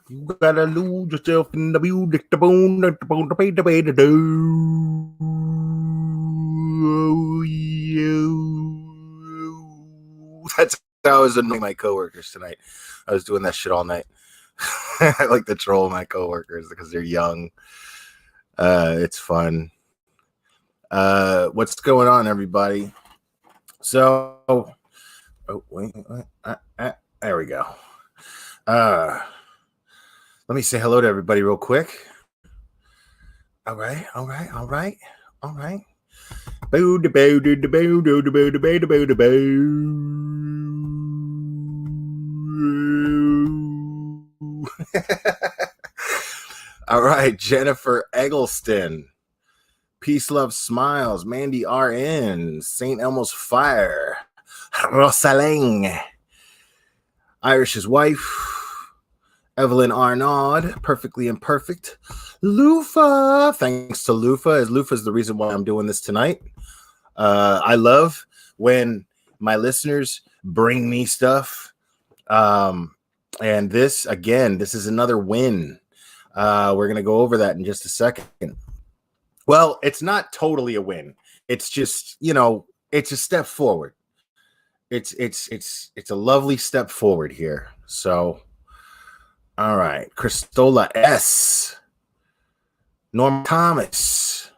You gotta lose yourself in the music, the bone, the pay, the pay, the do. That's how I was annoying my coworkers tonight. I was doing that shit all night. I like to troll my coworkers because they're young. It's fun. What's going on, everybody? So, oh wait, there we go. Let me say hello to everybody real quick. All right. All right, Jennifer Eggleston, Peace, Love, Smiles, Mandy RN, St. Elmo's Fire, Rosaling, Irish's Wife, Evelyn Arnaud, Perfectly Imperfect, Lufa, thanks to Lufa, as Lufa's the reason why I'm doing this tonight. I love when my listeners bring me stuff. And this is another win. We're going to go over that in just a second. Well, it's not totally a win. It's just, it's a step forward. It's a lovely step forward here. So, all right. Christola S. Norm Thomas.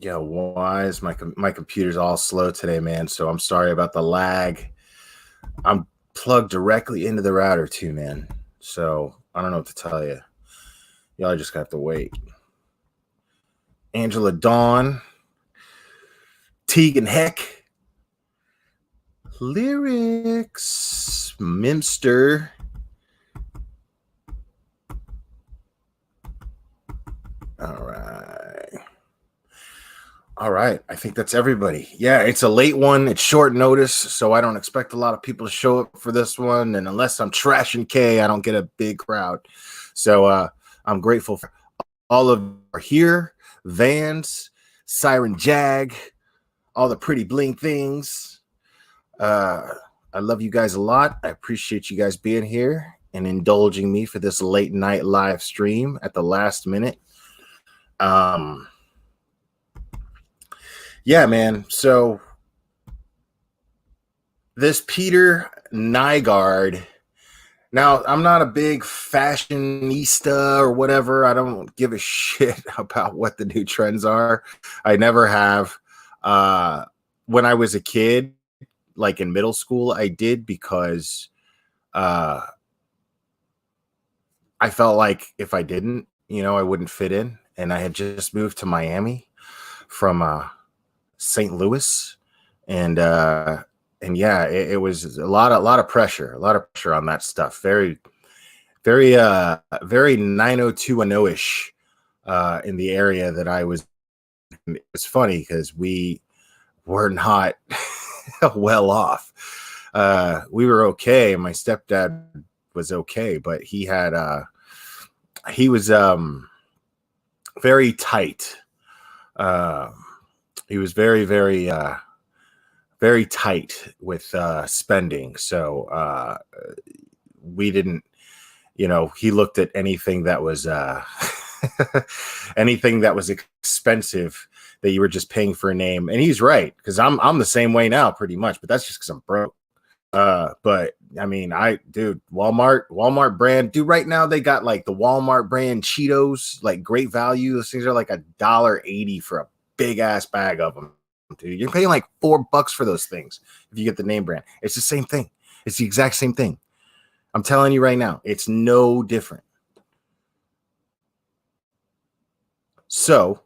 Yeah, why is my computer's all slow today, man? So I'm sorry about the lag. I'm plugged directly into the router too, man. So I don't know what to tell you. Y'all just have to wait. Angela Dawn. Tegan Heck. Lyrics. Mimster. All right. I think that's everybody. Yeah, it's a late one. It's short notice, so I don't expect a lot of people to show up for this one. And unless I'm trashing K, I don't get a big crowd. So I'm grateful for all of you are here. Vans, Siren Jag, all the pretty bling things. I love you guys a lot. I appreciate you guys being here and indulging me for this late night live stream at the last minute. Yeah, man. So this Peter Nygard. Now, I'm not a big fashionista or whatever. I don't give a shit about what the new trends are. I never have. When I was a kid, like in middle school, I did because I felt like if I didn't, I wouldn't fit in. And I had just moved to Miami from St. Louis, and yeah, it was a lot of pressure on that stuff. Very 90210-ish in the area that I was. It's funny because we were not well off. We were okay. My stepdad was okay, but he was very tight. He was very very tight with spending. So we didn't, he looked at anything that was anything that was expensive, that you were just paying for a name. And he's right, because I'm the same way now pretty much, but that's just because I'm broke. But I mean, Walmart brand, dude, right now they got like the Walmart brand Cheetos, like great value. Those things are like $1.80 for a big ass bag of them, dude. You're paying like $4 for those things if you get the name brand. It's the same thing. It's the exact same thing. I'm telling you right now, it's no different. So,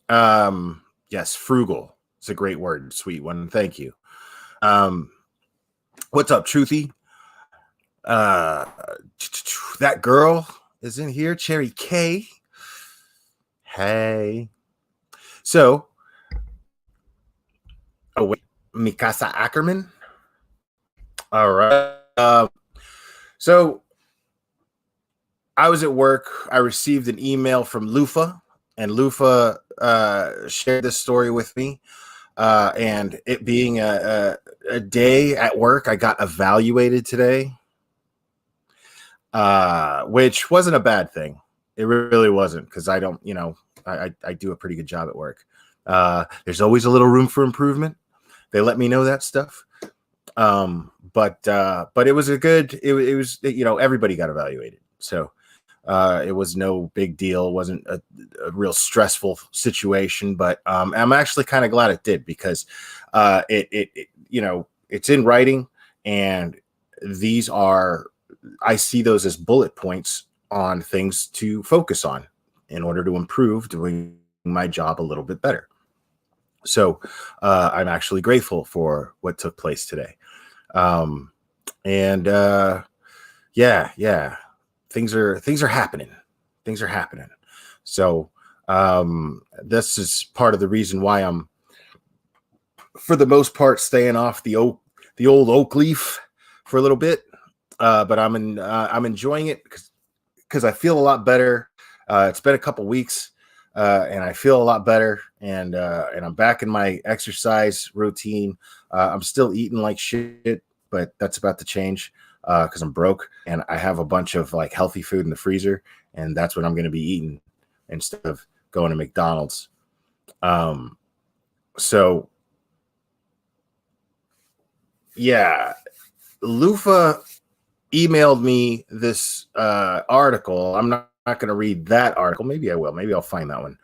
yes, frugal. It's a great word, sweet one. Thank you. What's up, Truthy? That girl is in here, Cherry K. Hey. So, oh wait, Mikasa Ackerman. All right. So I was at work. I received an email from Lufa, and Lufa shared this story with me. And it being a day at work, I got evaluated today, which wasn't a bad thing. It really wasn't, because I don't, I do a pretty good job at work. There's always a little room for improvement. They let me know that stuff. But it was it was, everybody got evaluated. So it was no big deal. It wasn't a real stressful situation, but I'm actually kind of glad it did, because it's in writing, and I see those as bullet points on things to focus on in order to improve doing my job a little bit better. So I'm actually grateful for what took place today. Yeah. Things are happening. So this is part of the reason why I'm, for the most part, staying off the old oak leaf for a little bit. But I'm enjoying it because I feel a lot better. It's been a couple weeks, and I feel a lot better, and I'm back in my exercise routine. I'm still eating like shit, but that's about to change because I'm broke, and I have a bunch of like healthy food in the freezer, and that's what I'm going to be eating instead of going to McDonald's. So yeah, Lufa emailed me this article. I'm not going to read that article. Maybe I will. Maybe I'll find that one.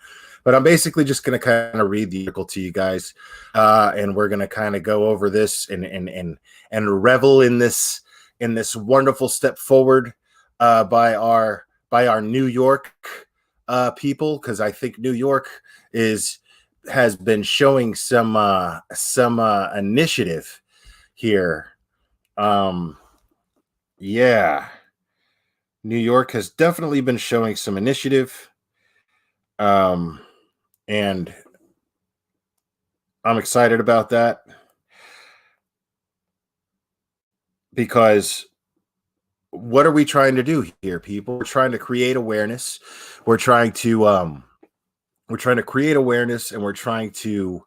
But I'm basically just going to kind of read the article to you guys, and we're going to kind of go over this and revel in this wonderful step forward by our New York people, because I think New York has been showing some initiative here. Yeah, New York has definitely been showing some initiative. And I'm excited about that, because what are we trying to do here, people? We're trying to create awareness. We're trying to create awareness, and we're trying to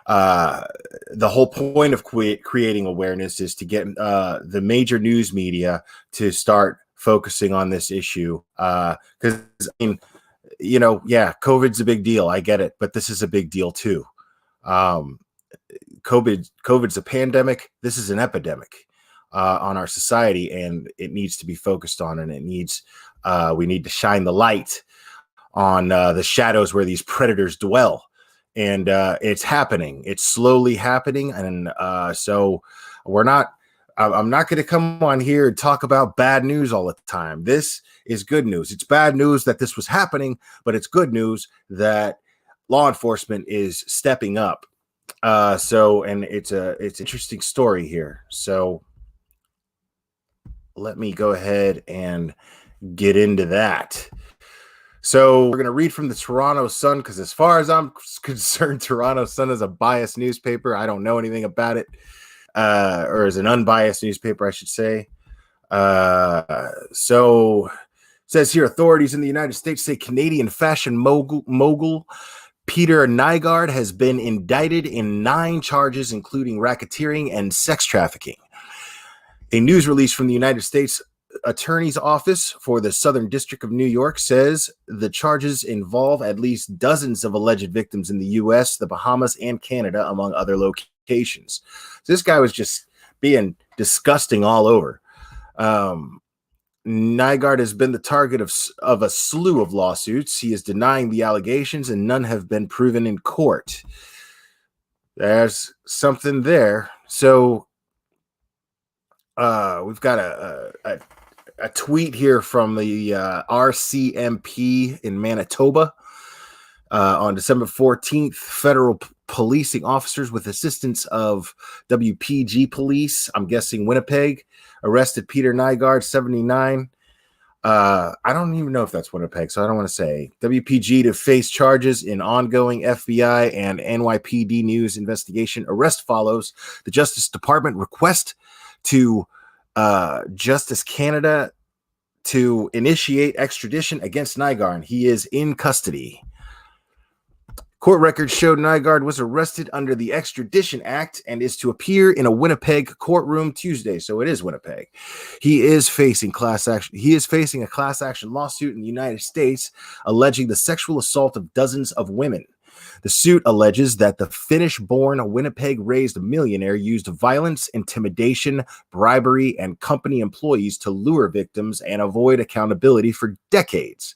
the whole point of creating awareness is to get the major news media to start focusing on this issue, because COVID's a big deal. I get it, but this is a big deal too. COVID's a pandemic. This is an epidemic on our society, and it needs to be focused on, and we need to shine the light on the shadows where these predators dwell. And it's happening. It's slowly happening. And so I'm not going to come on here and talk about bad news all the time. This is good news. It's bad news that this was happening, but it's good news that law enforcement is stepping up And it's an interesting story here. So let me go ahead and get into that. So we're going to read from the Toronto Sun, because as far as I'm concerned, Toronto Sun is a biased newspaper. I don't know anything about it, or is an unbiased newspaper, I should say. So it says here, authorities in the United States say Canadian fashion mogul Peter Nygard has been indicted in 9 charges, including racketeering and sex trafficking. A news release from the United States Attorney's Office for the Southern District of New York says the charges involve at least dozens of alleged victims in the U.S., the Bahamas, and Canada, among other locations. So this guy was just being disgusting all over. Nygaard has been the target of a slew of lawsuits. He is denying the allegations, and none have been proven in court. There's something there. So we've got a tweet here from the RCMP in Manitoba. On December 14th, federal policing officers with assistance of WPG police, I'm guessing Winnipeg, arrested Peter Nygard, 79. I don't even know if that's Winnipeg, so I don't want to say. WPG to face charges in ongoing FBI and NYPD News investigation. Arrest follows the Justice Department request to Justice Canada to initiate extradition against Nygard. He is in custody. Court records showed Nygard was arrested under the Extradition Act and is to appear in a Winnipeg courtroom Tuesday. So it is Winnipeg. He is facing class action. He is facing a class action lawsuit in the United States alleging the sexual assault of dozens of women. The suit alleges that the Finnish-born Winnipeg-raised millionaire used violence, intimidation, bribery, and company employees to lure victims and avoid accountability for decades.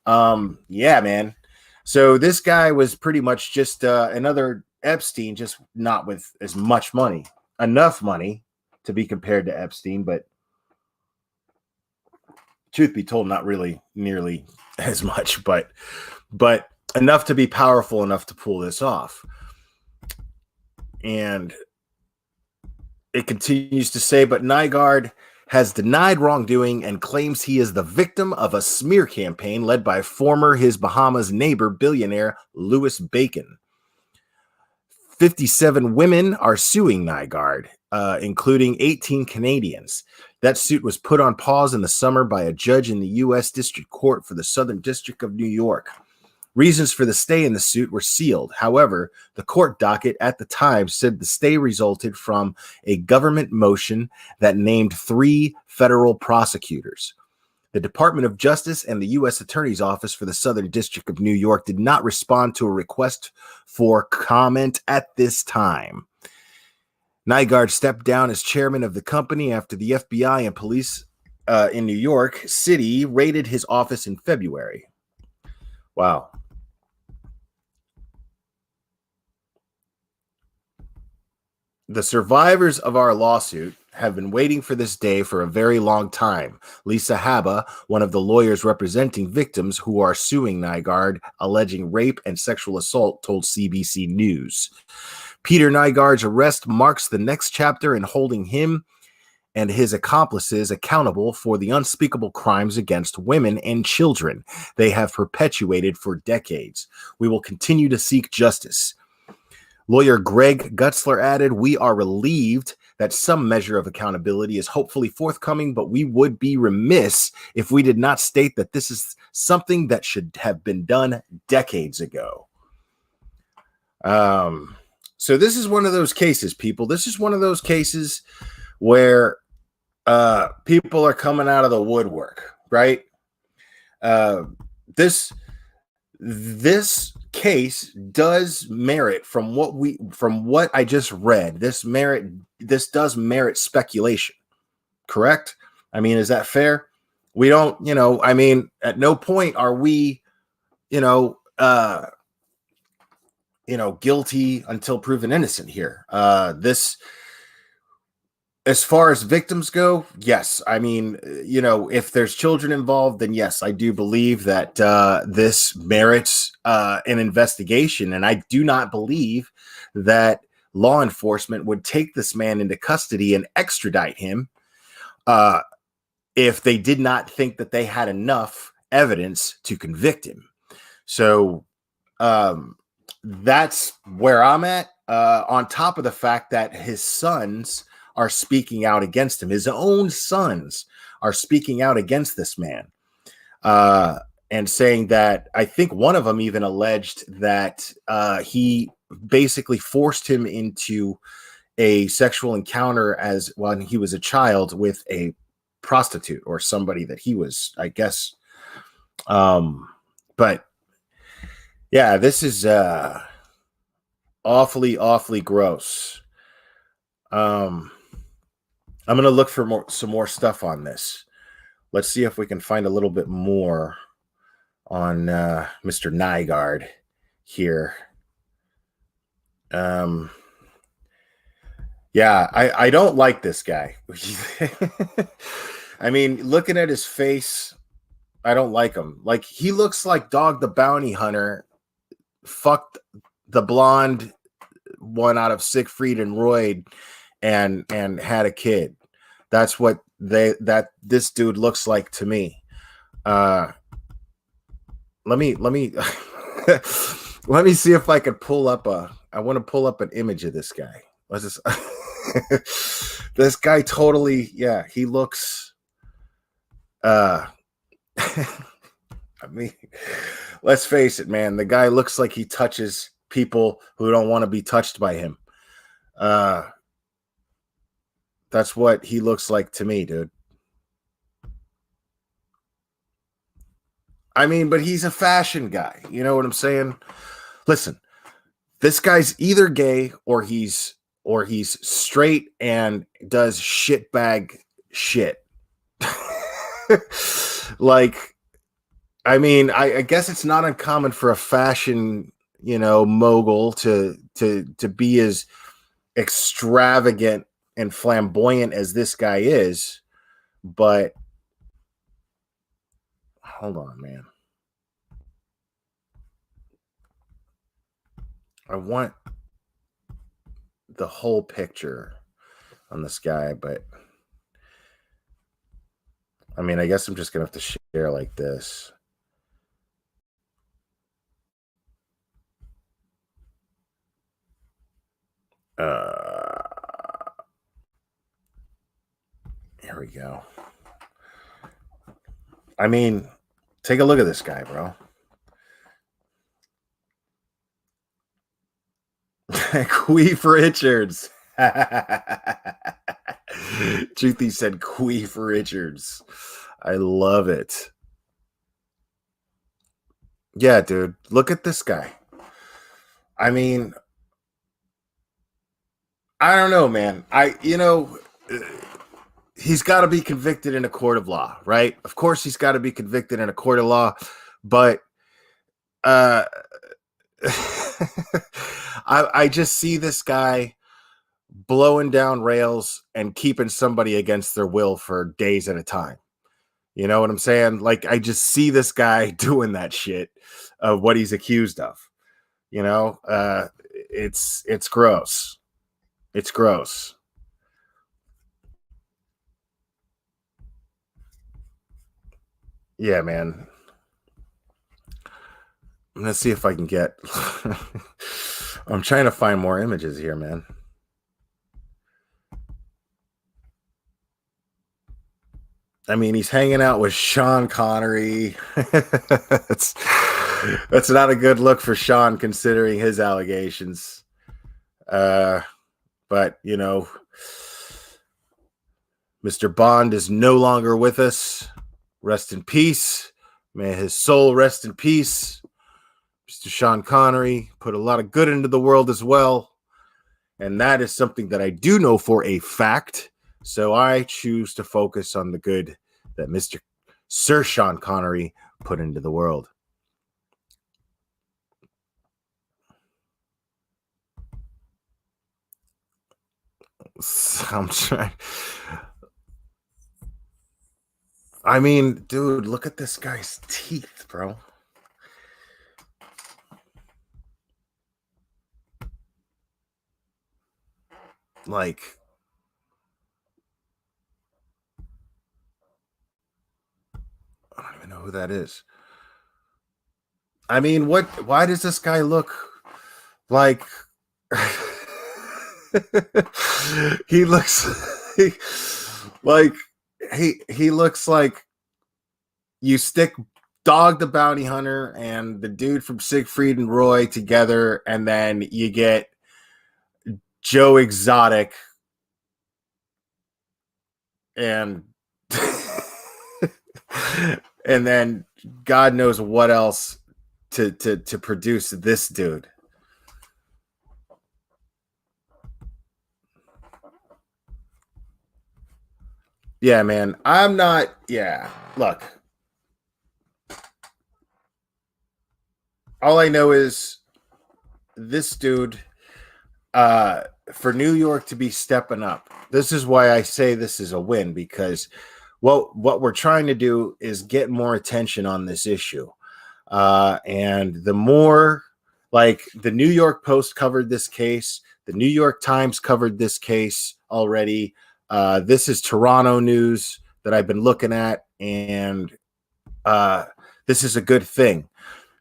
Yeah, man. So this guy was pretty much just another Epstein, just not with as much money. Enough money to be compared to Epstein, but truth be told, not really nearly as much, but enough to be powerful enough to pull this off. And it continues to say, but Nygaard has denied wrongdoing and claims he is the victim of a smear campaign led by former his Bahamas neighbor billionaire Louis Bacon. 57 women are suing Nygaard, including 18 Canadians. That suit was put on pause in the summer by a judge in the U.S. District Court for the Southern District of New York. Reasons for the stay in the suit were sealed. However, the court docket at the time said the stay resulted from a government motion that named 3 federal prosecutors. The Department of Justice and the U.S. Attorney's Office for the Southern District of New York did not respond to a request for comment at this time. Nygaard stepped down as chairman of the company after the FBI and police in New York City raided his office in February. Wow. The survivors of our lawsuit have been waiting for this day for a very long time. Lisa Haba, one of the lawyers representing victims who are suing Nygaard, alleging rape and sexual assault, told CBC News. Peter Nygard's arrest marks the next chapter in holding him and his accomplices accountable for the unspeakable crimes against women and children they have perpetuated for decades. We will continue to seek justice. Lawyer Greg Gutzler added, "We are relieved that some measure of accountability is hopefully forthcoming, but we would be remiss if we did not state that this is something that should have been done decades ago." So this is one of those cases, people. This is one of those cases where people are coming out of the woodwork, right? This case does merit, from what I just read, this does merit speculation, correct? I mean, is that fair? We don't, I mean, at no point are we, guilty until proven innocent here. As far as victims go, yes. I mean, if there's children involved, then yes, I do believe that this merits an investigation. And I do not believe that law enforcement would take this man into custody and extradite him uh, if they did not think that they had enough evidence to convict him. So that's where I'm at. On top of the fact that his sons are speaking out against him, his own sons are speaking out against this man, and saying that I think one of them even alleged that he basically forced him into a sexual encounter as when he was a child with a prostitute or somebody that he was, I guess. But yeah, this is awfully gross. I'm gonna look for some more stuff on this. Let's see if we can find a little bit more on Mr. Nygard here. Yeah, I don't like this guy. I mean, looking at his face, I don't like him. Like, he looks like Dog the Bounty Hunter fucked the blonde one out of Siegfried and Roy and had a kid. That's what this dude looks like to me. Let me let me see if I could pull up I want to pull up an image of this guy. Let's just this guy totally, yeah, he looks I mean, let's face it, man. The guy looks like he touches people who don't want to be touched by him. That's what he looks like to me, dude. I mean, but he's a fashion guy. You know what I'm saying? Listen, this guy's either gay or he's straight and does shitbag shit. Like, I mean, I guess it's not uncommon for a fashion, mogul to be as extravagant and flamboyant as this guy is. But hold on, man. I want the whole picture on this guy, but I mean, I guess I'm just gonna have to share like this. Here we go. I mean, take a look at this guy, bro. Queef Richards. Truthy said Queef Richards. I love it. Yeah, dude. Look at this guy. I mean, I don't know, man. He's got to be convicted in a court of law, right? Of course, he's got to be convicted in a court of law, but I just see this guy blowing down rails and keeping somebody against their will for days at a time. You know what I'm saying? Like, I just see this guy doing that shit of what he's accused of. It's gross. It's gross. Yeah, man. I'm gonna see if I can get. I'm trying to find more images here, man. I mean, he's hanging out with Sean Connery. that's not a good look for Sean, considering his allegations. But Mr. Bond is no longer with us. Rest in peace. May his soul rest in peace. Mr. Sean Connery put a lot of good into the world as well. And that is something that I do know for a fact. So I choose to focus on the good that Mr. Sir Sean Connery put into the world. I'm trying. I mean, dude, look at this guy's teeth, bro. Like, I don't even know who that is. I mean, why does this guy look like he looks like he looks like you stick Dog the Bounty Hunter and the dude from Siegfried and Roy together, and then you get Joe Exotic and and then God knows what else to produce this dude. Yeah, man. I'm not. Yeah. Look. All I know is this dude, for New York to be stepping up. This is why I say this is a win, because what we're trying to do is get more attention on this issue. And the more, like, the New York Post covered this case, the New York Times covered this case already. This is Toronto news that I've been looking at, and this is a good thing,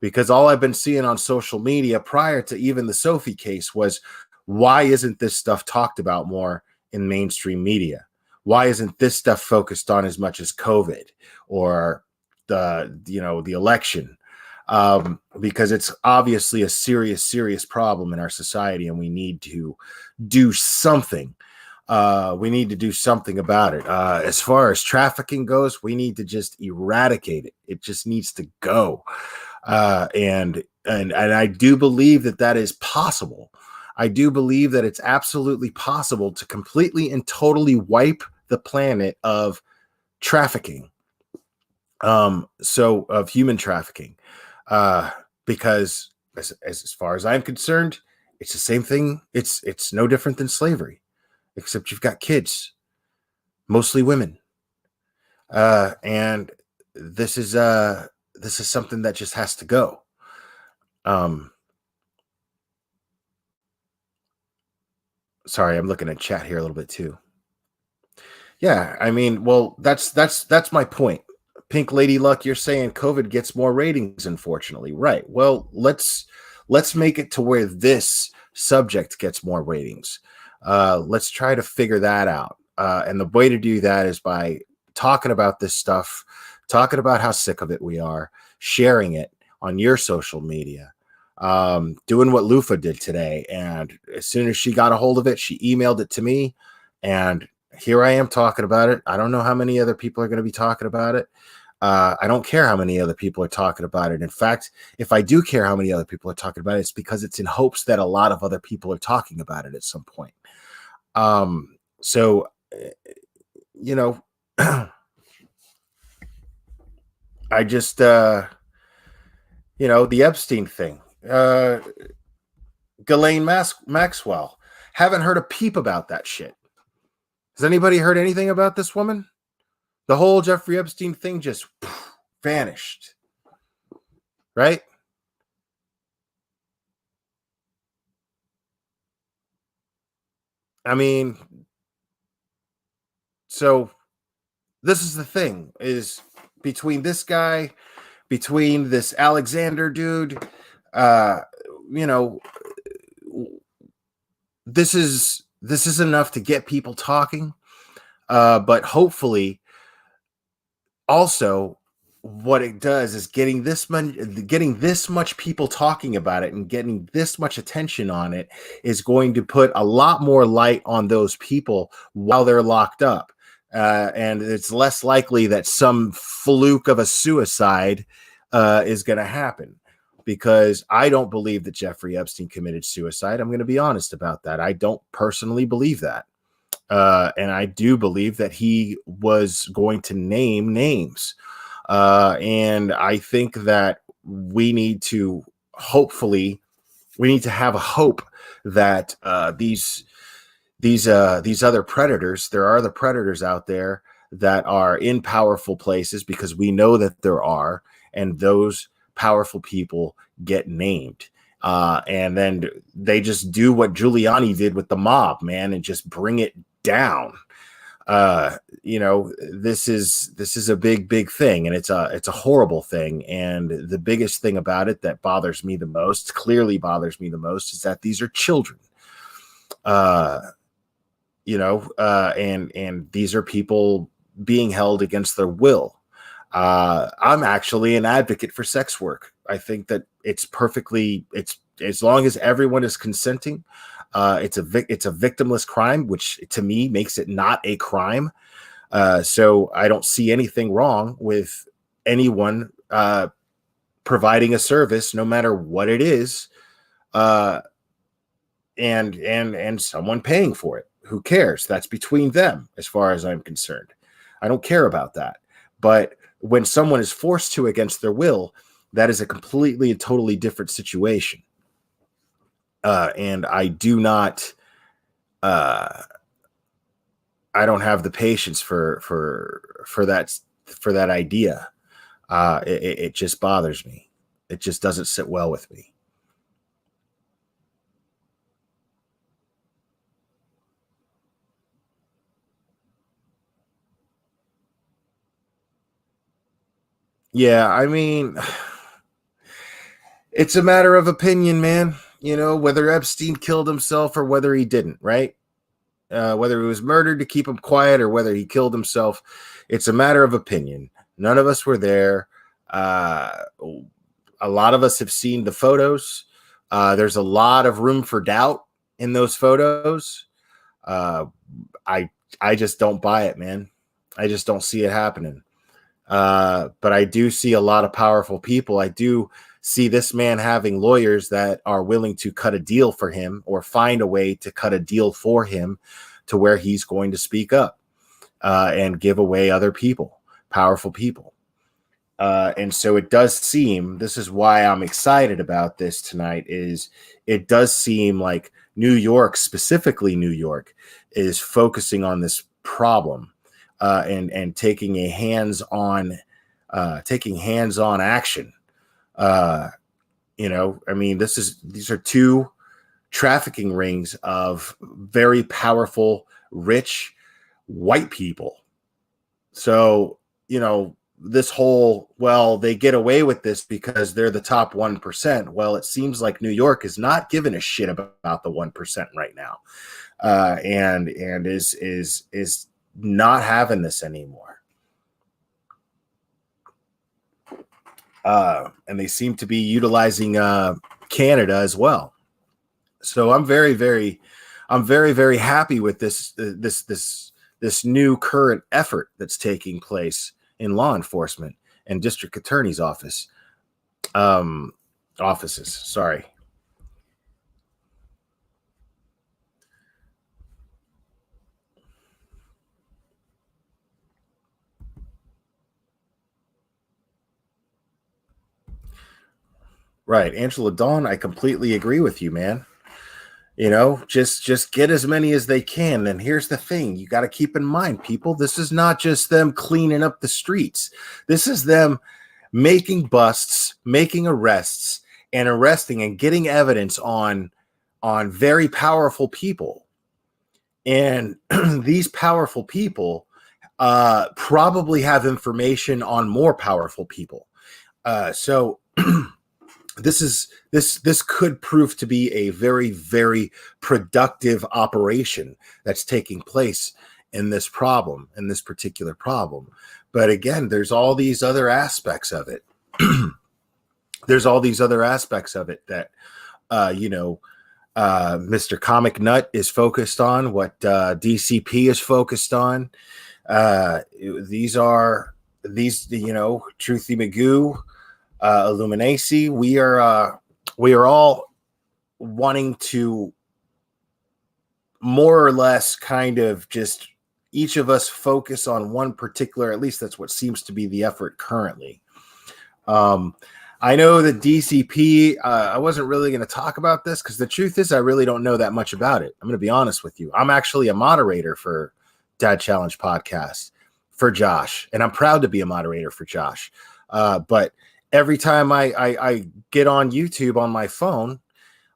because all I've been seeing on social media prior to even the Sophie case was, why isn't this stuff talked about more in mainstream media? Why isn't this stuff focused on as much as COVID or the election? Because it's obviously a serious problem in our society, and we need to do something. We need to do something about it. As far as trafficking goes, we need to just eradicate it. It just needs to go. And I do believe that is possible. I do believe that it's absolutely possible to completely and totally wipe the planet of trafficking. So of human trafficking. Because as far as I'm concerned, it's the same thing. It's no different than slavery, except you've got kids, mostly women. And this is something that just has to go. Sorry, I'm looking at chat here a little bit too. Yeah, I mean, well, that's my point. Pink Lady Luck, you're saying COVID gets more ratings, unfortunately. Right. Well, let's make it to where this subject gets more ratings. Let's try to figure that out. And the way to do that is by talking about this stuff, talking about how sick of it we are, sharing it on your social media, doing what Lufa did today. And as soon as she got a hold of it, she emailed it to me, and here I am talking about it. I don't know how many other people are going to be talking about it. I don't care how many other people are talking about it. In fact, if I do care how many other people are talking about it, it's because it's in hopes that a lot of other people are talking about it at some point. So, I just, the Epstein thing, Ghislaine Maxwell, haven't heard a peep about that shit. Has anybody heard anything about this woman? The whole Jeffrey Epstein thing just vanished, right? I mean, so this is the thing, is between this guy, between this Alexander dude, this is enough to get people talking. But hopefully also what it does is getting this much people talking about it and getting this much attention on it is going to put a lot more light on those people while they're locked up. And it's less likely that some fluke of a suicide is going to happen, because I don't believe that Jeffrey Epstein committed suicide. I'm going to be honest about that. I don't personally believe that. And I do believe that he was going to name names. And I think that we need to have a hope that these these other predators. There are the predators out there that are in powerful places, because we know that there are, and those powerful people get named. And then they just do what Giuliani did with the mob, man, and just bring it down. This is a big thing, and it's a horrible thing. And the biggest thing about it that bothers me the most, clearly bothers me the most, is that these are children. And these are people being held against their will. I'm actually an advocate for sex work. I think that it's as long as everyone is consenting, it's a victimless crime, which to me makes it not a crime. So I don't see anything wrong with anyone providing a service, no matter what it is, and someone paying for it. Who cares? That's between them, as far as I'm concerned. I don't care about that. But when someone is forced to against their will, that is a completely and totally different situation. And I do not, I don't have the patience for that idea. It just bothers me. It just doesn't sit well with me. Yeah, I mean, it's a matter of opinion, man. Whether Epstein killed himself or whether he didn't, right? Whether he was murdered to keep him quiet or whether he killed himself, it's a matter of opinion. None of us were there. A lot of us have seen the photos. There's a lot of room for doubt in those photos. I just don't buy it, man. I just don't see it happening. But I do see a lot of powerful people. I do see this man having lawyers that are willing to cut a deal for him, or find a way to cut a deal for him to where he's going to speak up and give away other people, powerful people. And so it does seem, this is why I'm excited about this tonight, is it does seem like New York, specifically New York, is focusing on this problem. And taking a hands-on action. I mean, these are two trafficking rings of very powerful, rich white people. So, this whole, well, they get away with this because they're the top 1%. Well, it seems like New York is not giving a shit about the 1% right now. And is not having this anymore. And they seem to be utilizing Canada as well. So I'm very, very happy with this new current effort that's taking place in law enforcement and district attorney's offices. Sorry. Right. Angela Dawn, I completely agree with you, man. Just get as many as they can. And here's the thing. You got to keep in mind, people, this is not just them cleaning up the streets. This is them making busts, making arrests, and arresting and getting evidence on very powerful people. And these powerful people probably have information on more powerful people. So this could prove to be a very, very productive operation that's taking place in this particular problem. But again, there's all these other aspects of it. There's all these other aspects of it that, Mr. Comic Nut is focused on, what DCP is focused on. These, Truthy Magoo, Illuminacy, we are all wanting to more or less kind of just each of us focus on one particular, at least that's what seems to be the effort currently. I know the DCP, I wasn't really going to talk about this because the truth is I really don't know that much about it. I'm going to be honest with you. I'm actually a moderator for Dad Challenge podcast for Josh, and I'm proud to be a moderator for Josh. But every time I get on YouTube on my phone,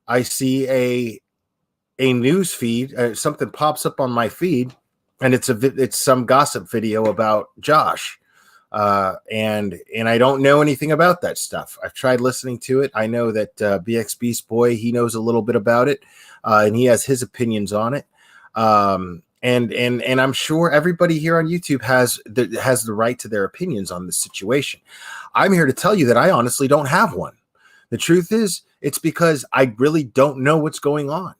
I see a news feed, something pops up on my feed, and it's some gossip video about Josh. And I don't know anything about that stuff. I've tried listening to it. I know that BX Beast Boy, he knows a little bit about it, and he has his opinions on it. And I'm sure everybody here on YouTube has the right to their opinions on this situation. I'm here to tell you that I honestly don't have one. The truth is, it's because I really don't know what's going on.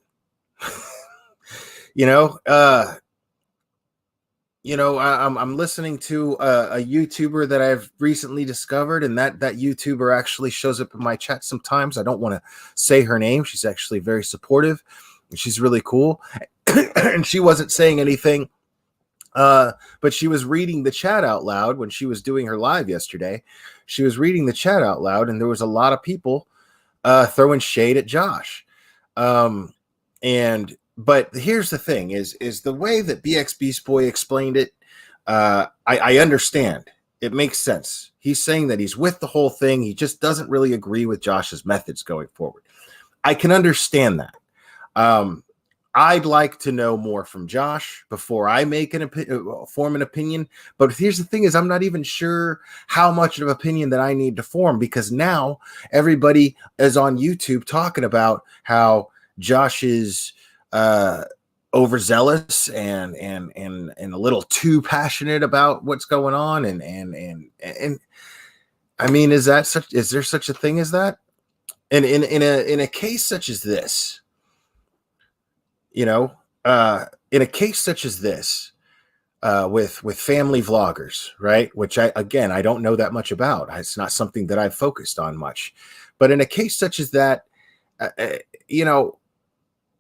I'm listening to a YouTuber that I've recently discovered, and that YouTuber actually shows up in my chat sometimes. I don't want to say her name. She's actually very supportive, and she's really cool. And she wasn't saying anything, but she was reading the chat out loud when she was doing her live yesterday. She was reading the chat out loud, and there was a lot of people throwing shade at Josh. But here's the thing: is the way that BX Beast Boy explained it. I understand. It makes sense. He's saying that he's with the whole thing. He just doesn't really agree with Josh's methods going forward. I can understand that. I'd like to know more from Josh before I make form an opinion. But here's the thing: is I'm not even sure how much of an opinion that I need to form, because now everybody is on YouTube talking about how Josh is overzealous and a little too passionate about what's going on, and I mean, is there such a thing as that? And in a case such as this, in a case such as this, with family vloggers, right? Which I don't know that much about. It's not something that I've focused on much, but in a case such as that,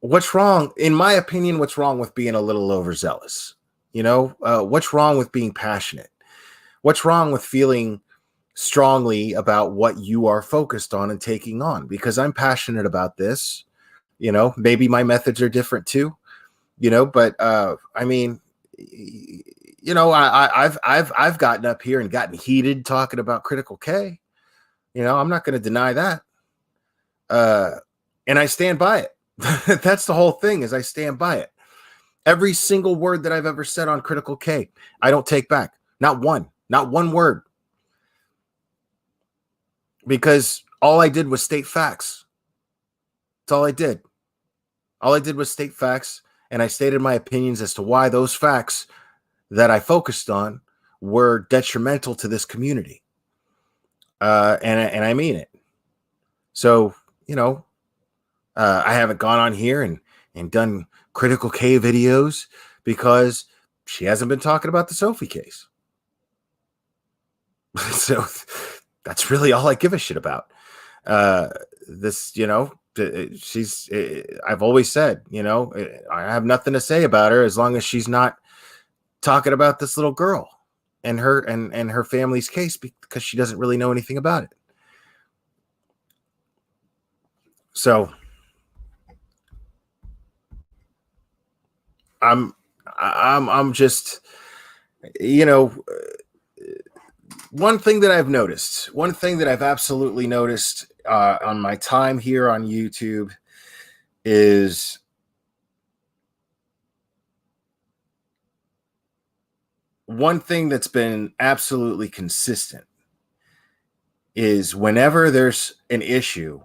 what's wrong, in my opinion, what's wrong with being a little overzealous? What's wrong with being passionate? What's wrong with feeling strongly about what you are focused on and taking on? Because I'm passionate about this. Maybe my methods are different too, but I mean, I've gotten up here and gotten heated talking about Critical K. I'm not going to deny that. And I stand by it. That's the whole thing, is I stand by it. Every single word that I've ever said on Critical K, I don't take back. Not one word. Because all I did was state facts. That's all I did. All I did was state facts, and I stated my opinions as to why those facts that I focused on were detrimental to this community. And I mean it. So, I haven't gone on here and done Critical K videos because she hasn't been talking about the Sophie case. So that's really all I give a shit about. I've always said, I have nothing to say about her as long as she's not talking about this little girl and her family's case, because she doesn't really know anything about it. So I'm just, one thing that I've absolutely noticed on my time here on YouTube is one thing that's been absolutely consistent is whenever there's an issue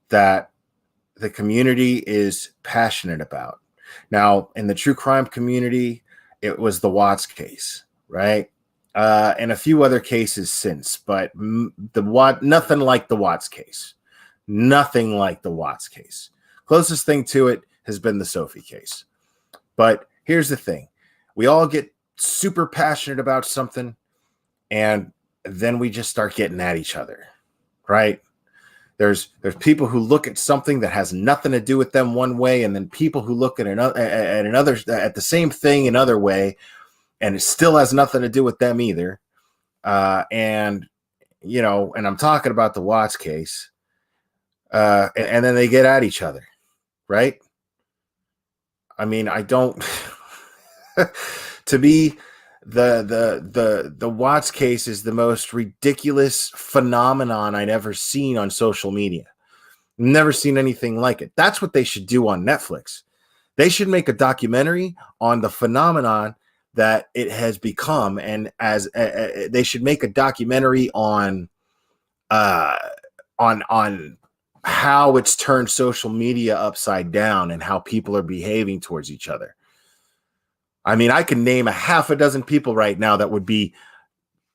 that the community is passionate about. Now, in the true crime community, it was the Watts case, right? And a few other cases since, but nothing like the Watts case. Nothing like the Watts case. Closest thing to it has been the Sophie case. But here's the thing. We all get super passionate about something, and then we just start getting at each other, right? There's people who look at something that has nothing to do with them one way, and then people who look at another at the same thing another way, and it still has nothing to do with them either. And and I'm talking about the Watts case, and then they get at each other, right? I mean, I don't to me, the Watts case is the most ridiculous phenomenon I'd ever seen on social media. Never seen anything like it. That's what they should do on Netflix. They should make a documentary on the phenomenon that it has become, and as they should make a documentary on how it's turned social media upside down and how people are behaving towards each other. I mean, I can name a half a dozen people right now that would be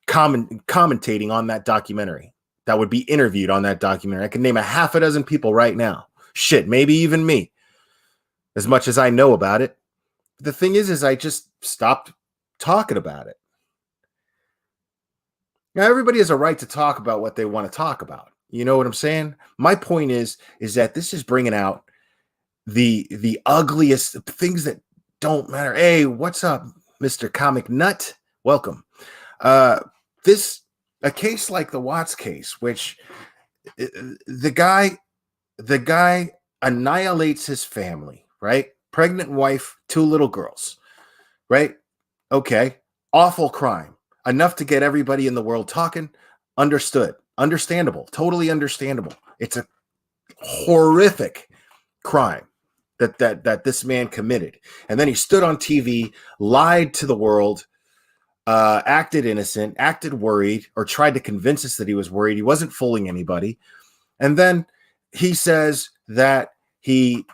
commentating on that documentary, that would be interviewed on that documentary. I can name a half a dozen people right now. Shit, maybe even me, as much as I know about it. The thing is I just stopped talking about it. Now, everybody has a right to talk about what they want to talk about. You know what I'm saying? My point is that this is bringing out the ugliest things that don't matter. Hey, what's up, Mr. Comic Nut? Welcome. A case like the Watts case, which the guy annihilates his family, right? Pregnant wife, 2 little girls, right? Okay. Awful crime. Enough to get everybody in the world talking. Understood. Understandable. Totally understandable. It's a horrific crime that this man committed. And then he stood on TV, lied to the world, acted innocent, acted worried, or tried to convince us that he was worried. He wasn't fooling anybody. And then he says that he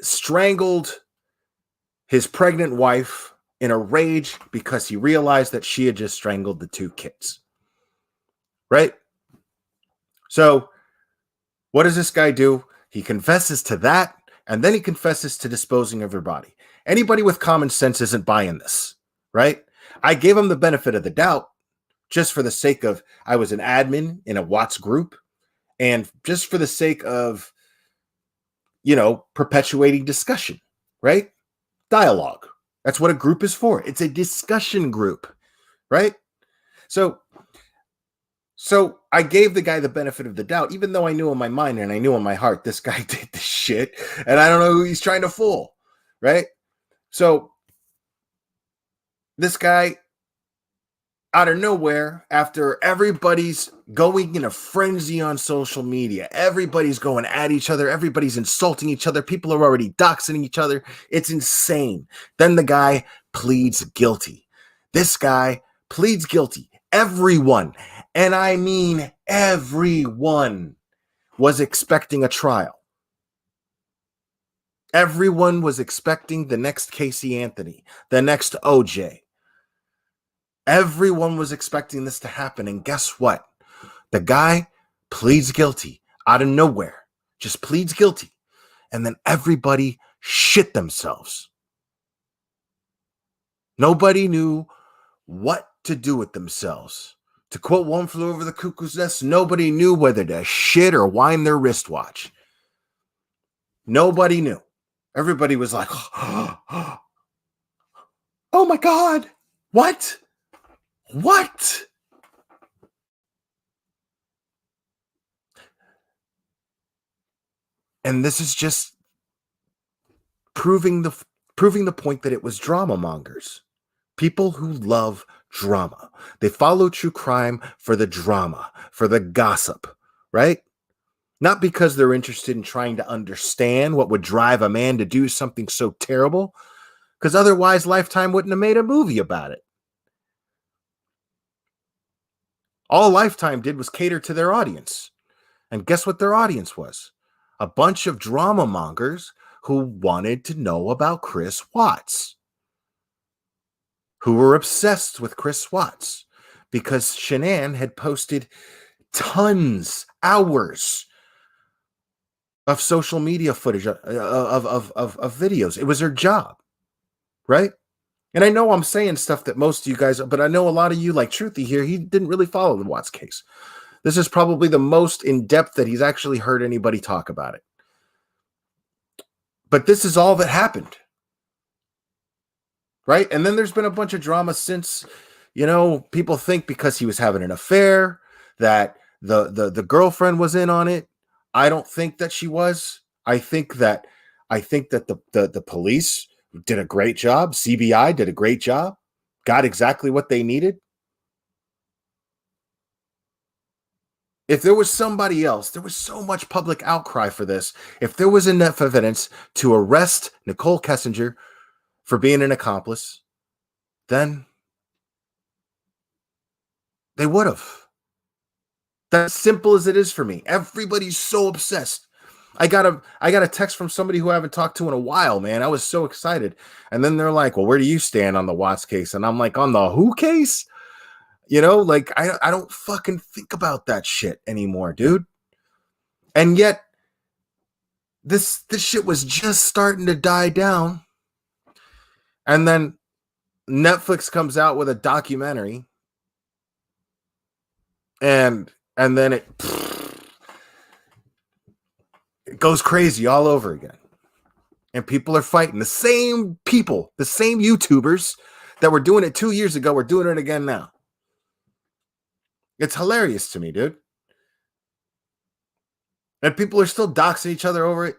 strangled his pregnant wife in a rage because he realized that she had just strangled the 2 kids. Right? So what does this guy do? He confesses to that, and then he confesses to disposing of her body. Anybody with common sense isn't buying this, right? I gave him the benefit of the doubt just for the sake of, I was an admin in a Watts group, and just for the sake of, perpetuating discussion, right? Dialogue. That's what a group is for. It's a discussion group, right? So I gave the guy the benefit of the doubt, even though I knew in my mind and I knew in my heart, this guy did this shit, and I don't know who he's trying to fool, right? So this guy, out of nowhere, after everybody's going in a frenzy on social media, everybody's going at each other, everybody's insulting each other, people are already doxing each other, it's insane. Then the guy pleads guilty. This guy pleads guilty. Everyone, and I mean everyone, was expecting a trial. Everyone was expecting the next Casey Anthony, the next OJ. Everyone was expecting this to happen, and guess what? The guy pleads guilty out of nowhere, just pleads guilty, and then everybody shit themselves. Nobody knew what to do with themselves. To quote One Flew Over the Cuckoo's Nest, nobody knew whether to shit or wind their wristwatch. Nobody knew. Everybody was like, oh my God, what? What? And this is just proving the point that it was drama mongers. People who love drama. They follow true crime for the drama, for the gossip, right? Not because they're interested in trying to understand what would drive a man to do something so terrible, because otherwise Lifetime wouldn't have made a movie about it. All Lifetime did was cater to their audience. And guess what their audience was? A bunch of drama mongers who wanted to know about Chris Watts, who were obsessed with Chris Watts because Shanann had posted tons, hours of social media footage of videos. It was her job, right? And I know I'm saying stuff that most of you guys, but I know a lot of you, like Truthy here, he didn't really follow the Watts case. This is probably the most in-depth that he's actually heard anybody talk about it. But this is all that happened, right? And then there's been a bunch of drama since People think because he was having an affair that the girlfriend was in on it. I don't think that she was. I think that the police did a great job. CBI did a great job. Got exactly what they needed. If there was somebody else, there was so much public outcry for this. If there was enough evidence to arrest Nicole Kessinger for being an accomplice, then they would have. That's simple as it is for me. Everybody's so obsessed. I got a text from somebody who I haven't talked to in a while, man. I was so excited. And then they're like, well, where do you stand on the Watts case? And I'm like, on the who case? I don't fucking think about that shit anymore, dude. And yet, this shit was just starting to die down. And then Netflix comes out with a documentary. And then it goes crazy all over again. And people are fighting. The same people, the same YouTubers that were doing it 2 years ago, we're doing it again now. It's hilarious to me, dude. And people are still doxing each other over it.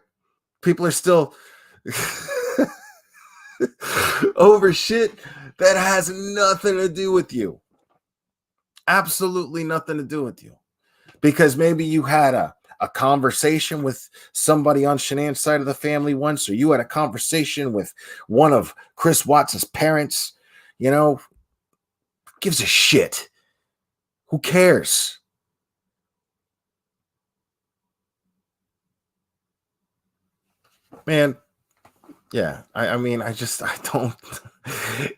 People are still over shit that has nothing to do with you. Absolutely nothing to do with you. Because maybe you had a conversation with somebody on Shanann's side of the family once, or you had a conversation with one of Chris Watts' parents. Gives a shit. Who cares? Man, yeah. I don't.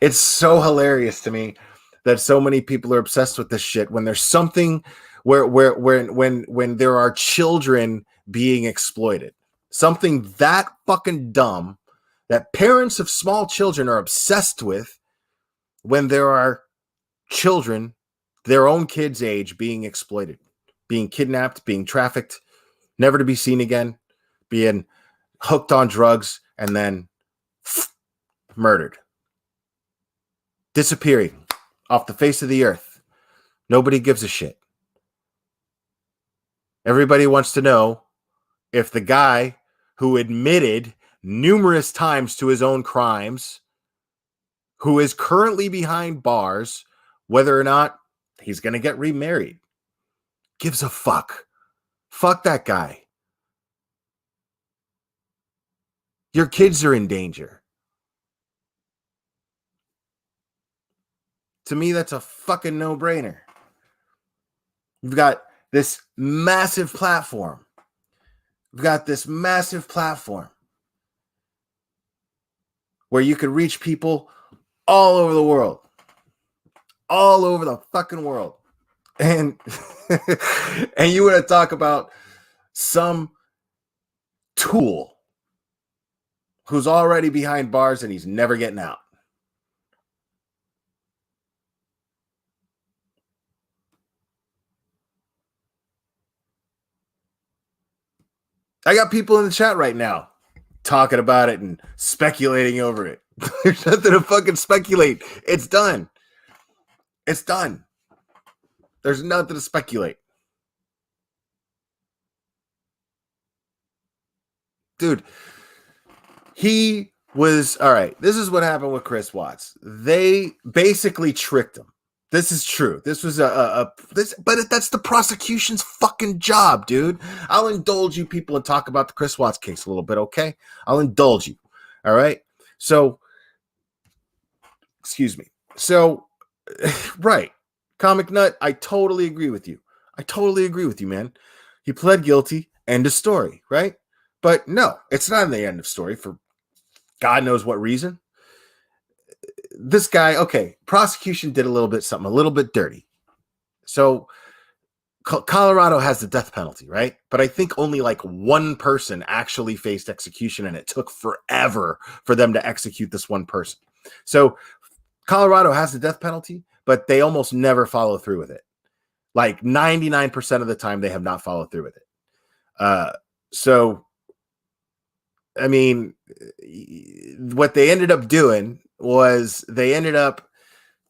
It's so hilarious to me that so many people are obsessed with this shit when there's something when there are children being exploited. Something that fucking dumb that parents of small children are obsessed with when there are children, their own kids' age, being exploited, being kidnapped, being trafficked, never to be seen again, being hooked on drugs, and then murdered, disappearing off the face of the earth. Nobody gives a shit. Everybody wants to know if the guy who admitted numerous times to his own crimes, who is currently behind bars, whether or not he's going to get remarried. Gives a fuck. Fuck that guy. Your kids are in danger. To me, that's a fucking no-brainer. You've got this massive platform. Where you could reach people all over the world. All over the fucking world. And you want to talk about some tool who's already behind bars and he's never getting out. I got people in the chat right now talking about it and speculating over it. There's nothing to fucking speculate. It's done. It's done. There's nothing to speculate. Dude, he was, all right, this is what happened with Chris Watts. They basically tricked him. This is true. This was but that's the prosecution's fucking job, dude. I'll indulge you people and talk about the Chris Watts case a little bit, okay? I'll indulge you. All right? So, excuse me. So, right. Comic Nut, I totally agree with you. Man. He pled guilty. End of story, right? But no, it's not the end of story for God knows what reason. This guy, okay, prosecution did something a little bit dirty. So Colorado has the death penalty, right? But I think only like one person actually faced execution, and it took forever for them to execute this one person. So Colorado has the death penalty, but they almost never follow through with it. Like 99% of the time, they have not followed through with it. So, I mean, what they ended up doing was they ended up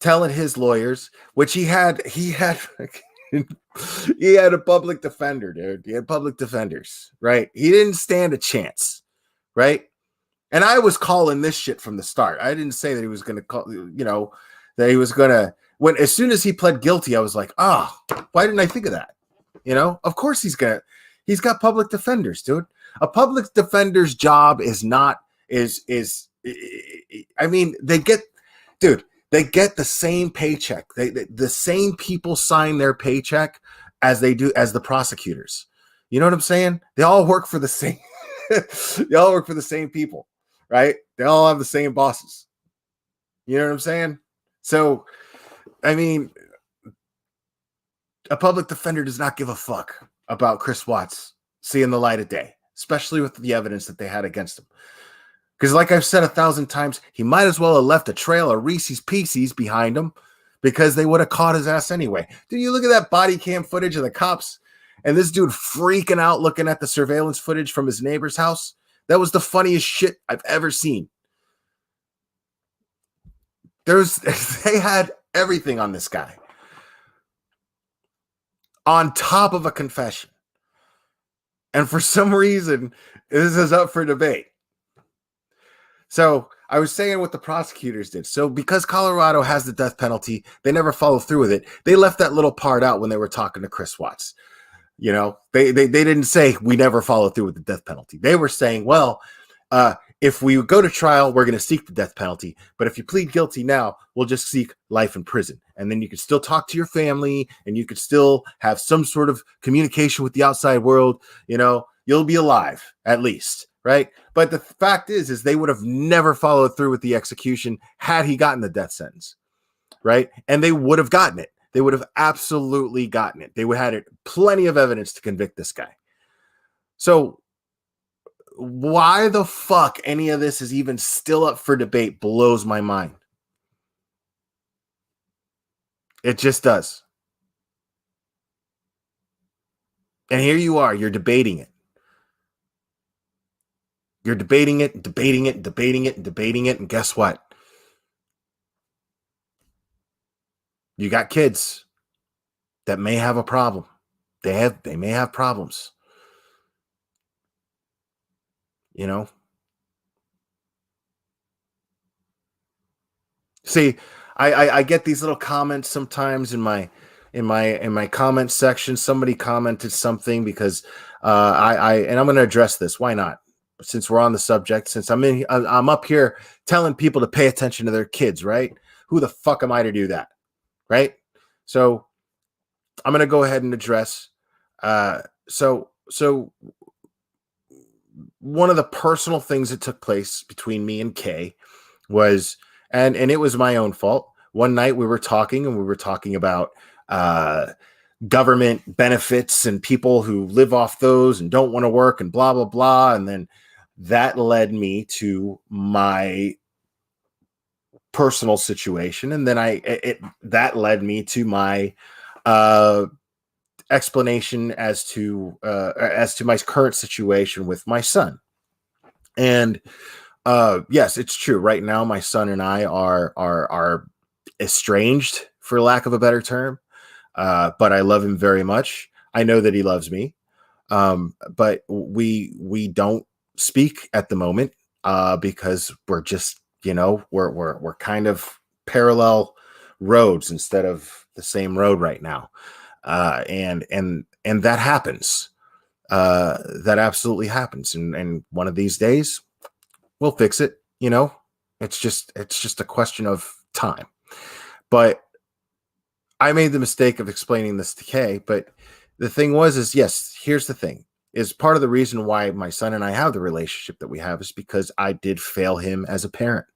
telling his lawyers, which he had he had a public defender, dude. He had public defenders, right? He didn't stand a chance, right? And I was calling this shit from the start. I didn't say that he was going to call, that he was going to, as soon as he pled guilty, I was like, why didn't I think of that? Of course he's got public defenders, dude. A public defender's job is not, I mean, they get the same paycheck. The same people sign their paycheck as the prosecutors. You know what I'm saying? They all work for the same, they all work for the same people. Right? They all have the same bosses. You know what I'm saying? So, I mean, a public defender does not give a fuck about Chris Watts seeing the light of day, especially with the evidence that they had against him. Because like I've said 1,000 times, he might as well have left a trail of Reese's Pieces behind him because they would have caught his ass anyway. Dude, you look at that body cam footage of the cops and this dude freaking out looking at the surveillance footage from his neighbor's house. That was the funniest shit I've ever seen. They had everything on this guy. On top of a confession. And for some reason, this is up for debate. So I was saying what the prosecutors did. So because Colorado has the death penalty, they never follow through with it. They left that little part out when they were talking to Chris Watts. They didn't say we never follow through with the death penalty. They were saying, well, if we go to trial, we're going to seek the death penalty. But if you plead guilty now, we'll just seek life in prison. And then you can still talk to your family and you could still have some sort of communication with the outside world. You'll be alive at least. Right. But the fact is they would have never followed through with the execution had he gotten the death sentence. Right. And they would have gotten it. They would have absolutely gotten it. They would have had plenty of evidence to convict this guy. So why the fuck any of this is even still up for debate blows my mind. It just does. And here you are, you're debating it. You're debating it, and guess what? You got kids that may have a problem. They may have problems. See, I get these little comments sometimes in my comment section. Somebody commented something because and I'm going to address this. Why not? Since we're on the subject, since I'm up here telling people to pay attention to their kids, right? Who the fuck am I to do that? Right? So I'm going to go ahead and address. So one of the personal things that took place between me and Kay was, and it was my own fault. One night we were talking about government benefits and people who live off those and don't want to work and blah, blah, blah. And then that led me to my personal situation. And then that led me to my explanation as to my current situation with my son. And yes, it's true. Right now, my son and I are estranged, for lack of a better term. But I love him very much. I know that he loves me. But we don't speak at the moment because we're just, we're kind of parallel roads instead of the same road right now. And that happens. That absolutely happens. And one of these days we'll fix it. It's just a question of time. But I made the mistake of explaining this to Kay, but the thing is yes, here's the thing, is part of the reason why my son and I have the relationship that we have is because I did fail him as a parent.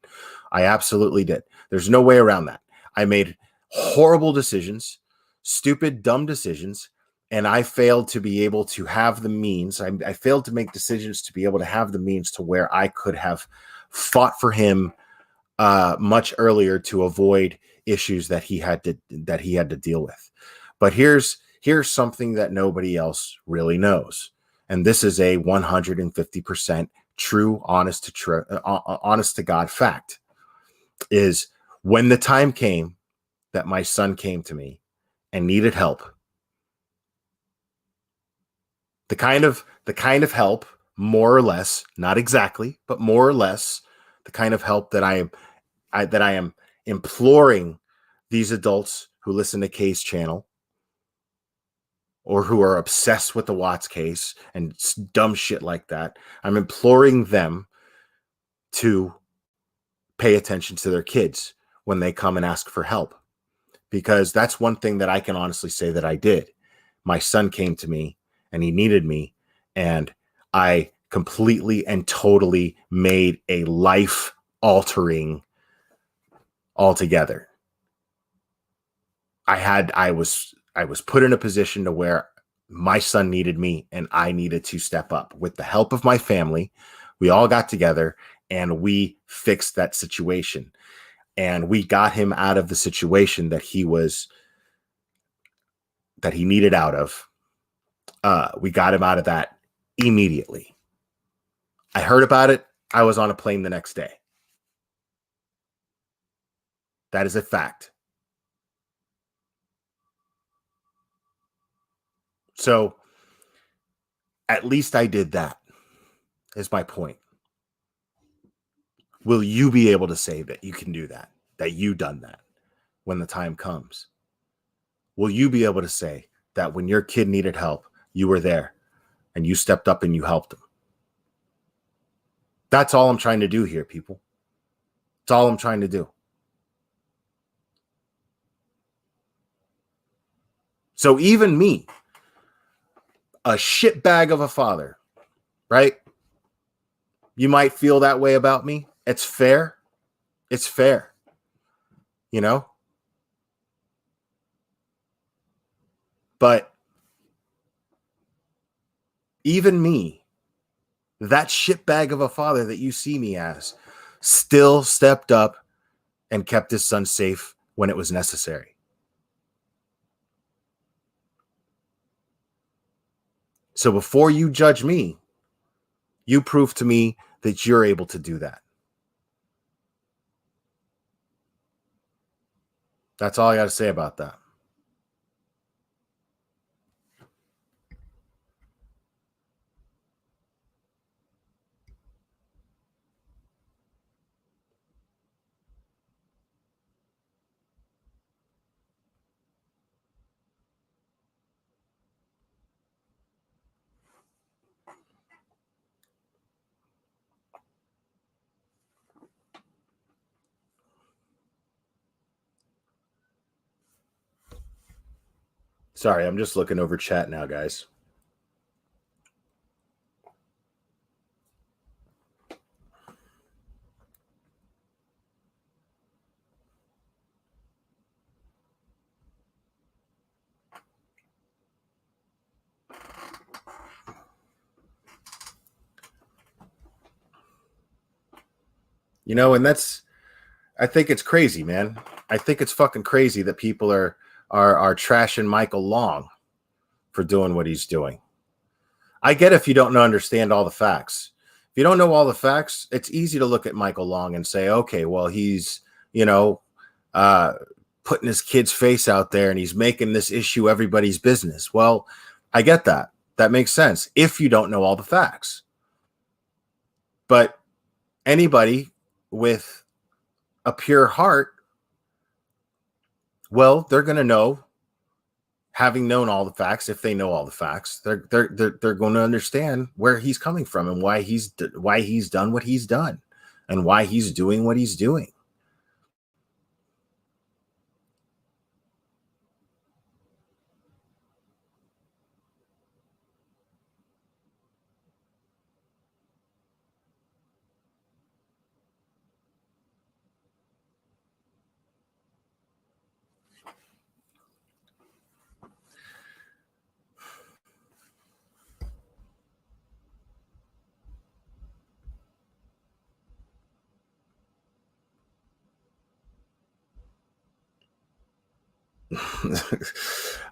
I absolutely did. There's no way around that. I made horrible decisions, stupid, dumb decisions, and I failed to be able to have the means. I failed to make decisions to be able to have the means to where I could have fought for him much earlier to avoid issues that he had to deal with. But here's something that nobody else really knows. And this is a 150% true, honest to God fact, is when the time came that my son came to me and needed help. The kind of help, more or less, not exactly, but more or less, the kind of help that I am imploring these adults who listen to Case Channel or who are obsessed with the Watts case and dumb shit like that. I'm imploring them to pay attention to their kids when they come and ask for help, because that's one thing that I can honestly say that I did. My son came to me and he needed me, and I completely and totally made a life altering altogether. I was put in a position to where my son needed me and I needed to step up. With the help of my family, we all got together and we fixed that situation. And we got him out of the situation that he needed out of. We got him out of that immediately. I heard about it. I was on a plane the next day. That is a fact. So at least I did that, is my point. Will you be able to say that you can do that you done that when the time comes? Will you be able to say that when your kid needed help, you were there and you stepped up and you helped them? That's all I'm trying to do here, people. That's all I'm trying to do. So even me, a shitbag of a father, right? You might feel that way about me. It's fair. It's fair. You know? But even me, that shitbag of a father that you see me as, still stepped up and kept his son safe when it was necessary. So before you judge me, you prove to me that you're able to do that. That's all I got to say about that. Sorry, I'm just looking over chat now, guys. You know, and I think it's crazy, man. I think it's fucking crazy that people are trashing Michael Long for doing what he's doing. I get if you don't understand all the facts. If you don't know all the facts, it's easy to look at Michael Long and say, okay, well, he's, putting his kid's face out there and he's making this issue everybody's business. Well, I get that. That makes sense if you don't know all the facts. But anybody with a pure heart, well, they're going to know, having known all the facts, if they know all the facts, they're going to understand where he's coming from and why he's done what he's done and why he's doing what he's doing.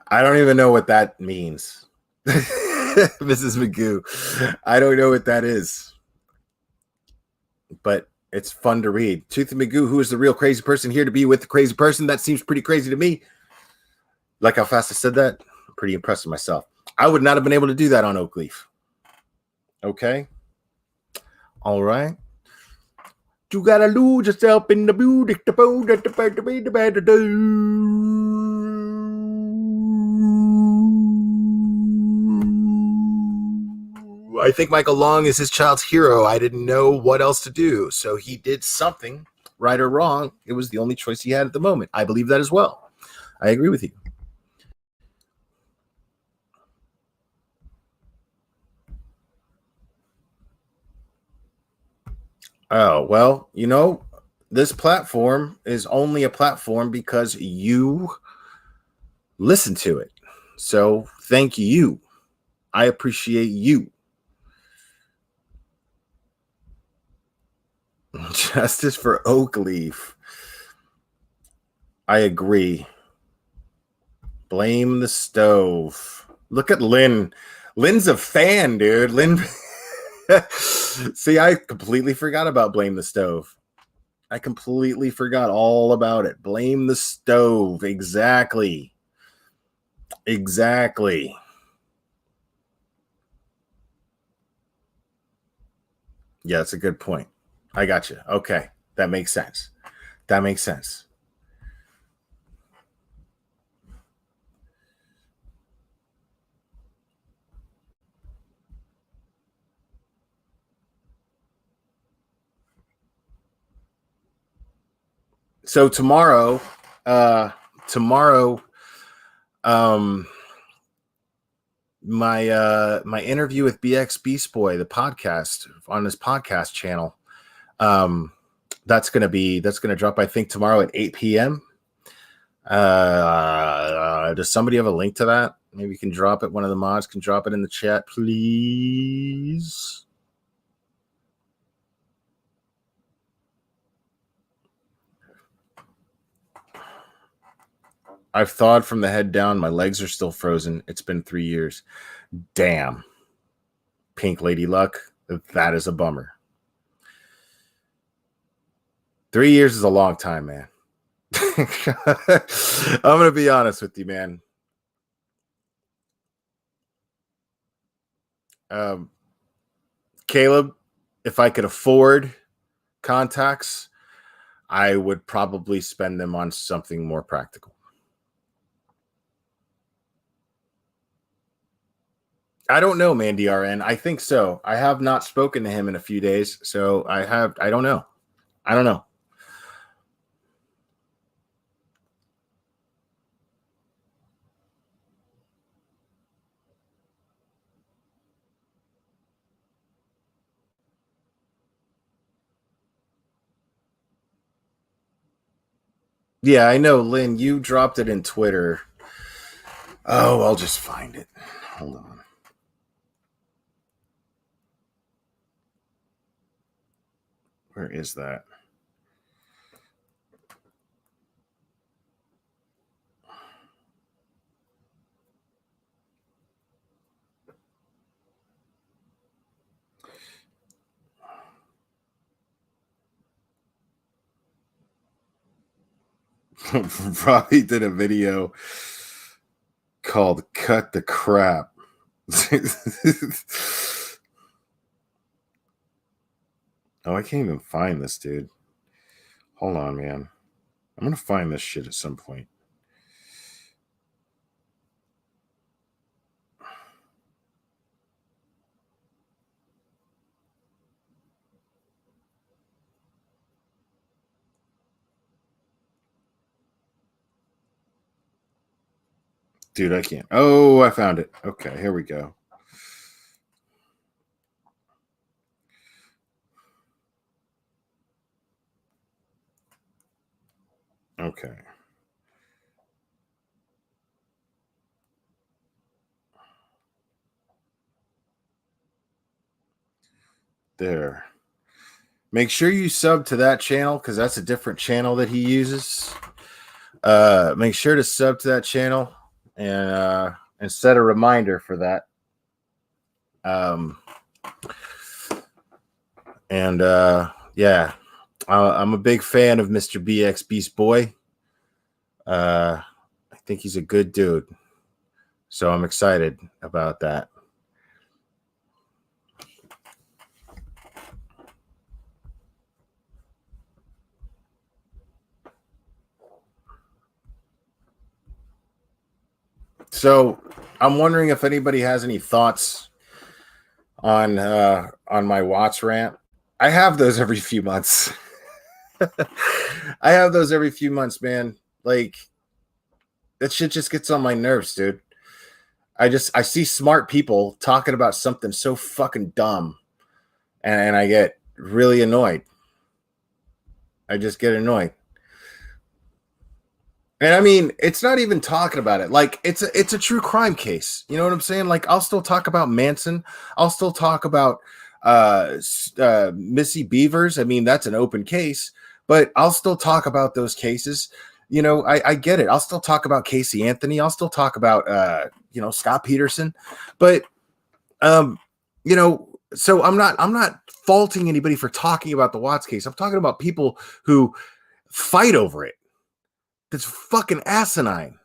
I don't even know what that means. Mrs. Magoo. I don't know what that is. But It's fun to read. Tooth and Magoo, who is the real crazy person here to be with the crazy person? That seems pretty crazy to me. Like how fast I said that? I'm pretty impressed with myself. I would not have been able to do that on Oakleaf. Okay. All right. You gotta lose yourself in the beauty. I think Michael Long is his child's hero. I didn't know what else to do. So he did something, right or wrong. It was the only choice he had at the moment. I believe that as well. I agree with you. Oh, well, you know, this platform is only a platform because you listen to it. So thank you. I appreciate you. Justice for Oakleaf. I agree. Blame the stove. Look at Lynn. Lynn's a fan, dude. Lynn. See, I completely forgot about Blame the Stove. I completely forgot all about it. Blame the stove. Exactly. Exactly. Yeah, that's a good point. I got you. Okay. That makes sense. That makes sense. So tomorrow, tomorrow, my interview with BX Beast Boy, the podcast on this podcast channel, that's gonna drop, I think, tomorrow at 8 p.m. Does somebody have a link to that? Maybe you can drop it. One of the mods can drop it in the chat, please. I've thawed from the head down. My legs are still frozen. It's been 3 years. Damn. Pink Lady Luck. That is a bummer. 3 years is a long time, man. I'm going to be honest with you, man. Caleb, if I could afford contacts, I would probably spend them on something more practical. I don't know, Mandy RN. I think so. I have not spoken to him in a few days, so I don't know. I don't know. Yeah, I know, Lynn, you dropped it in Twitter. Oh, I'll just find it. Hold on. Where is that? Robbie did a video called Cut the Crap. Oh, I can't even find this, dude. Hold on, man. I'm going to find this shit at some point. Dude, I can't. Oh, I found it. Okay, here we go. Okay. There. Make sure you sub to that channel because that's a different channel that he uses. Make sure to sub to that channel and set a reminder for that. Yeah. I'm a big fan of Mr. BX Beast Boy. I think he's a good dude. So I'm excited about that. So I'm wondering if anybody has any thoughts on my Watts rant. I have those every few months. I have those every few months, man. Like, that shit just gets on my nerves, dude. I see smart people talking about something so fucking dumb, and I get really annoyed. I just get annoyed. And I mean, it's not even talking about it. Like, it's a true crime case. You know what I'm saying? Like, I'll still talk about Manson. I'll still talk about Missy Beavers. I mean, that's an open case, but I'll still talk about those cases. You know, I get it. I'll still talk about Casey Anthony. I'll still talk about Scott Peterson. But you know, so I'm not faulting anybody for talking about the Watts case. I'm talking about people who fight over it. That's fucking asinine.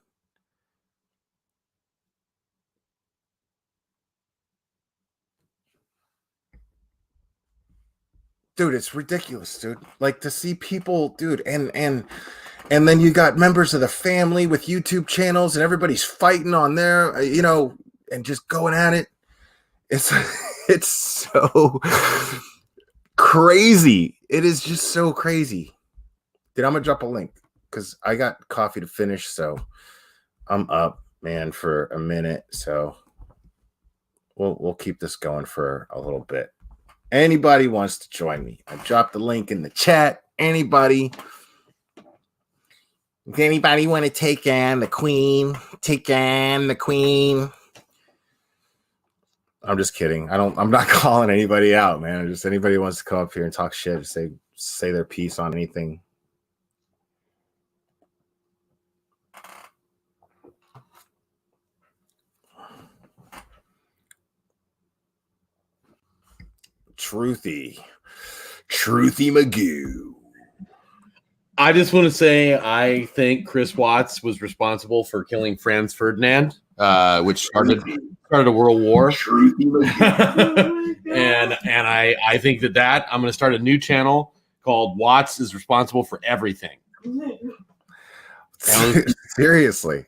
Dude, it's ridiculous, dude. Like, to see people, dude, and then you got members of the family with YouTube channels and everybody's fighting on there, and just going at it. It's so crazy. It is just so crazy. Dude, I'm gonna drop a link because I got coffee to finish, so I'm up, man, for a minute. So we'll keep this going for a little bit. Anybody wants to join me? I dropped the link in the chat. Anybody want to take on the queen? Take on the queen. I'm just kidding. I'm not calling anybody out, man. Just anybody wants to come up here and talk shit, say their piece on anything. Truthy Magoo. I just want to say I think Chris Watts was responsible for killing Franz Ferdinand, which started a world war. and I think that I'm going to start a new channel called Watts is Responsible for Everything. Seriously.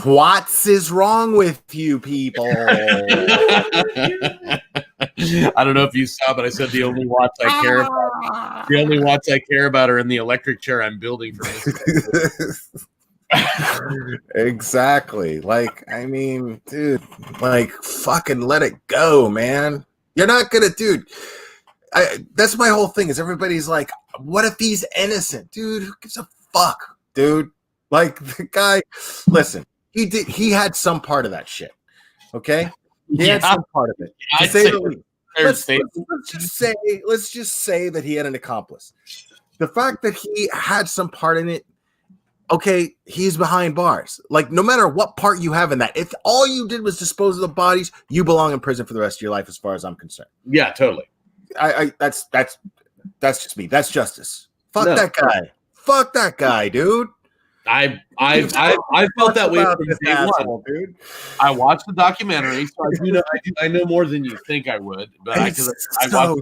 What's is wrong with you people? I don't know if you saw, but I said the only Watts I care about. The only Watts I care about are in the electric chair I'm building for Exactly. Like, I mean, dude, like, fucking let it go, man. You're not gonna, dude. That's my whole thing. Is everybody's like, what if he's innocent, dude? Who gives a fuck, dude? Like, the guy. Listen, he had some part of that shit. Okay. He had some part of it. I'd say let's just say that he had an accomplice. The fact that he had some part in it, okay, he's behind bars. Like, no matter what part you have in that, if all you did was dispose of the bodies, you belong in prison for the rest of your life, as far as I'm concerned. Yeah, totally. That's just me. That's justice. Fuck that guy. Fuck that guy, dude. I felt that way from day one, dude. I watched the documentary, so I know more than you think I would. But I watched the documentary.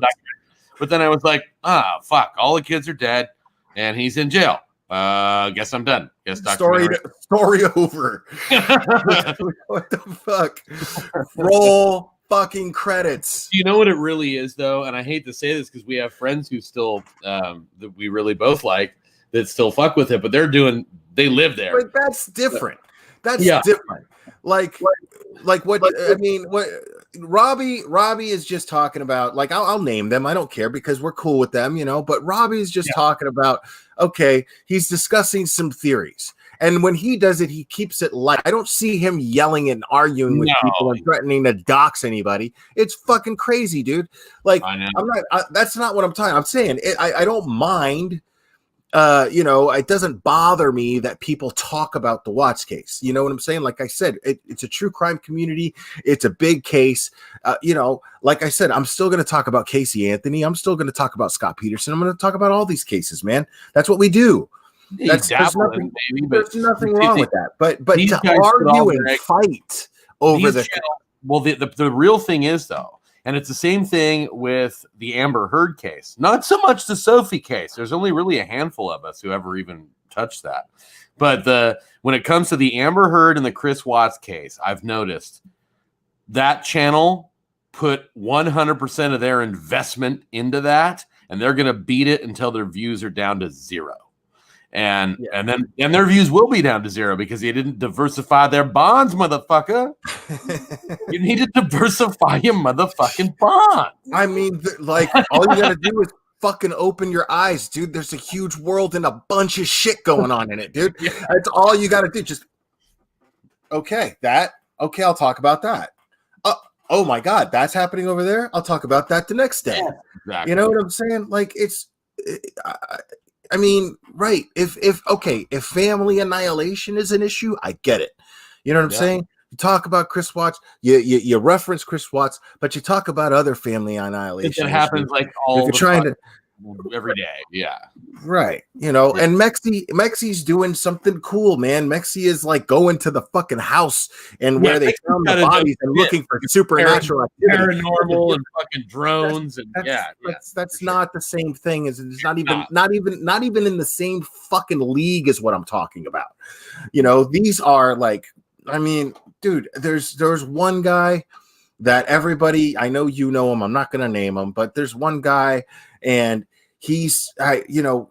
But then I was like, fuck, all the kids are dead, and he's in jail. Guess I'm done. Guess story over. What the fuck? Roll fucking credits. You know what it really is, though, and I hate to say this because we have friends who still that we really both like that still fuck with it, but they live there. But that's different. That's different. Like what I mean, what Robbie is just talking about, like, I'll name them. I don't care because we're cool with them, but Robbie's just talking about, okay, he's discussing some theories. And when he does it, he keeps it light. I don't see him yelling and arguing with people and threatening to dox anybody. It's fucking crazy, dude. Like, that's not what I'm talking. I'm saying I don't mind it doesn't bother me that people talk about the Watts case. You know what I'm saying? Like I said, it's a true crime community. It's a big case. Like I said, I'm still going to talk about Casey Anthony. I'm still going to talk about Scott Peterson. I'm going to talk about all these cases, man. That's what we do. There's nothing wrong with that. But to argue and fight over the real thing is, though, and it's the same thing with the Amber Heard case. Not so much the Sophie case. There's only really a handful of us who ever even touched that. But when it comes to the Amber Heard and the Chris Watts case, I've noticed that channel put 100% of their investment into that, and they're going to beat it until their views are down to 0. And then their views will be down to 0 because they didn't diversify their bonds, motherfucker. You need to diversify your motherfucking bonds. I mean, all you gotta do is fucking open your eyes, dude. There's a huge world and a bunch of shit going on in it, dude. That's all you gotta do. Just okay, I'll talk about that. Oh my God, that's happening over there. I'll talk about that the next day. Yeah, exactly. You know what I'm saying? Like I mean, right. If family annihilation is an issue, I get it. You know what I'm saying? You talk about Chris Watts, you reference Chris Watts, but you talk about other family annihilation. It happens like every day. Yeah. Right. And Mexi's doing something cool, man. Mexi is like going to the fucking house and where they found the bodies and looking for supernatural activity. Paranormal and fucking drones that's not the same thing as it's not even in the same fucking league as what I'm talking about. These are like, I mean, dude, there's one guy that everybody, I know you know him, I'm not gonna name him, but there's one guy and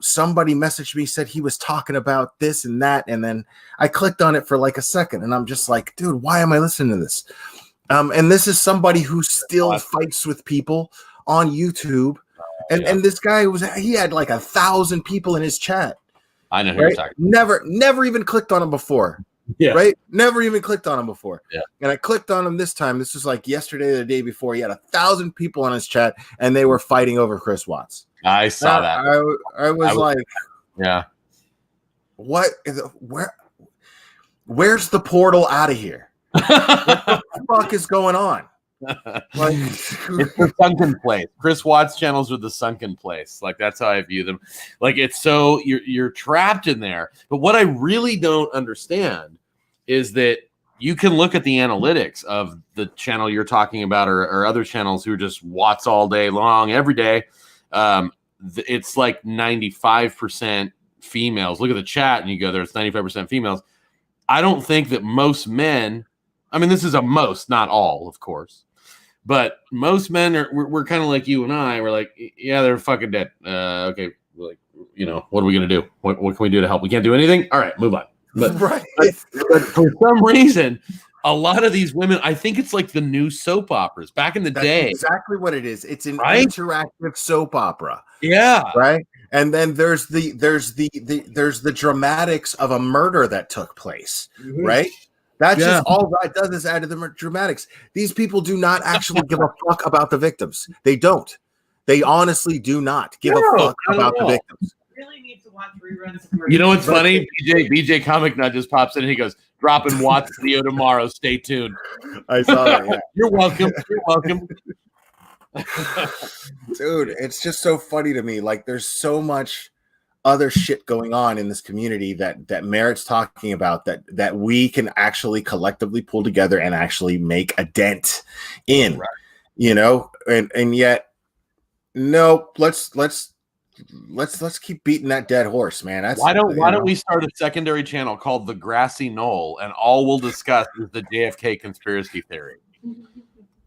somebody messaged me, said he was talking about this and that, and then I clicked on it for like a second, and I'm just like, dude, why am I listening to this? And this is somebody who still fights with people on YouTube, and this guy he had like 1,000 people in his chat. I know who you're talking about. Never even clicked on him before. Yeah. Right? Never even clicked on him before. Yeah. And I clicked on him this time. This was like yesterday or the day before. He had 1,000 people on his chat, and they were fighting over Chris Watts. I saw that. I was like, yeah. What is where's the portal out of here? What the fuck is going on? Like, it's the sunken place. Chris Watts channels are the sunken place. Like, that's how I view them. Like, it's so you're trapped in there. But what I really don't understand is that you can look at the analytics of the channel you're talking about, or other channels who are just Watts all day long, every day. It's like 95% females. Look at the chat and you go, there's 95% females. I don't think that most men, I mean, this is a most, not all, of course, but most men we're kind of like you and I. We're like, yeah, they're fucking dead. Okay, like, what are we gonna do? What can we do to help? We can't do anything. All right, move on. But, right. but for some reason, a lot of these women, I think it's like the new soap operas back in the day. Exactly what it is. It's an interactive soap opera. Yeah. Right. And then there's the dramatics of a murder that took place. Mm-hmm. Right. That's just all that does is add to the dramatics. These people do not actually give a fuck about the victims. They don't. They honestly do not give a fuck about the victims. Really need to watch reruns. You know what's funny? BJ Comic Nut just pops in and he goes, dropping Watts video tomorrow. Stay tuned. I saw that. Yeah. You're welcome. You're welcome. Dude, it's just so funny to me. Like, there's so much other shit going on in this community that merits talking about, that we can actually collectively pull together and actually make a dent in. Right. And yet, nope. Let's keep beating that dead horse, man. Why don't we start a secondary channel called The Grassy Knoll, and all we'll discuss is the JFK conspiracy theory.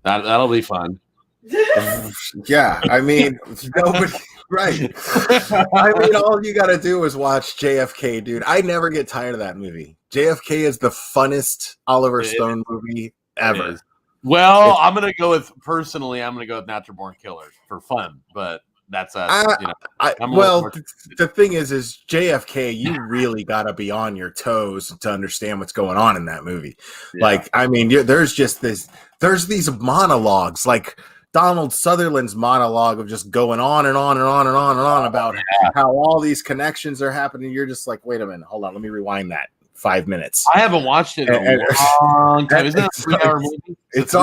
That'll be fun. Yeah, I mean, nobody, right? I mean, all you got to do is watch JFK, dude. I never get tired of that movie. JFK is the funnest Oliver Stone movie ever. Well, I'm gonna go with Natural Born Killers for fun, but that's us. The thing is JFK, you really got to be on your toes to understand what's going on in that movie. Yeah. Like, I mean, there's these monologues, like Donald Sutherland's monologue of just going on and on and on and on and on about how all these connections are happening. You're just like, wait a minute, hold on, let me rewind that 5 minutes. I haven't watched it in a long time. Isn't that a 3-hour movie? It's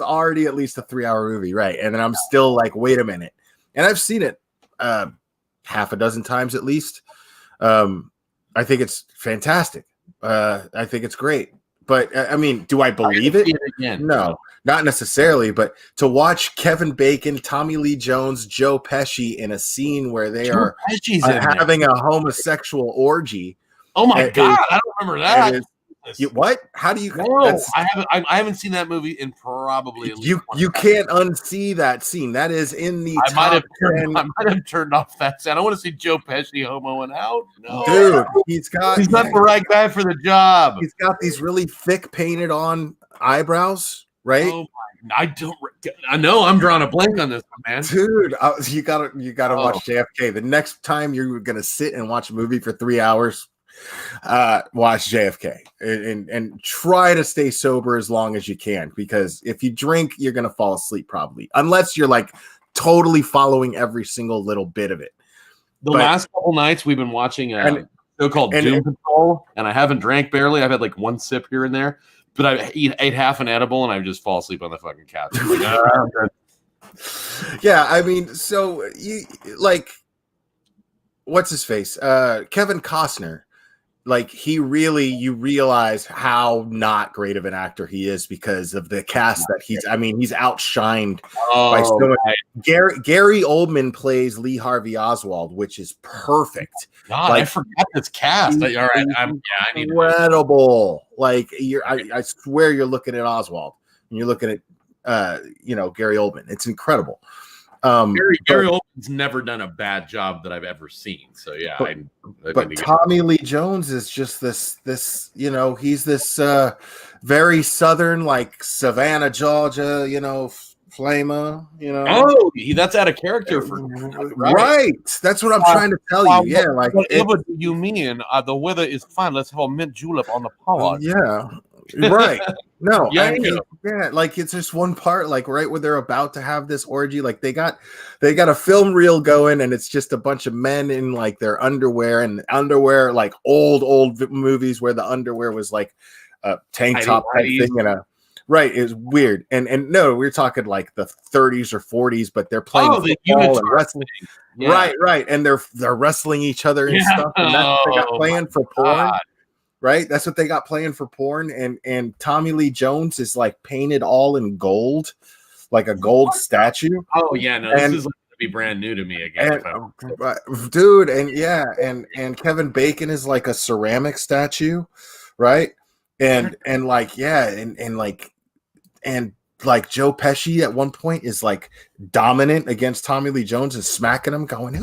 already at least a 3-hour movie, right? And then I'm still like, wait a minute. And I've seen it half a dozen times at least. I think it's fantastic. I think it's great. But I mean, do I believe it? Again. No, not necessarily. But to watch Kevin Bacon, Tommy Lee Jones, Joe Pesci in a scene where they are having a homosexual orgy. Oh my God, I don't remember that. What? How do you? No, I haven't seen that movie in probably. At least you can't unsee that scene. That is in the. I might have turned off that scene. I don't want to see Joe Pesci homoing out. No, dude, he's not the right guy for the job. He's got these really thick painted on eyebrows, right? Oh my, I know I'm drawing a blank on this one, man. Dude, you gotta watch JFK. The next time you're gonna sit and watch a movie for 3 hours. Watch JFK and try to stay sober as long as you can, because if you drink, you're gonna fall asleep probably, unless you're like totally following every single little bit of it. The last couple nights we've been watching a show called Doom Patrol, and I haven't drank barely. I've had like one sip here and there, but I ate half an edible and I just fall asleep on the fucking couch. Yeah, I mean, so you like, what's his face? Kevin Costner. Like you realize how not great of an actor he is because of the cast that he's outshined by so much. Gary Oldman plays Lee Harvey Oswald, which is perfect. God, I forgot this cast. All right, I need incredible. Like I swear you're looking at Oswald and you're looking at Gary Oldman. It's incredible. Gary Oldman's never done a bad job that I've ever seen. So yeah, but Tommy Lee Jones is just this he's this very southern, like Savannah, Georgia, flamer, Oh, that's out of character for right. That's what I'm trying to tell you. Yeah, like whatever do you mean? The weather is fine. Let's have a mint julep on the pod. Yeah. Right. No. Like it's just one part, like right where they're about to have this orgy. Like they got a film reel going, and it's just a bunch of men in like their underwear, like old movies where the underwear was like a tank top type thing and right. It was weird. And no, we're talking like the 30s or 40s, but they're playing football and wrestling. Yeah. Right. And they're wrestling each other and stuff. And that's what they got playing for porn. God. Right, that's what they got playing for porn, and Tommy Lee Jones is like painted all in gold, like a gold statue. Oh yeah, no, this is going to be brand new to me again, dude. And Kevin Bacon is like a ceramic statue, right? And like Joe Pesci at one point is like dominant against Tommy Lee Jones and smacking him, going,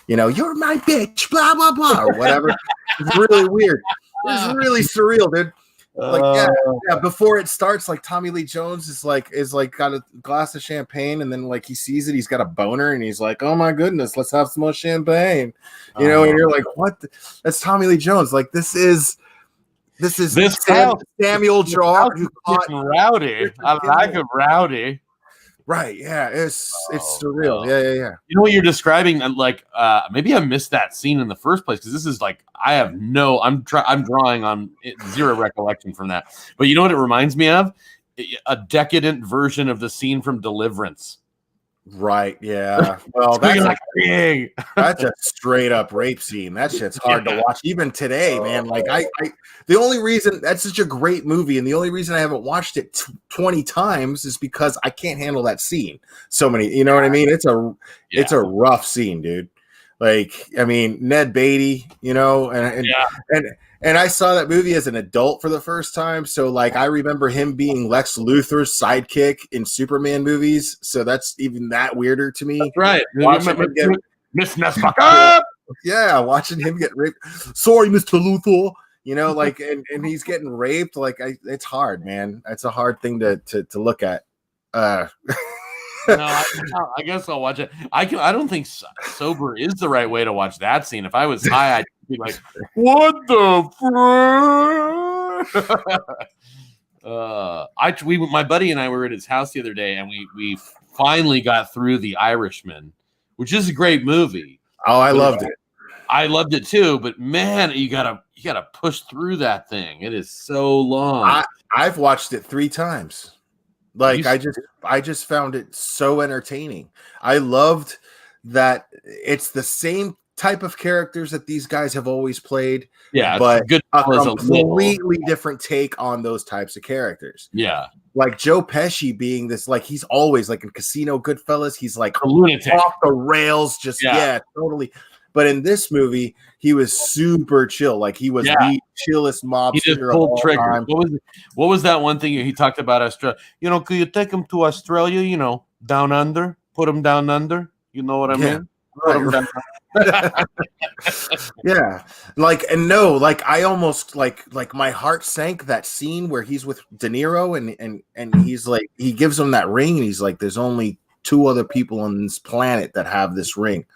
you're my bitch, blah blah blah, or whatever. It's really weird. It's really surreal, dude. Like, yeah. Before it starts, like Tommy Lee Jones is like got a glass of champagne, and then like he sees it, he's got a boner, and he's like, "Oh my goodness, let's have some more champagne," and you're like, "What? That's Tommy Lee Jones." Like this is Samuel Gerard who caught Rowdy. I like him, Rowdy. Right, yeah, it's surreal. Yeah. You know what you're describing? Like, maybe I missed that scene in the first place because this is like I'm drawing on zero recollection from that. But you know what it reminds me of? A decadent version of the scene from Deliverance. Right, yeah. Well, that's a straight up rape scene. That shit's hard to watch even today, man. Like the only reason that's such a great movie, and the only reason I haven't watched it 20 times is because I can't handle that scene. So many, you know what I mean? It's a rough scene, dude. Like, I mean, Ned Beatty, and I saw that movie as an adult for the first time. So like, I remember him being Lex Luthor's sidekick in Superman movies. So that's even that weirder to me. That's right. Watching him get watching him get raped. Sorry, Mr. Luthor. And he's getting raped. Like it's hard, man. It's a hard thing to look at. No, I guess I'll watch it. I don't think sober is the right way to watch that scene. If I was high, I'd be like, "What the fuck?" My buddy and I were at his house the other day, and we finally got through The Irishman, which is a great movie. Oh, I loved it. I loved it too, but man, you gotta push through that thing. It is so long. I've watched it 3 times. Like I just found it so entertaining. I loved that it's the same type of characters that these guys have always played. Yeah, but good a completely different take on those types of characters. Yeah. Like Joe Pesci being this, like he's always like in Casino Goodfellas, he's like a lunatic off the rails, just totally. But in this movie, he was super chill. Like he was the chillest mobster. He just pulled triggers. What was that one thing he talked about Australia? Could you take him to Australia? Down under, put him down under. You know what I mean? Right. Yeah, I almost like my heart sank that scene where he's with De Niro and he's like, he gives him that ring and he's like, there's only 2 other people on this planet that have this ring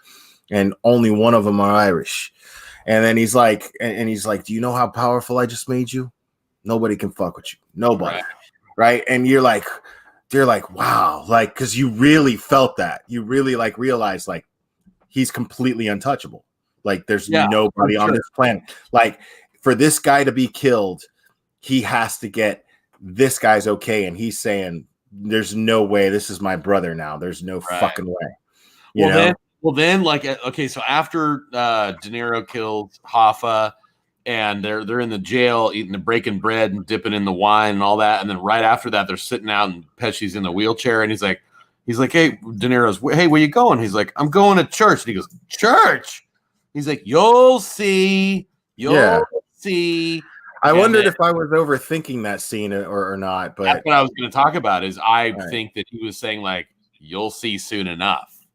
and only one of them are Irish. And then he's like, do you know how powerful I just made you? Nobody can fuck with you. Nobody. Right. And you're like, wow, like, because you really felt that. You really like realized like he's completely untouchable. Like there's nobody on this planet. Like for this guy to be killed, he has to get this guy's okay. And he's saying, there's no way. This is my brother now. There's no fucking way. Well, then, like, okay, so after De Niro kills Hoffa, and they're in the jail breaking bread and dipping in the wine and all that, and then right after that, they're sitting out and Pesci's in the wheelchair, and he's like, hey, De Niro's, hey, where you going? He's like, I'm going to church. And he goes, church? He's like, you'll see. See. I wondered if I was overthinking that scene or not, but that's what I was going to talk about. Is I think that he was saying like, you'll see soon enough.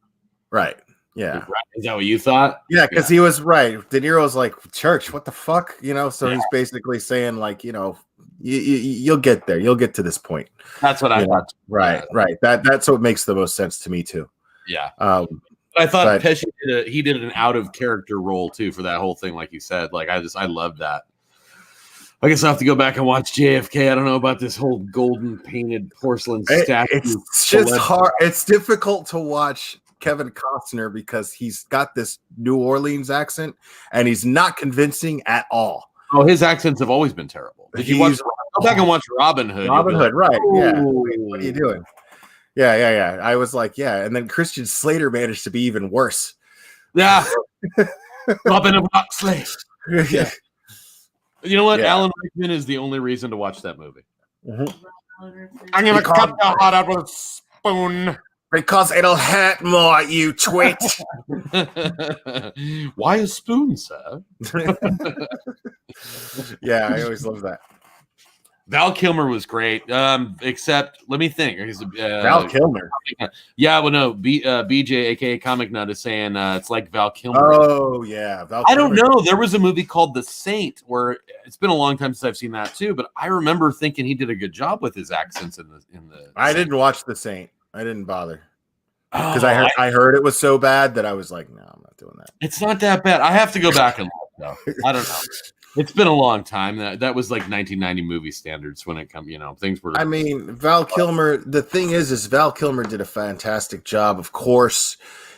Right. Yeah. Is that what you thought? Yeah, because he was right. De Niro's like, church, what the fuck? So he's basically saying like, you'll get there. You'll get to this point. That's what I thought. Right. That's what makes the most sense to me too. Yeah. I thought Pesci did an out of character role too for that whole thing, like you said. Like I love that. I guess I'll have to go back and watch JFK. I don't know about this whole golden painted porcelain statue. It's just hard. It's difficult to watch Kevin Costner because he's got this New Orleans accent and he's not convincing at all. Oh, his accents have always been terrible. Did you go back and watch Robin Hood? Robin Hood, right. Yeah. What are you doing? Yeah. I was like, yeah. And then Christian Slater managed to be even worse. Yeah. Robin of Oxley. Yeah. You know what? Yeah. Alan Rickman is the only reason to watch that movie. Mm-hmm. I'm going to cut your heart out with a spoon. Because it'll hurt more, you twit. Why a spoon, sir? Yeah, I always love that. Val Kilmer was great, except let me think. Val Kilmer? Yeah, well, no. BJ, a.k.a. Comic Nut, is saying it's like Val Kilmer. Oh, yeah. Val Kilmer. I don't know. There was a movie called The Saint where it's been a long time since I've seen that, too, but I remember thinking he did a good job with his accents in the I didn't watch The Saint. I didn't bother because I heard it was so bad that I was like, no, I'm not doing that. It's not that bad. I have to go back and look though. I don't know. It's been a long time. That was like 1990 movie standards when it come. Things were. I mean, Val Kilmer. The thing is Val Kilmer did a fantastic job, of course,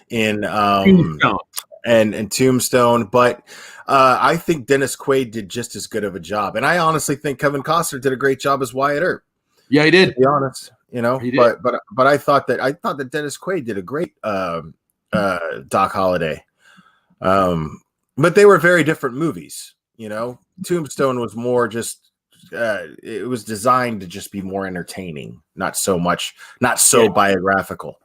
in Tombstone. and Tombstone, but I think Dennis Quaid did just as good of a job, and I honestly think Kevin Costner did a great job as Wyatt Earp. Yeah, he did. To be honest. But I thought that Dennis Quaid did a great Doc Holliday. But they were very different movies, Tombstone was more just it was designed to just be more entertaining, not so biographical.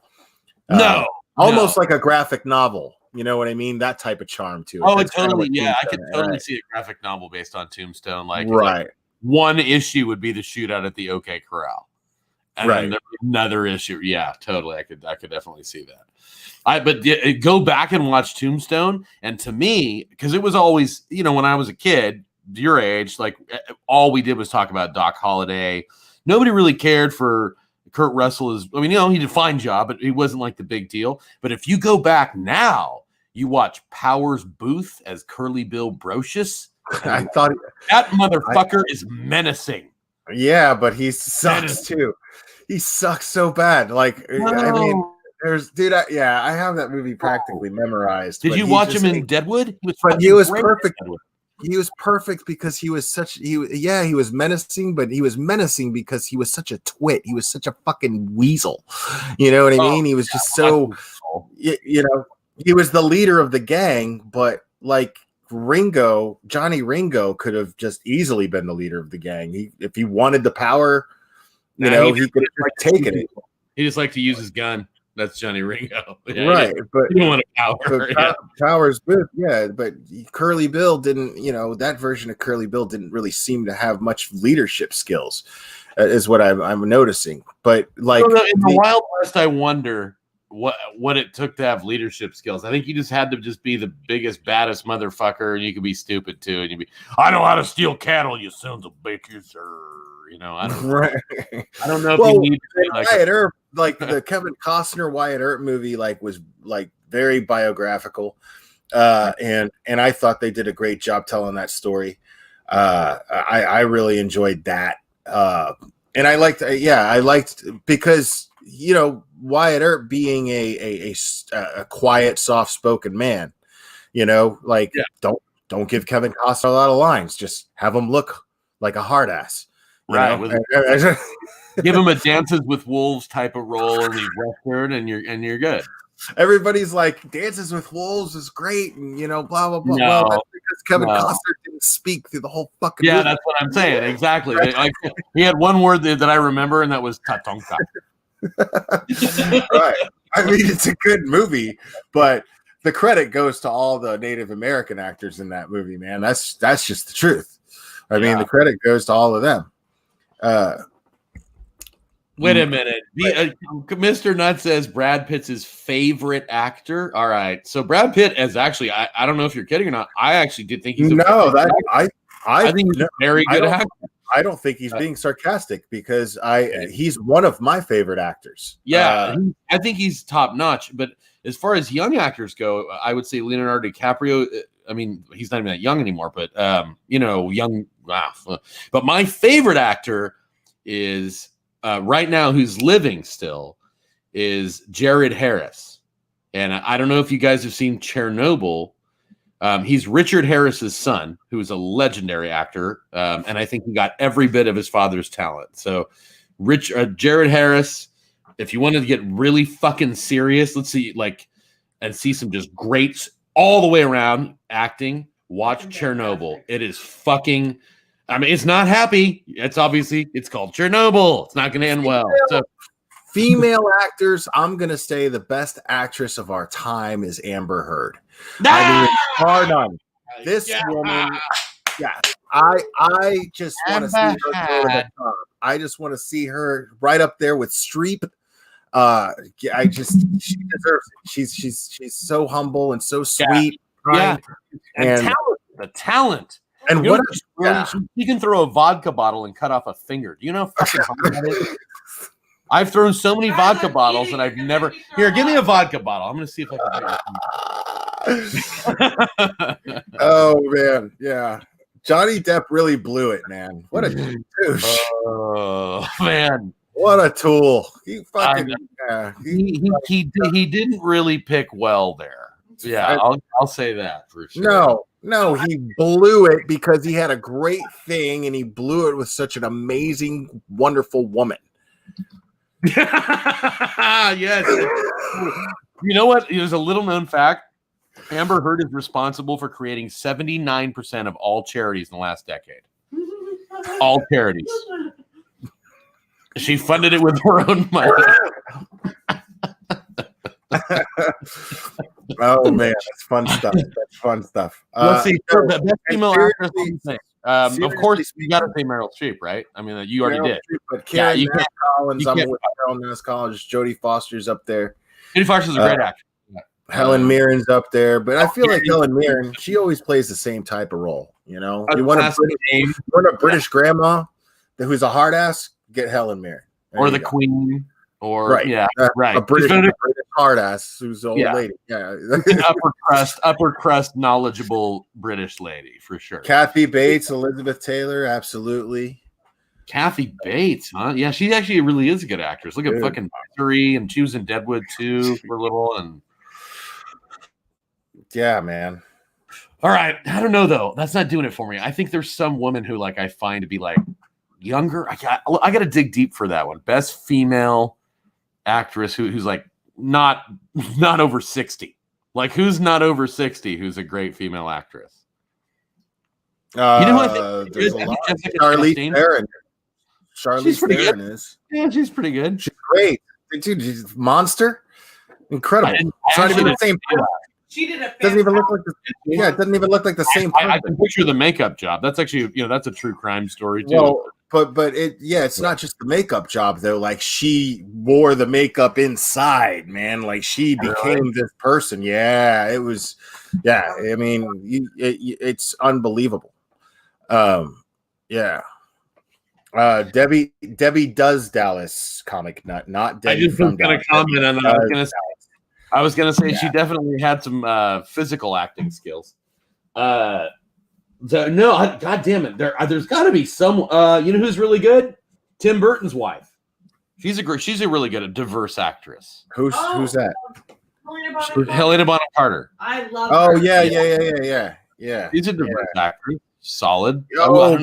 Almost like a graphic novel. You know what I mean? That type of charm to it. Oh, totally. Yeah, I could totally see a graphic novel based on Tombstone. Like one issue would be the shootout at the OK Corral. And then there's another issue. Yeah, totally. I could definitely see that. But go back and watch Tombstone. And to me, because it was always, when I was a kid, your age, like all we did was talk about Doc Holliday. Nobody really cared for Kurt Russell. He did a fine job, but he wasn't like the big deal. But if you go back now, you watch Powers Booth as Curly Bill Brocious. I thought that motherfucker is menacing. Yeah, but he sucks too. He sucks so bad. Like, I mean, there's dude. I have that movie practically memorized. Did you watch him in Deadwood? He was perfect. He was perfect because he was he was menacing, but he was menacing because he was such a twit. He was such a fucking weasel. You know what I mean? He was just so, you know, he was the leader of the gang, but like Johnny Ringo could have just easily been the leader of the gang. If he wanted the power, he could have taken it. He just liked to use his gun. That's Johnny Ringo. Yeah, right. But you don't want a power. Power's good. Yeah. But Curly Bill didn't, that version of Curly Bill didn't really seem to have much leadership skills, is what I'm noticing. But like in the Wild West, I wonder what it took to have leadership skills. I think you just had to just be the biggest, baddest motherfucker, and you could be stupid too. And you'd be, I know how to steal cattle, you sons of bitches. I don't know. Right. I don't know if you need to be like Wyatt Earp, like the Kevin Costner Wyatt Earp movie, like was like very biographical, and I thought they did a great job telling that story. I really enjoyed that, and I liked because Wyatt Earp being a quiet, soft-spoken man, don't give Kevin Costner a lot of lines, just have him look like a hard ass. Right. Give him a Dances with Wolves type of role in the Western, and you're good. Everybody's like, Dances with Wolves is great, and blah blah blah. No, well, that's because Kevin Costner didn't speak through the whole fucking movie. That's what I'm saying. Exactly. Like, he had one word that I remember, and that was tatonka. Right. I mean, it's a good movie, but the credit goes to all the Native American actors in that movie, man. That's just the truth. I mean, the credit goes to all of them. Wait a minute. Mr. Nutt says Brad Pitt's his favorite actor. All right. So Brad Pitt is actually, I don't know if you're kidding or not. I actually did think he's I think he's a very good actor. I don't think he's being sarcastic because he's one of my favorite actors. Yeah, I think he's top notch. But as far as young actors go, I would say Leonardo DiCaprio. I mean, he's not even that young anymore, but young. Wow. But my favorite actor is right now, who's living still, is Jared Harris. And I don't know if you guys have seen Chernobyl. He's Richard Harris's son, who is a legendary actor, and I think he got every bit of his father's talent. So, Jared Harris. If you wanted to get really fucking serious, let's see, and see some just great all the way around acting. Watch Chernobyl. It is fucking. I mean, it's not happy. It's called Chernobyl. It's not going to end well. So, female actors, I'm going to say the best actress of our time is Amber Heard. I mean, bar none. This woman, I just want to see her go to the top. I just want to see her right up there with Streep. She deserves it. She's so humble and so sweet. And the talent. And she can throw a vodka bottle and cut off a finger. Do you know how fucking hard that is? I've thrown so many vodka bottles and I've never. Here, give me a vodka bottle. I'm going to see if I can. Oh man, yeah. Johnny Depp really blew it, man. What a douche. Oh man, what a tool. He fucking. He didn't really pick well there. Yeah, I'll say that for sure. No, he blew it because he had a great thing and he blew it with such an amazing, wonderful woman. Yes. You know what? There's a little known fact. Amber Heard is responsible for creating 79% of all charities in the last decade. All charities. She funded it with her own money. Oh man, that's fun stuff. Let's see. Best female actress. Of course, you got to say Meryl Streep, right? I mean, you already did. But Karen Collins, I'm with Carol Nance Collins. Jodie Foster's up there. Jodie Foster's a great actor. Helen Mirren's up there, but I feel like Helen Mirren, she always plays the same type of role. You want a British grandma who's a hard ass? Get Helen Mirren, or the Queen. Or right. A British hard ass who's an old lady. Yeah. upper crust, knowledgeable British lady for sure. Kathy Bates, Elizabeth Taylor, absolutely. Kathy Bates, huh? Yeah, she actually really is a good actress. Look at fucking Misery, and she was in Deadwood too for a little. And yeah, man. All right, I don't know though. That's not doing it for me. I think there's some woman who like I find to be like younger. I got to dig deep for that one. Best female actress who's like not over 60. Like who's not over 60? Who's a great female actress? You know what? There's a lot. Charlize Theron. Charlize Theron is. Yeah, she's pretty good. She's great, dude. She's a monster. Incredible. It's not even the same. She did a. Doesn't even look like the. Yeah, it doesn't even look like the same. I can picture the makeup job. That's actually, that's a true crime story too. Well, but it's not just the makeup job though. Like she wore the makeup inside, man. Like she became this person. Yeah, it was. Yeah, I mean, it's unbelievable. Yeah. Debbie does Dallas comic nut, not Debbie. I just was going to comment on that. I was gonna say she definitely had some physical acting skills. God damn it, there's got to be some. You know who's really good? Tim Burton's wife. She's a really good, diverse actress. Who's that? Helena Bonham Carter. I love. Oh her. Yeah. She's a diverse actress. Solid. Oh,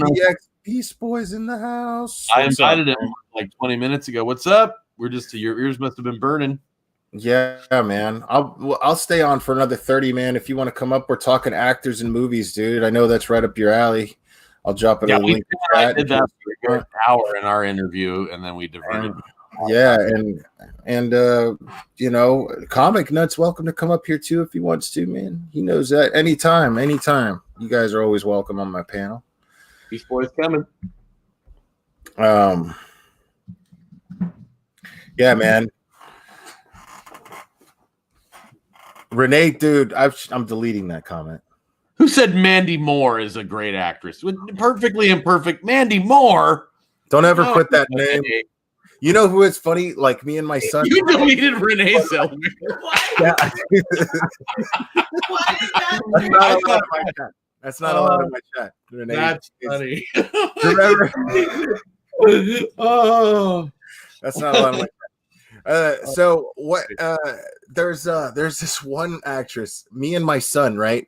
Beast Boys in the house. I invited him like 20 minutes ago. What's up? Your ears must have been burning. Yeah, man. I'll stay on for another 30, man. If you want to come up, we're talking actors and movies, dude. I know that's right up your alley. I'll drop it. We did that for an hour in our interview, and then we diverted. Yeah, and Comic Nuts, welcome to come up here too if he wants to, man. He knows that. Anytime. You guys are always welcome on my panel. Beast Boys coming. Yeah, man. Renee, dude, I'm deleting that comment. Who said Mandy Moore is a great actress? Perfectly imperfect Mandy Moore. Don't ever quit that name. You know who is funny? Like me and my son. You deleted Renee Zellweger. Yeah. Why did that? That's not allowed in my chat. Renee, that's funny. Remember? Oh, that's not allowed in my chat. So what? There's this one actress. Me and my son, right?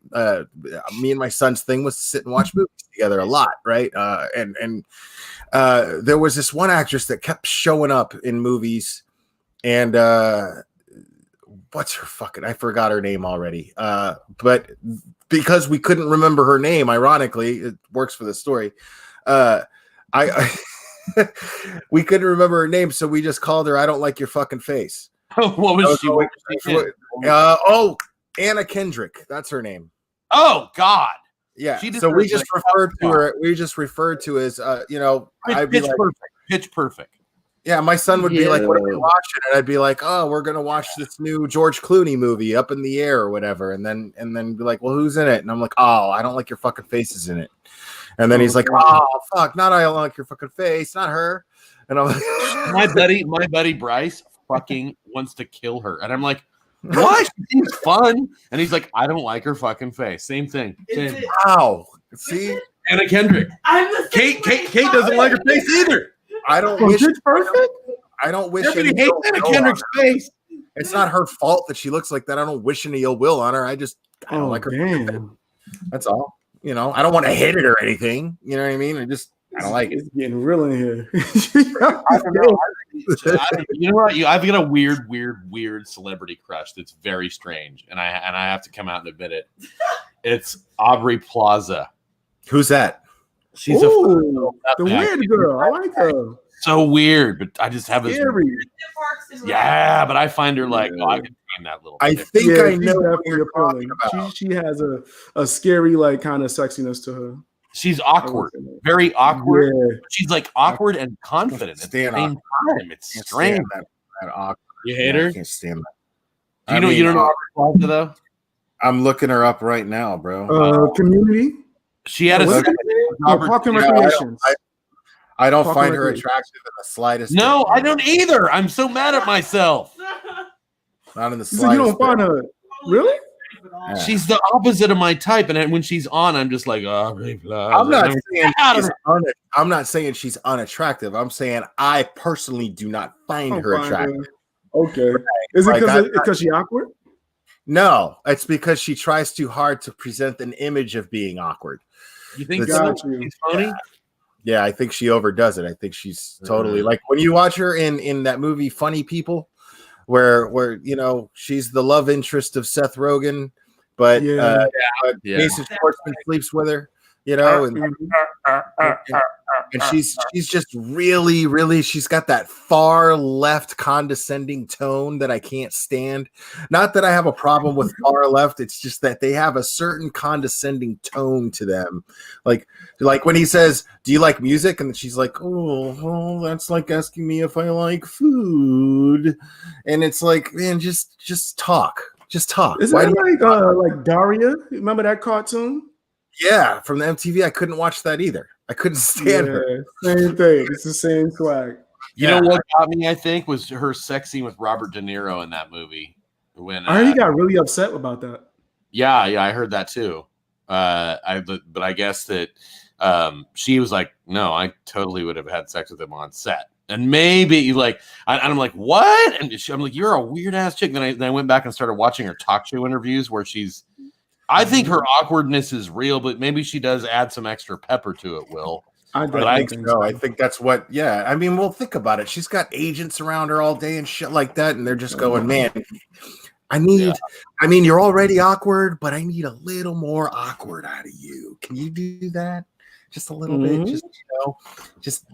Me and my son's thing was to sit and watch movies together a lot, right? And there was this one actress that kept showing up in movies, and what's her fucking? I forgot her name already. But because we couldn't remember her name, ironically, it works for the story. We couldn't remember her name, so we just called her "I don't like your fucking face." What was she? Anna Kendrick. That's her name. Oh God. Yeah. So we just referred to her. We just referred to as Pitch Perfect. Yeah, my son would be like, "What are we watching?" And I'd be like, "Oh, we're gonna watch this new George Clooney movie, Up in the Air or whatever." And then be like, "Well, who's in it?" And I'm like, "Oh, I don't like your fucking faces in it." And then he's like, "Oh, fuck, not I don't like your fucking face, not her." And I'm like, my buddy Bryce fucking wants to kill her, and I'm like, "Why? She seems fun." And he's like, "I don't like her fucking face." Same thing. Wow. See, Anna Kendrick. Kate doesn't like her face either. I don't wish it's perfect. I don't wish Everybody hates Anna Kendrick's face. It's not her fault that she looks like that. I don't wish any ill will on her. I don't like her. Damn. That's all. I don't want to hit it or anything. You know what I mean? I don't like it. It's getting real in here. I don't know. You know what? I've got a weird celebrity crush that's very strange, and I have to come out and admit it. It's Aubrey Plaza. Who's that? She's the weird girl. I like her. So weird, but I just have this. Yeah, but I find her like, I can find that little. I think I know what you're talking about. She has a scary, like, kind of sexiness to her. She's awkward, very awkward. Yeah. She's like awkward and confident at the same time. It's strange. That awkward. You hate her? I can't stand that. You don't know Aubrey Plaza though? I'm looking her up right now, bro. Community. She had a Park and Recreation. I don't find her attractive in the slightest. No, I don't either. I'm so mad at myself. Not in the slightest. So you don't find her really? it all. She's the opposite of my type, and when she's on, I'm just like, oh, I'm not saying she's unattractive. I'm saying I personally do not find her attractive. Okay, is it because she's awkward? No, it's because she tries too hard to present an image of being awkward. You think she's funny? Yeah, I think she overdoes it. I think she's totally like when you watch her in that movie Funny People, where she's the love interest of Seth Rogen, but Jason Schwartzman sleeps with her, and she's just really she's got that far left condescending tone that I can't stand. Not that I have a problem with far left, it's just that they have a certain condescending tone to them. Like when he says, "Do you like music?" and she's like, "Oh, well, that's like asking me if I like food." And it's like, man, just talk. Just talk. Is that like Daria? Remember that cartoon? Yeah, from the MTV. I couldn't watch that either. I couldn't stand her. Same thing. It's the same swag. You know what got me, I think, was her sex scene with Robert De Niro in that movie. When I heard he got really upset about that. Yeah, I heard that too. But I guess that she was like, no, I totally would have had sex with him on set. And maybe I'm like, what? And I'm like, you're a weird ass chick. Then I went back and started watching her talk show interviews where I think her awkwardness is real, but maybe she does add some extra pepper to it, Will. I think so. I think that's what, I mean, well, think about it. She's got agents around her all day and shit like that, and they're just going, man, I mean, you're already awkward, but I need a little more awkward out of you. Can you do that? Just a little bit, just.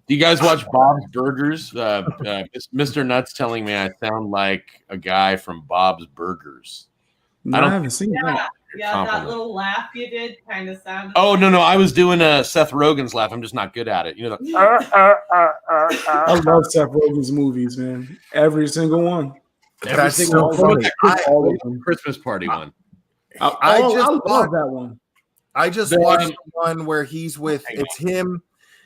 Do you guys watch Bob's Burgers? Mr. Nuts telling me I sound like a guy from Bob's Burgers. No, I haven't seen that. Yeah, that little laugh you did kind of sounded. Oh no, I was doing Seth Rogen's laugh. I'm just not good at it. I love Seth Rogen's movies, man. Every single one. Every single one. All of them. Christmas Party one. I love that one. I just watched the one where he's with. It's him.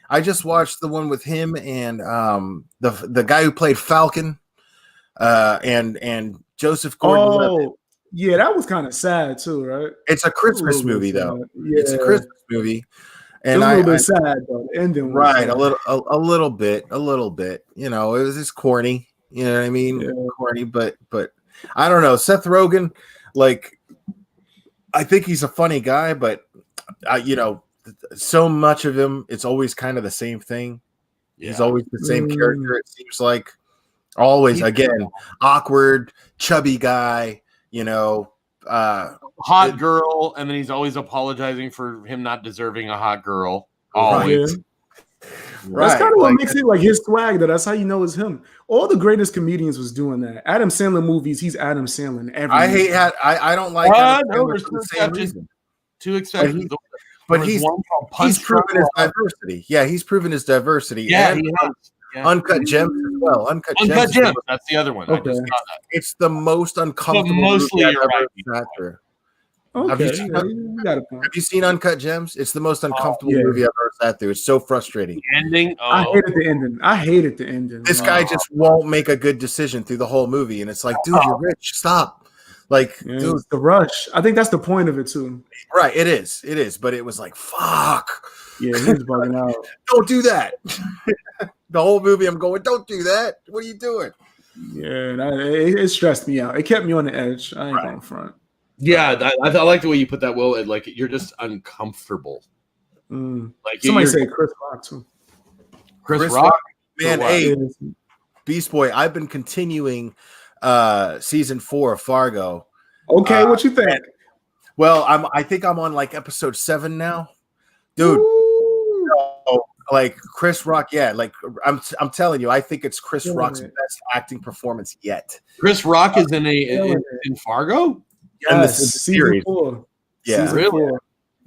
I just watched the one with him and the guy who played Falcon, and Joseph Gordon-Levitt. Oh, yeah, that was kind of sad too, right? It's a Christmas movie, though. Yeah. It's a Christmas movie, and a little bit sad though. The ending was sad. a little bit. It was just corny. You know what I mean? Yeah. Corny, but I don't know. Seth Rogen, I think he's a funny guy, but so much of him, it's always kind of the same thing. Yeah. He's always the same character. It seems like always again awkward, chubby guy. Hot girl, and then he's always apologizing for him not deserving a hot girl. Always. Right. That's kind of what makes it like his swag, though. That's how you know it's him. All the greatest comedians was doing that. Adam Sandler movies, he's Adam Sandler. I don't like Adam Sandler for the same reason. Too expensive. But he's proven his diversity. Yeah, he's proven his diversity. Yeah, and Uncut Gems as well. Uncut Gems. That's the other one. Okay. It's the most uncomfortable movie I've ever sat through. Okay. Have you seen Uncut Gems? It's the most uncomfortable movie I've ever sat through. It's so frustrating. The ending? I hated the ending. This guy just won't make a good decision through the whole movie. And it's like, dude, you're rich. Stop. Dude, it's the rush. I think that's the point of it, too. Right. It is. But it was like, fuck. Yeah, he's bugging out. Don't do that. The whole movie, I'm going, don't do that. What are you doing? Yeah, it stressed me out. It kept me on the edge. I ain't going front. Yeah, I like the way you put that, Will. You're just uncomfortable. Somebody say Chris Rock too. Chris Rock, man. Hey, Beast Boy. I've been continuing season 4 of Fargo. Okay, what you think? Well, I think I'm on episode 7 now, dude. Chris Rock, I'm telling you, I think it's Chris Rock's best acting performance yet. Chris Rock is in Fargo. Yes, series 4. Yeah, really.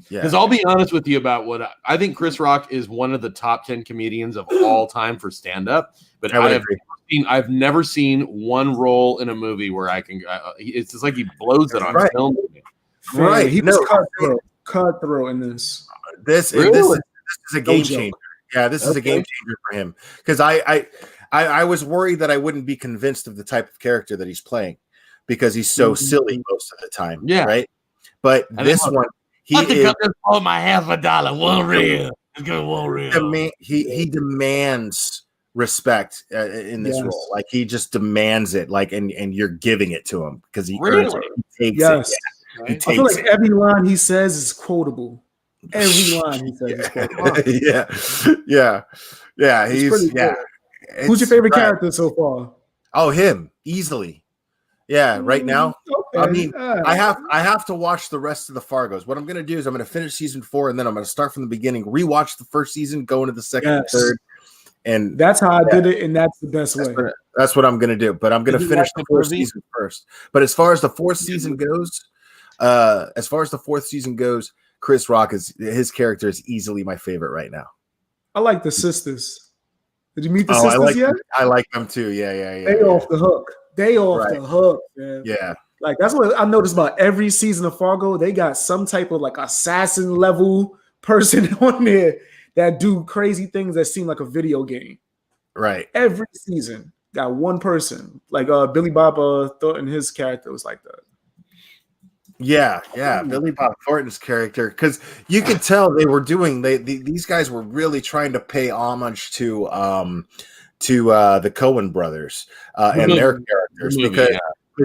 Because I'll be honest with you about what I think. Chris Rock is one of the top 10 comedians of all time for stand-up. But I've never seen one role in a movie where I can. It's just like he blows it on film. Right, he was cutthroat in this. This is a game changer. Yeah, this is a game changer for him because I was worried that I wouldn't be convinced of the type of character that he's playing, because he's so silly most of the time. Yeah. Right. But And this one, he is oh, my $50, $1 real. He demands respect in this role. Like he just demands it. Like and you're giving it to him because he earns it. He takes it. Yeah. Right? I feel like every line he says is quotable. Every line he says is quotable. Yeah. He's cool. Who's your favorite character so far? Oh, him easily. Yeah, right now. Okay. I mean, I have to watch the rest of the Fargos. What I'm going to do is I'm going to finish season 4, and then I'm going to start from the beginning, rewatch the first season, go into the second and third, and that's how I did it, and that's the best way. That's what I'm going to do. But I'm going to finish the fourth season first. But as far as the fourth season goes, Chris Rock his character is easily my favorite right now. I like the sisters. Did you meet the sisters yet? I like them too. Yeah. They off the hook. They off the hook, man. Yeah. Like that's what I noticed about every season of Fargo. They got some type of like assassin level person on there that do crazy things that seem like a video game. Right. Every season got one person. Like Billy Bob Thornton, his character was like that. Yeah. Billy Bob Thornton's character, because you could tell they were doing these guys were really trying to pay homage to the Coen brothers and their characters because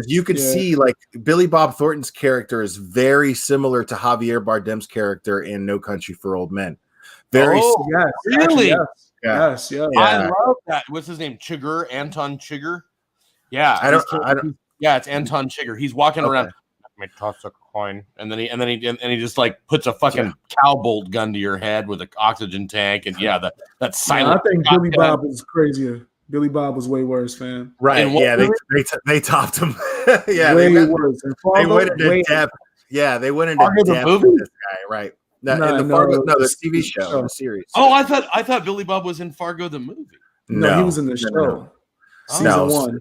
you could see like Billy Bob Thornton's character is very similar to Javier Bardem's character in No Country for Old Men. Very really? Yes. I love that. What's his name? Anton Chigurh. Yeah, it's Anton Chigurh. He's walking around. Let me toss a coin, and then he just like puts a fucking cow bolt gun to your head with an oxygen tank, and that silent. I think Billy Bob was crazier. Billy Bob was way worse, fam. Right? They topped him. Way worse. They went into depth. Yeah, they went into depth with this guy. Right? The TV show, the series. Oh, I thought Billy Bob was in Fargo the movie. No, he was in the show. Season 1.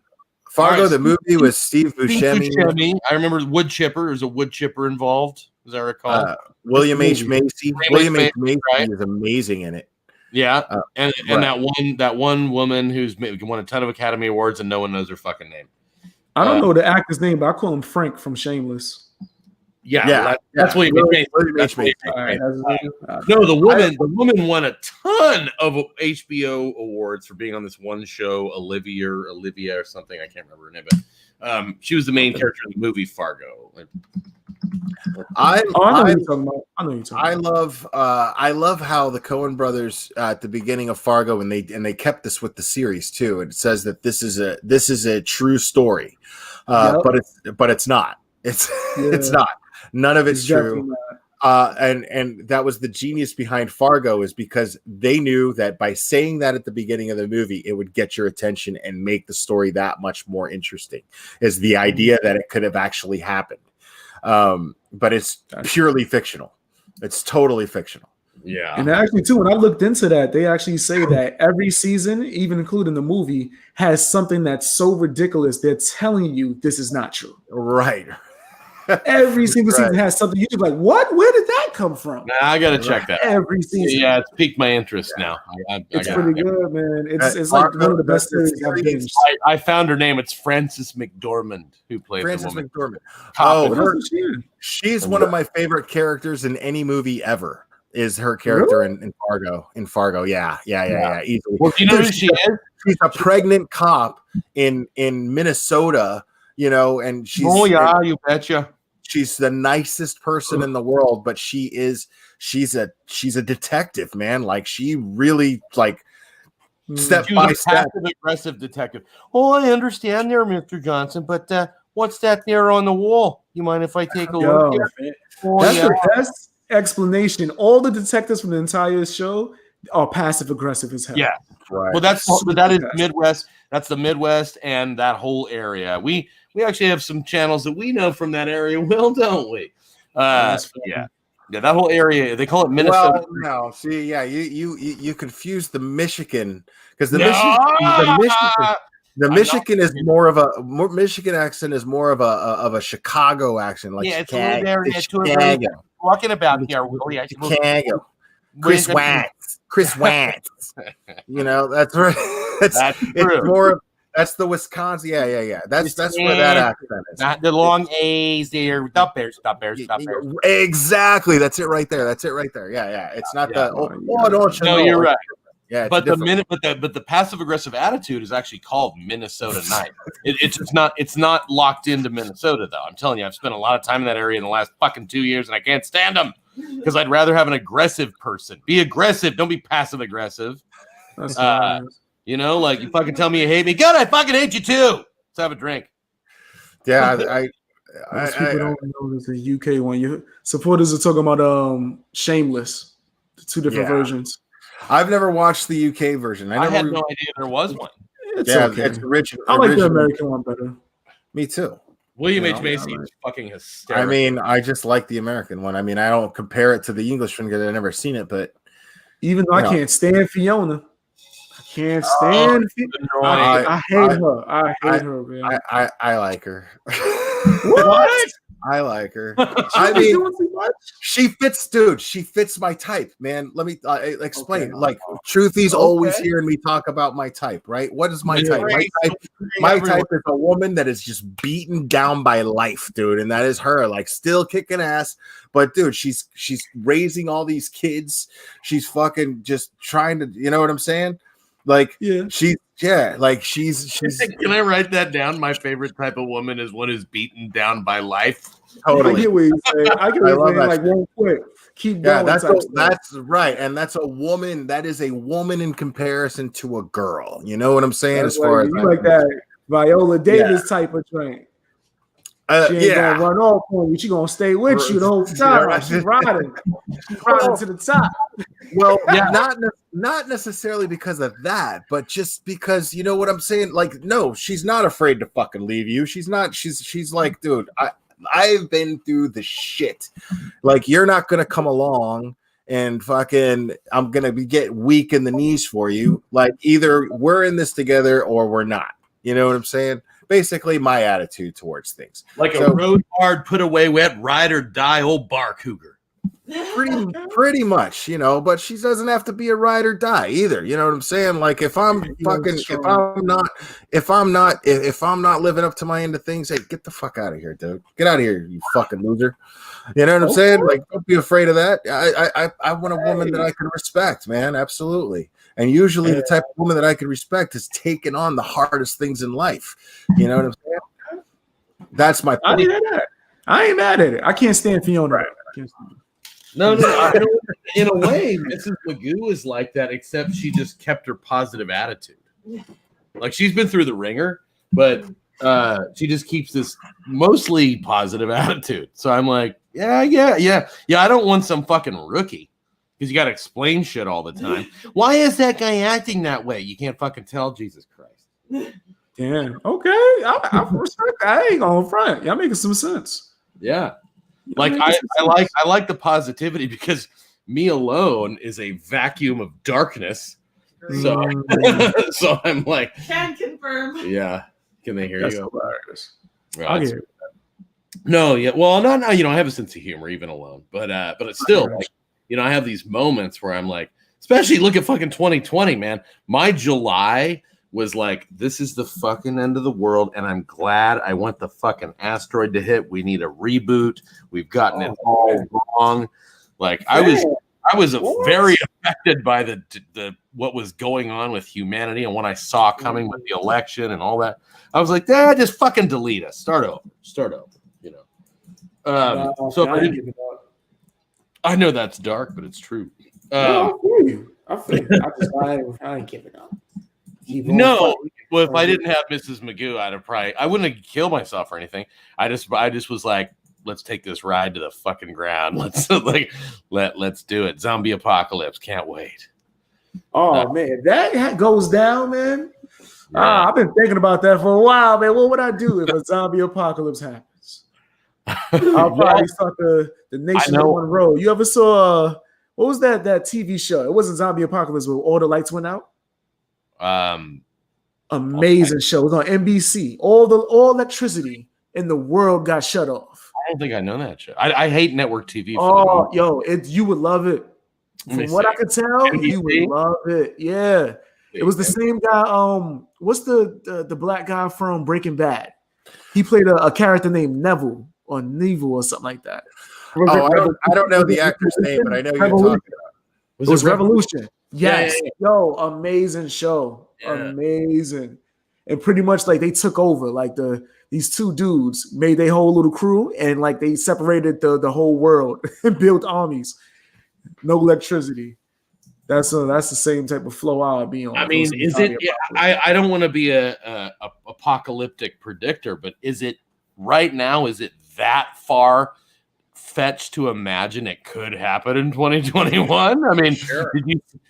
Fargo the movie was Steve Buscemi. I remember wood chipper. There's a wood chipper involved, as I recall. William H. Macy. William H. Macy is amazing in it. Yeah, and that one woman who's won a ton of Academy Awards and no one knows her fucking name. I don't know the actor's name, but I call him Frank from Shameless. That's William H. Macy. No, the woman won a ton of HBO awards for being on this one show, Olivia or something. I can't remember her name, but she was the main character in the movie Fargo. I love how the Coen brothers at the beginning of Fargo, and they kept this with the series too. And it says that this is a true story, but it's not. It's not. None of it's true. And that was the genius behind Fargo, is because they knew that by saying that at the beginning of the movie, it would get your attention and make the story that much more interesting. Is the idea that it could have actually happened. But it's purely fictional. It's totally fictional. Yeah. And actually, too, when I looked into that, they actually say that every season, even including the movie, has something that's so ridiculous they're telling you this is not true. Right. Every single season has something you're like, what? Where did that come from? Nah, I gotta check that. Every season. Yeah, it's piqued my interest now. It's pretty good, man. It's like one of the best series I've binged. I found her name. It's Frances McDormand who played the woman. McDormand. Oh, she's one of my favorite characters in any movie ever. Is her character in Fargo? In Fargo, yeah, easily. Well, do you know who she is? She's a pregnant cop in Minnesota. And she's you betcha. She's the nicest person in the world, but she's a detective, man. Like she really step by step, aggressive detective. Oh, I understand there, Mr. Johnson, but what's that there on the wall? You mind if I take a look? That's the best explanation. All the detectives from the entire show are passive aggressive as hell. Yeah, right. Well, that is Midwest. That's the Midwest and that whole area. We actually have some channels that we know from that area, well, don't we? That whole area. They call it Minnesota. Well, no, see, you confuse the Michigan because the Michigan is more of a Michigan accent is more of a Chicago accent, like Chicago. Talking about here, Chicago. Chris Watts. That's right. That's true. It's more. That's the Wisconsin. Yeah. That's where that accent is. Not the long A's there. Stop bears. Exactly. That's it right there. Yeah. It's not the don't you know. You're right. Yeah, but the passive aggressive attitude is actually called Minnesota Night. It's not locked into Minnesota though. I'm telling you, I've spent a lot of time in that area in the last fucking 2 years, and I can't stand them because I'd rather have an aggressive person. Be aggressive. Don't be passive aggressive. That's you know, like you fucking tell me you hate me. Good, I fucking hate you too. Let's have a drink. Yeah, people don't know there's a UK one. Your supporters are talking about Shameless, the two different versions. I've never watched the UK version. I had no idea there was one. It's okay. It's original. I like the American one better. Me too. William H. Macy is fucking hysterical. I mean, I just like the American one. I mean, I don't compare it to the English one because I've never seen it, but even though I can't stand Fiona. I can't stand I hate her. I hate her, man. I like her. What? I like her. I mean, she fits my type, man. Let me explain. Okay. Truthy's always hearing me talk about my type, right? What is my type? My type is a woman that is just beaten down by life, dude, and that is her. Like, still kicking ass, but dude, she's raising all these kids. She's fucking just trying to, you know what I'm saying? Like, she's. Can I write that down? My favorite type of woman is one who's beaten down by life. Totally. I get what you're saying. I get what you're saying. Like, real quick. Keep going. That's right. And that's a woman. That is a woman in comparison to a girl. You know what I'm saying? That's as far as you like that Viola Davis type of train. She ain't gonna run off on you. She gonna stay with you the whole time. She's riding. She's riding to the top. Well, not necessarily because of that, but just because, you know what I'm saying? Like, no, she's not afraid to fucking leave you. She's not. She's like, dude, I've been through the shit. Like, you're not gonna come along and fucking, I'm gonna get weak in the knees for you. Like, either we're in this together or we're not. You know what I'm saying? Basically, my attitude towards things. Like a road hard, put away wet, ride or die old bar cougar. Pretty much, you know, but she doesn't have to be a ride or die either. You know what I'm saying? Like, if I'm not living up to my end of things, hey, get the fuck out of here, dude. Get out of here, you fucking loser. You know what I'm saying? Like, don't be afraid of that. I want a woman that I can respect, man. Absolutely. And usually the type of woman that I can respect is taking on the hardest things in life. You know what I'm saying? That's my point. I ain't mad at it. I can't stand Fiona. Right. No. In a way, Mrs. Magoo is like that, except she just kept her positive attitude. Like, she's been through the ringer, but she just keeps this mostly positive attitude. So I'm like, yeah. I don't want some fucking rookie. Because you got to explain shit all the time. Why is that guy acting that way? You can't fucking tell. Jesus Christ. Yeah. Okay. I respect that. I ain't going front. Y'all making some sense. Yeah. Like, I like the positivity because me alone is a vacuum of darkness. So, so I'm like, can confirm. Yeah. Can they hear you? Hilarious. I'll hear you. No. Yeah. Well, not now. You know, I have a sense of humor even alone, but it's still like. You know, I have these moments where I'm like, especially look at fucking 2020, man. My July was like, this is the fucking end of the world, and I'm glad I want the fucking asteroid to hit. We need a reboot. We've gotten it all wrong. Like, I was very affected by the what was going on with humanity and what I saw coming with the election and all that. I was like, just fucking delete us. Start over. You know. So if I didn't. I know that's dark, but it's true. I feel you. I ain't giving up. No, well, if I didn't have Mrs. Magoo, I wouldn't have killed myself or anything. I just was like, let's take this ride to the fucking ground. Let's do it. Zombie apocalypse. Can't wait. Oh man, that goes down, man. Yeah. I've been thinking about that for a while, man. What would I do if a zombie apocalypse happens? I'll probably start the Nation of One Road. You ever saw what was that TV show? It wasn't Zombie Apocalypse, but all the lights went out. Amazing show. It was on NBC. All electricity in the world got shut off. I don't think I know that show. I hate network TV. You would love it. From what I could tell, NBC? You would love it. Yeah. It was the same guy. What's the black guy from Breaking Bad? He played a character named Neville or something like that. I don't know the actor's name, but I know you're talking about. It was Revolution. Yes. Yeah. Yo, amazing show. Yeah. Amazing. And pretty much like they took over. Like these two dudes made their whole little crew and like they separated the whole world and built armies. No electricity. That's the same type of flow I'll be on. I mean, is it? I don't want to be a apocalyptic predictor, but is it right now? Is it that far fetched to imagine it could happen in 2021? I mean, sure.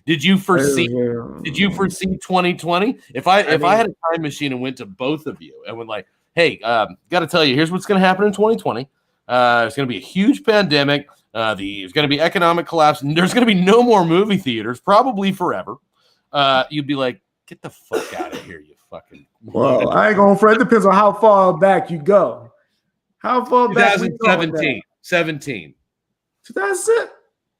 did you foresee 2020? If I had a time machine and went to both of you and went like, hey, got to tell you, here's what's going to happen in 2020. It's going to be a huge pandemic. There's going to be economic collapse, and there's going to be no more movie theaters, probably forever. You'd be like, get the fuck out of here, you fucking. Well, I ain't going to fret. It depends on how far back you go. How far back? 2017. 17. So that's it.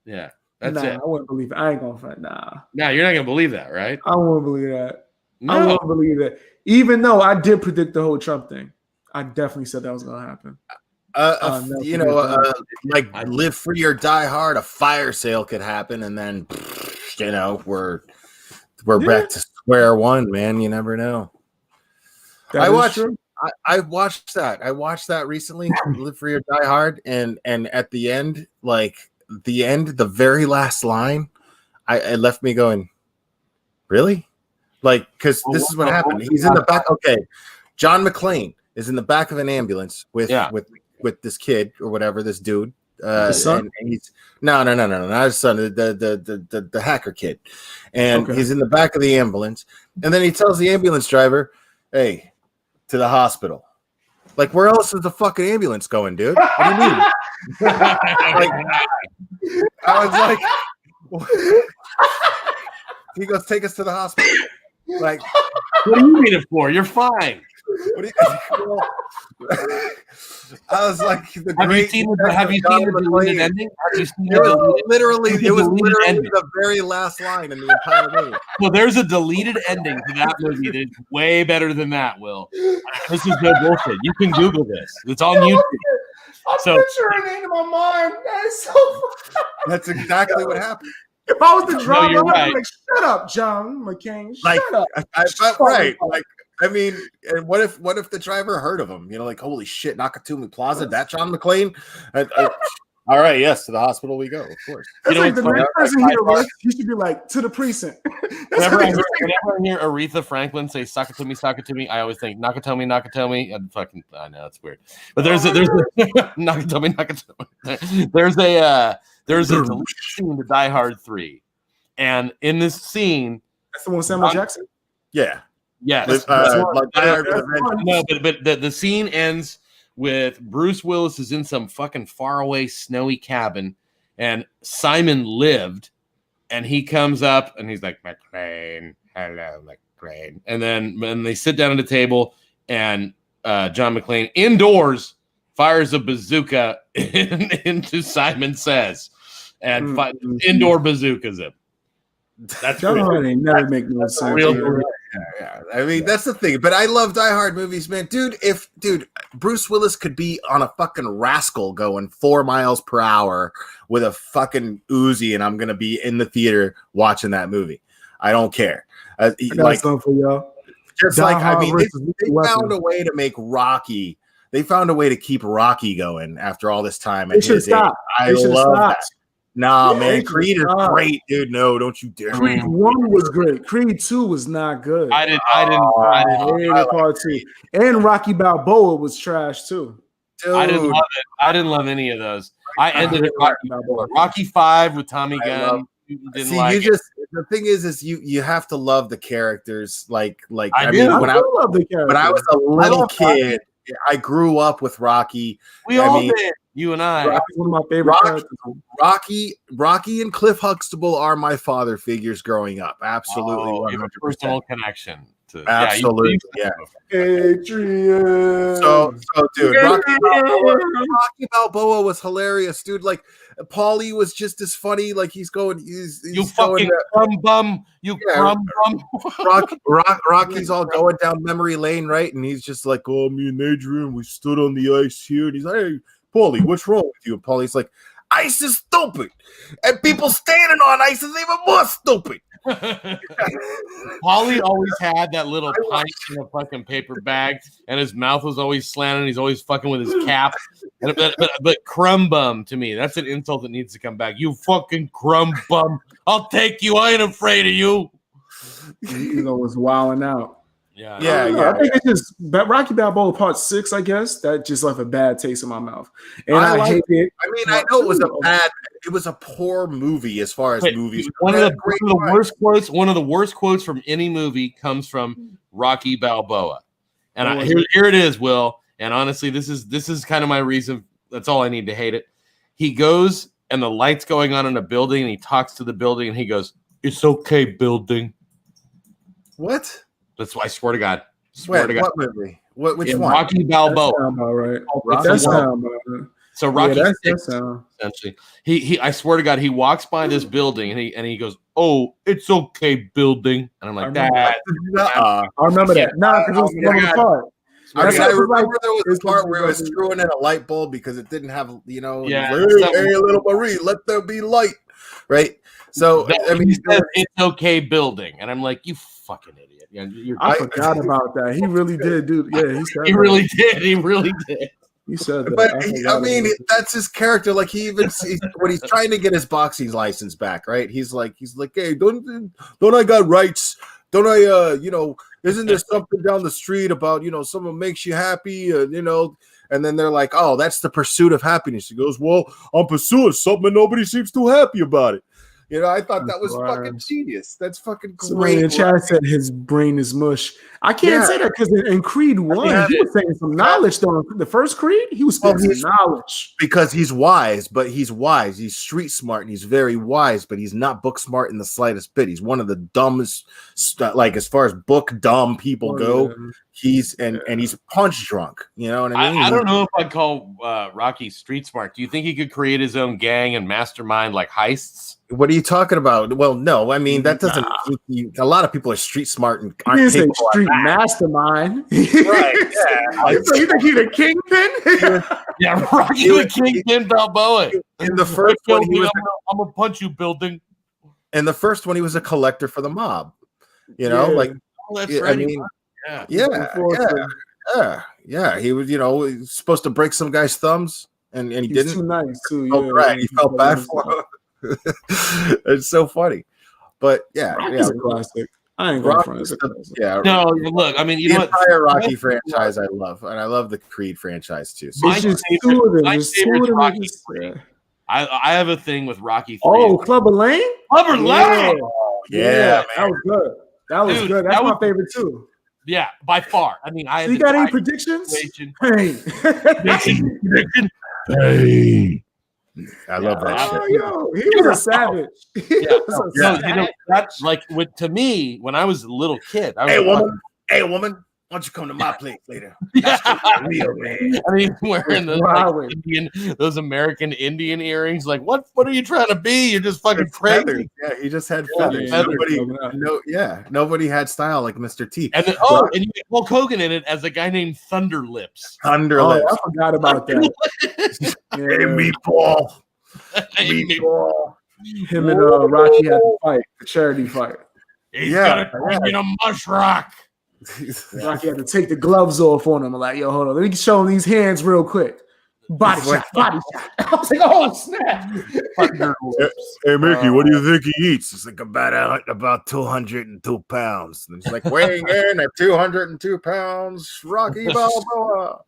Yeah, that's it. I wouldn't believe it. I ain't going to fret. Nah, you're not going to believe that, right? I wouldn't believe that. No. I wouldn't believe that. Even though I did predict the whole Trump thing. I definitely said that was going to happen. Like Live Free or Die Hard, a fire sale could happen, and then we're back to square one, man. You never know. I watched that. I watched that recently, Live Free or Die Hard, and at the end, the very last line, it left me going, really? Like, because this is what happened. He's in the back. Okay, John McClane is in the back of an ambulance with this kid or whatever, this dude. His son? And he's not his son, the hacker kid. And he's in the back of the ambulance. And then he tells the ambulance driver, hey, to the hospital. Like, where else is the fucking ambulance going, dude? What do you mean? I was like, he goes, take us to the hospital. Like, what do you need it for? You're fine. What do you, I was like, have you seen the deleted ending? It was literally the very last line in the entire movie. Well, there's a deleted ending to that movie that is way better than that, Will. This is no bullshit. You can Google this. It's on YouTube. I'm picturing it in my mind. That is so That's exactly what happened. If I was the drama, I'd be like, shut up, John McCain. Shut up. I felt right. Like, I mean, and what if the driver heard of him? Like, holy shit, Nakatomi Plaza, that John McClane? All right, yes, to the hospital we go, of course. That's like the next person he should be like, to the precinct. Whenever I hear Aretha Franklin say Sakatomi, I always think Nakatomi, and fucking, I know it's weird. But there's a Nakatomi. There's a scene to Die Hard 3. And in this scene, that's the one with Samuel Jackson? Yeah. Yes. But the scene ends with Bruce Willis is in some fucking faraway snowy cabin, and Simon lived, and he comes up and he's like, McClane, hello, McClane. And then when they sit down at a table, and John McClane indoors fires a bazooka into Simon Says, and indoor bazookas him. That's real. Never make no sense. Yeah. I mean, that's the thing. But I love Die Hard movies, man. Dude, Bruce Willis could be on a fucking rascal going 4 miles per hour with a fucking Uzi, and I'm gonna be in the theater watching that movie. I don't care. I got something for y'all. Just Die like, I mean, they found a way to make Rocky. They found a way to keep Rocky going after all this time. They should stop. I love that. Nah, man, Creed is great, dude. No, don't you dare. Creed 1 was great. Creed 2 was not good. I didn't part 2. And Rocky Balboa was trash too. Dude. I didn't love it. I didn't love any of those. I ended at Rocky 5 with Tommy Gunn. The thing is you have to love the characters. Like I mean, when I love the characters. When I was a little kid, I grew up with Rocky. We all did. You and I. Rocky's one of my favorite characters. Rocky and Cliff Huxtable are my father figures growing up. Absolutely. You have a personal connection Absolutely, yeah. Adrian. So dude, Rocky Balboa was hilarious, dude. Like, Paulie was just as funny. Like, he's you fucking crumb bum. You crumb bum. Rocky's all going down memory lane, right? And he's just like, oh, me and Adrian, we stood on the ice here. And he's like, hey, Paulie, what's wrong with you? And Paulie's like, ice is stupid. And people standing on ice is even more stupid. Paulie always had that little pint in a fucking paper bag, and his mouth was always slanted. He's always fucking with his cap. But crumb bum, to me, that's an insult that needs to come back. You fucking crumb bum. I'll take you. I ain't afraid of you. You know, was wilding out. Yeah. I think it's just Rocky Balboa Part 6, I guess, that just left a bad taste in my mouth. And I hate it. I mean, I know it was a poor movie as far as movies. One of the worst quotes from any movie comes from Rocky Balboa. And here it is, Will. And honestly, this is kind of my reason. That's all I need to hate it. He goes and the light's going on in a building and he talks to the building and he goes, "It's okay, building." What? That's why I swear to God. What movie? Which one? Rocky Balboa. That's So Rocky essentially. He I swear to God, he walks by this building and he goes, "Oh, it's okay, building." And I'm like, I remember that. Nah, because it was one of the part. I remember there was a part where it was screwing in a light bulb because it didn't have, hey, little Marie, let there be light, right? So I mean, he says it's okay, building, and I'm like, you fucking idiot. I forgot about that. He really did, dude. Yeah, he said he really did. He really did. He said that. But I mean, that's his character. Like, when he's trying to get his boxing license back, right? He's like, hey, don't I got rights? Don't I, isn't there something down the street about, someone makes you happy, and then they're like, oh, that's the pursuit of happiness. He goes, well, I'm pursuing something and nobody seems too happy about it. I thought that was fucking genius. That's fucking great. Somebody in chat said his brain is mush. I can't say that because in Creed 1, he was saying some knowledge, though. The first Creed, he was saying some knowledge. Because he's wise, but he's wise. He's street smart and he's very wise, but he's not book smart in the slightest bit. He's one of the dumbest, like, as far as book dumb people go. Yeah. He's he's punch drunk. You know what I mean? I don't know if I'd call Rocky street smart. Do you think he could create his own gang and mastermind like heists? What are you talking about? Well, no, I mean that doesn't. A lot of people are street smart and aren't capable of street mastermind, right? Yeah. So you think he's a kingpin? Yeah, Rocky the Kingpin Balboa. In the first one, I'm gonna punch you, building. In the first one, he was a collector for the mob. Like, that's right. I mean, yeah. He was, he was supposed to break some guy's thumbs, and he didn't. Too nice, too. Oh, right. He felt bad for him. It's so funny, but Rocky's a classic. I ain't going for it. No, look, I mean, the entire Rocky franchise I love, and I love the Creed franchise too. So my favorite Rocky. I have a thing with Rocky 3. Oh, Clubber Lane. Clubber Lane. Yeah, that was good. That was good. That's my favorite too. Yeah, by far. I mean, you got any predictions? Hey. I love that shit. Yo, he was a savage. That's like to me when I was a little kid. Hey, woman, why don't you come to my place later? Real, man. I mean, wearing those American Indian earrings. Like, what are you trying to be? You're just fucking crazy. Feathers. Yeah, he just had feathers. Nobody had style like Mr. T. And then, and you get Hulk Hogan in it as a guy named Thunder Lips. Thunder Lips. I forgot about that. Hey, Meatball. Him and Rocky had to fight, the charity fight. He's gonna turn in a mush rock. Rocky had to take the gloves off on him. I'm like, yo, hold on. Let me show him these hands real quick. Body shot. I was like, oh, snap. Hey, Mickey, what do you think he eats? It's like about 202 pounds. And he's like, weighing in at 202 pounds, Rocky Balboa.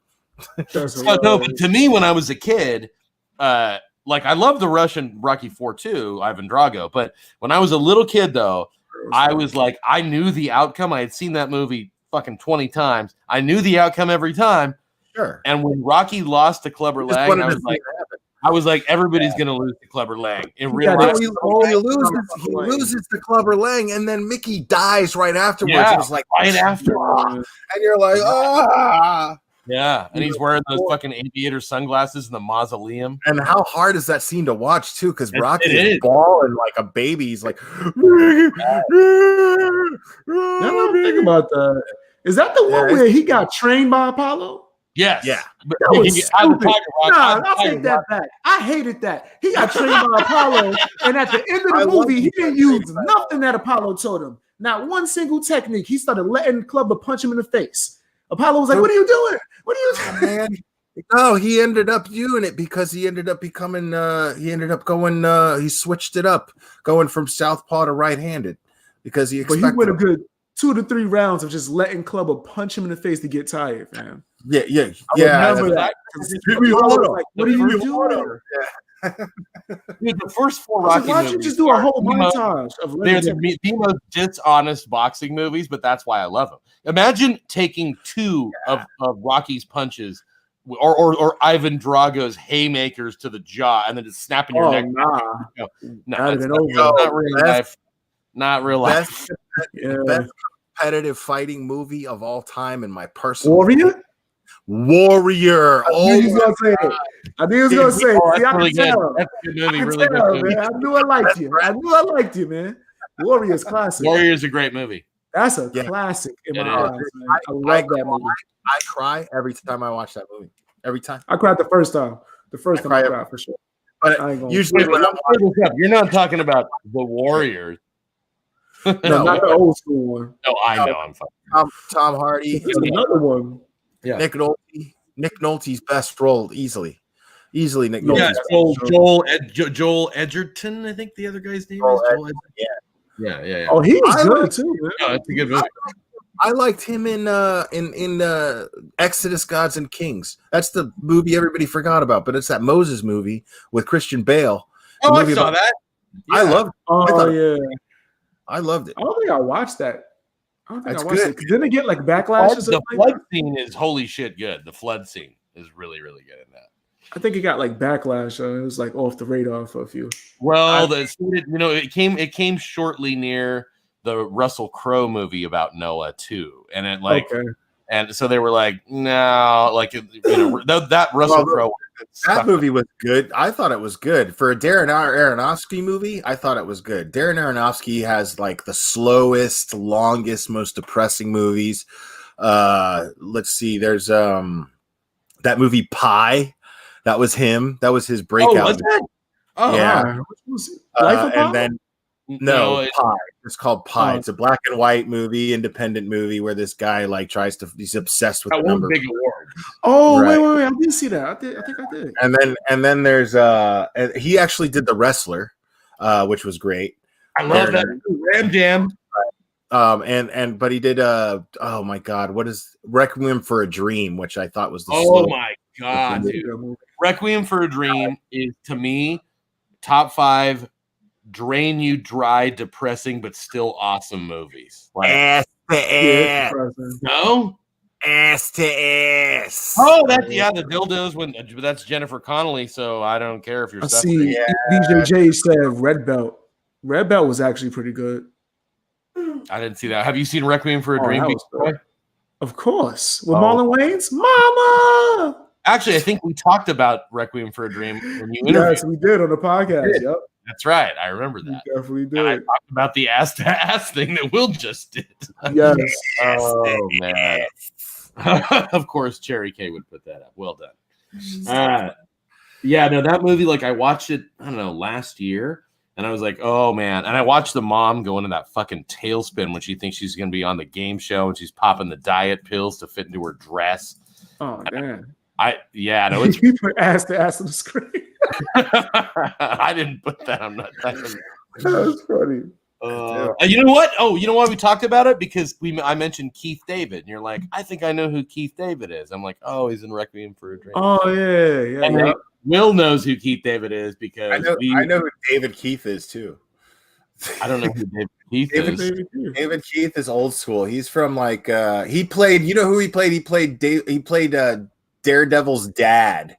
But to me, when I was a kid, I love the Russian Rocky 4 too, Ivan Drago. But when I was a little kid, though, I was like, I knew the outcome. I had seen that movie fucking 20 times. I knew the outcome every time. Sure. And when Rocky lost to Clubber Lang, I was like, I was like, everybody's gonna lose to Clubber Lang. In real No, life, he loses to Clubber Lang, and then Mickey dies right afterwards. Yeah, and it's like right after, and you're like, ah. yeah, and he's wearing those fucking aviator sunglasses in the mausoleum. And how hard is that scene to watch too? Because Rocky it is is. bawling like a baby. He's like, Now I'm thinking about that. Is that the one where he got trained by Apollo? Yes. Yeah. But That was stupid. I'll I'll take that back. I hated that. He got trained by Apollo, and at the end of the movie, he didn't use nothing that Apollo told him. Not one single technique. He started letting Clubber punch him in the face. Apollo was like, "What are you doing? What are you doing?" man. No, he ended up doing it because he ended up becoming. He ended up going. He switched it up, going from southpaw to right-handed because he expected. But he went a good 2 to 3 rounds of just letting Clubber punch him in the face to get tired, man. Yeah. I remember that. Like, what are you doing? Dude, the first 4 Rocky Why don't you movies just do a whole montage of they're the most dishonest boxing movies, but that's why I love them. Imagine taking 2 of Rocky's punches or Ivan Drago's haymakers to the jaw and then just snapping your neck. No, not real life. Not real life. Best competitive fighting movie of all time in my personal Warrior. Oh, I knew he was gonna say it. I knew he was gonna say it. See, I really can tell. That's a good movie. I can Really tell, good movie. man. I knew I liked you. I knew I liked you, man. Warrior's classic. Warrior's a great movie. That's a classic in my eyes, man. I love that movie. I cry every time I watch that movie. Every time. I cried the first time. The first time I cried for sure. But usually when you're not talking about the Warriors. No, not the old school one. No, I know. I'm fine. Tom Hardy. There's another one. Yeah. Nick Nolte's best role easily Nick Nolte. Yeah, Joel Edgerton, I think the other guy's name is. Joel yeah. Oh, he was good too, man. No, it's a good movie. I liked him in Exodus, Gods and Kings. That's the movie everybody forgot about, but it's that Moses movie with Christian Bale. Oh, I saw that. Yeah. I loved it. I loved it. I don't think I watched that. I don't think That's I watched good. it. Didn't it get like backlashes? The flood scene is holy shit good. The flood scene is really, really good in that. I think it got like backlash. It was like off the radar for a few. Well, it came shortly near the Russell Crowe movie about Noah too, and it and so they were like, no, like that Russell Crowe. That movie was good. I thought it was good for a Darren Aronofsky movie. I thought it was good. Darren Aronofsky has like the slowest, longest, most depressing movies. Let's see. There's that movie Pi. That was him. That was his breakout. Oh, was that? Oh, yeah. And then no, Pi. It's called Pi. It's a black and white movie, independent movie where this guy like he's obsessed with the number. Big award. Oh, right. wait! I did see that. I think I did. And then there's he actually did The Wrestler, which was great. I love that. Ram Jam. But he did oh my god, what is Requiem for a Dream, which I thought was the my god, dude. Requiem for a Dream is to me top 5 drain you dry, depressing, but still awesome movies. Like, ass to ass. No? Ass to ass. Oh, the dildos that's Jennifer Connelly, so I don't care if you're suffering. See, DJJ said Red Belt. Red Belt was actually pretty good. I didn't see that. Have you seen Requiem for a Dream? Of course. With Marlon Wayans? Mama! Actually, I think we talked about Requiem for a Dream when you interviewed. Yes, we did on the podcast. Yep. That's right. I remember that. We definitely did. And I talked about the ass-to-ass thing that Will just did. Yes. Oh, man. Of course, Cherry K would put that up. Well done. That movie, like, I watched it, I don't know, last year. And I was like, oh, man. And I watched the mom go into that fucking tailspin when she thinks she's going to be on the game show and she's popping the diet pills to fit into her dress. Oh, damn. It's you put ass to ass on the screen. I didn't put that. I'm not. That's funny. You know what? Oh, you know why we talked about it? Because I mentioned Keith David, and you're like, I think I know who Keith David is. I'm like, oh, he's in Requiem for a Dream. Oh yeah. And Will knows who Keith David is because I know who David Keith is too. I don't know who David Keith is. David Keith is old school. He's from like he played. You know who he played? He played Daredevil's dad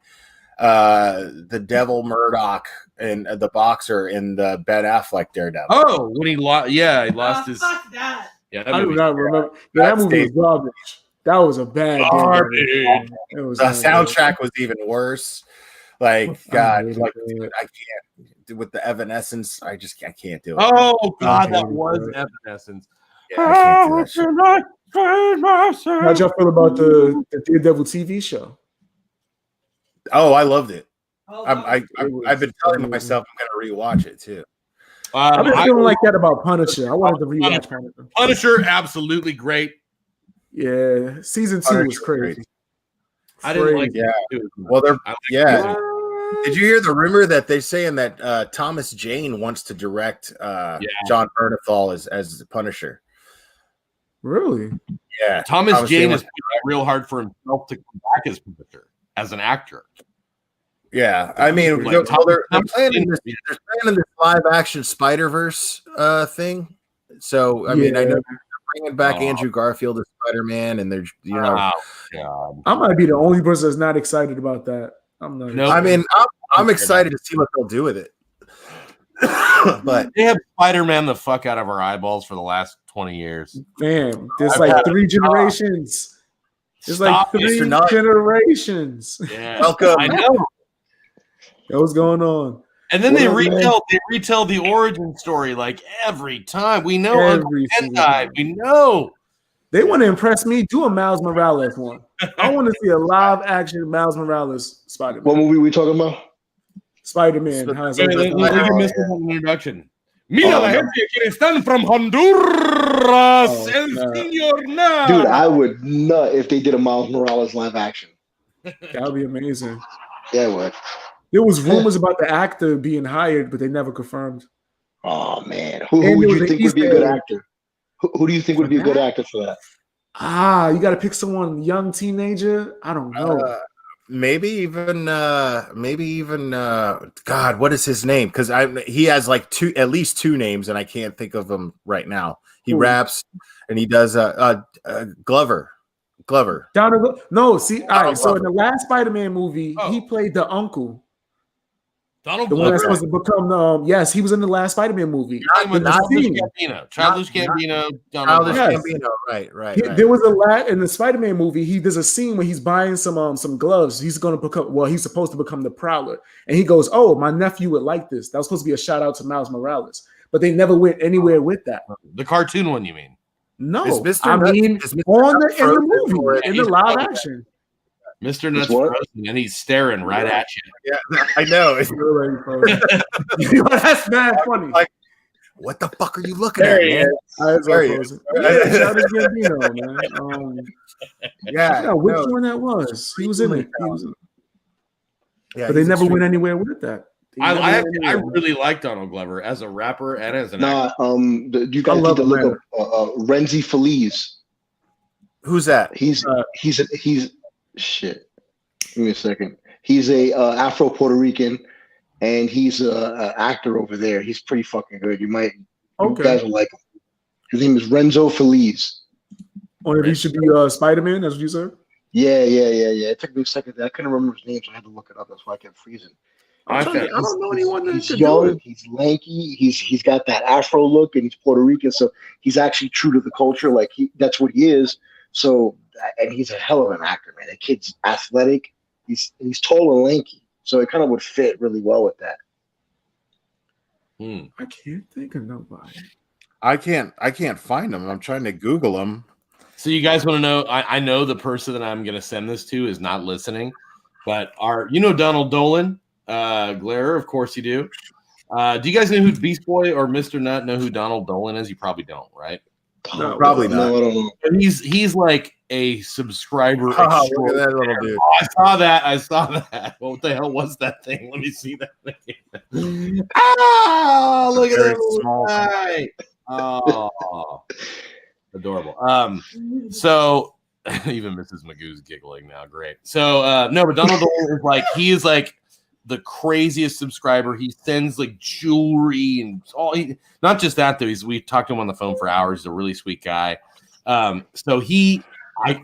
the Devil Murdoch and the boxer in the Ben Affleck Daredevil. Oh, when he lost, he lost his. Fuck that. Yeah, that I do movie. not remember. Yeah, that movie was garbage. That was a bad Garbage. It was The soundtrack was even worse. Like God, like it. I can't with the Evanescence. I can't do it. Oh God, that Okay, was but- Evanescence. Yeah, I can't do that shit. How'd y'all feel about the Daredevil TV show? Oh, I loved it. Oh, I've been telling myself I'm gonna rewatch it too. I've been feeling like that about Punisher. I wanted to rewatch Punisher. Punisher, absolutely great. Yeah, season 2 was crazy. I didn't like Yeah. it. Well, they're I like yeah. it. Did you hear the rumor that they're saying that Thomas Jane wants to direct John Bernthal as the Punisher? Really? Yeah, Thomas Jane is Jane real hard for himself to come back as Punisher, as an actor. Yeah, I mean, Like, they're planning this live action Spider-Verse thing. So I mean, I know they're bringing back Andrew Garfield as Spider-Man, and they're Oh, God. I might be the only person that's not excited about that. I'm not. Nope. I mean, I'm excited to see what they'll do with it. But They have Spider-Man the fuck out of our eyeballs for the last 20 years. Fam, there's like 3 generations. There's like 3 Mr. Knight. generations. Yeah. Welcome. I know. What's going on? And then What they up, retell the origin story like every time. We know Every Uncle Ben single died. time. We know. They want to impress me. Do a Miles Morales one. I want to see a live action Miles Morales Spider-Man. What movie we talking about? Spider-Man. How's Let it? me give Mr. an introduction. Mira la gente que están from Honduras. Oh, El no. señor Nygard. Dude, I would nut if they did a Miles Morales live action. That would be amazing. Yeah, I would. There was rumors about the actor being hired, but they never confirmed. Oh man, who And would there you was an think would be a good Easter egg. actor? Who do you think would be a good actor for that? You got to pick someone young teenager. I don't know. maybe even God, what is his name? Because he has like at least 2 names, and I can't think of them right now. He Who? raps and he does Glover. No, see, all right. So Glover. in the last Spider-Man movie, Oh. he played the uncle, Donald the one that's Glover. supposed to become. Yes, he was in the last Spider-Man movie. Childish Gambino. Childish Gambino. Donald Childish Glover. Yes. Gambino, right. There was in the Spider-Man movie. He does a scene where he's buying some gloves. He's going to become. Well, he's supposed to become the Prowler, and he goes, "Oh, my nephew would like this." That was supposed to be a shout out to Miles Morales, but they never went anywhere with that. The cartoon one, you mean? No, Is Mr. I Nuts- mean is Mr. on Nuts the in the frozen or movie in the he's live frozen? action. Mr. Nuts what? frozen, and he's staring right at you. Yeah, I know. It's That's mad funny. like, what the fuck are you looking There at, he man? There he is. Childish Gambino, man. Yeah, Yeah, which no. one that was? He was in it. He was in it. Yeah, But they he's never went extremely- anywhere with that. They never I went anywhere. really like Donald Glover as a rapper and as an actor. Nah, you guys love need to him, look up Renzi Feliz. Who's that? He's shit. Give me a second. He's a Afro Puerto Rican, and he's a actor over there. He's pretty fucking good. You guys will like him. His name is Renzo Feliz. Or if he should be Spider-Man, that's what you said? Yeah. It took me a second. I couldn't remember his name, so I had to look it up. That's why I kept freezing. I don't know anyone that He's could young. do it. He's lanky. He's got that Afro look, and he's Puerto Rican, so he's actually true to the culture. Like that's what he is. So, and he's a hell of an actor, man. That kid's athletic. He's tall and lanky, so it kind of would fit really well with that. I can't think of nobody. I can't find him. I'm trying to Google him. So you guys want to know? I know the person that I'm going to send this to is not listening, but Donald Dolan, Glare, of course you do. Do you guys know who Beast Boy or Mr. Nut know who Donald Dolan is? You probably don't, right? No, Probably not. No, I don't know. But he's like a subscriber. Oh, look at that little dude. I saw that. What the hell was that thing? Let me see that thing. Ah, look at Very that small. guy. Oh, adorable. So even Mrs. Magoo's giggling now. Great. So no, but Donald Dolan is like the craziest subscriber. He sends like jewelry and all. Not just that though. We talked to him on the phone for hours. He's a really sweet guy. So I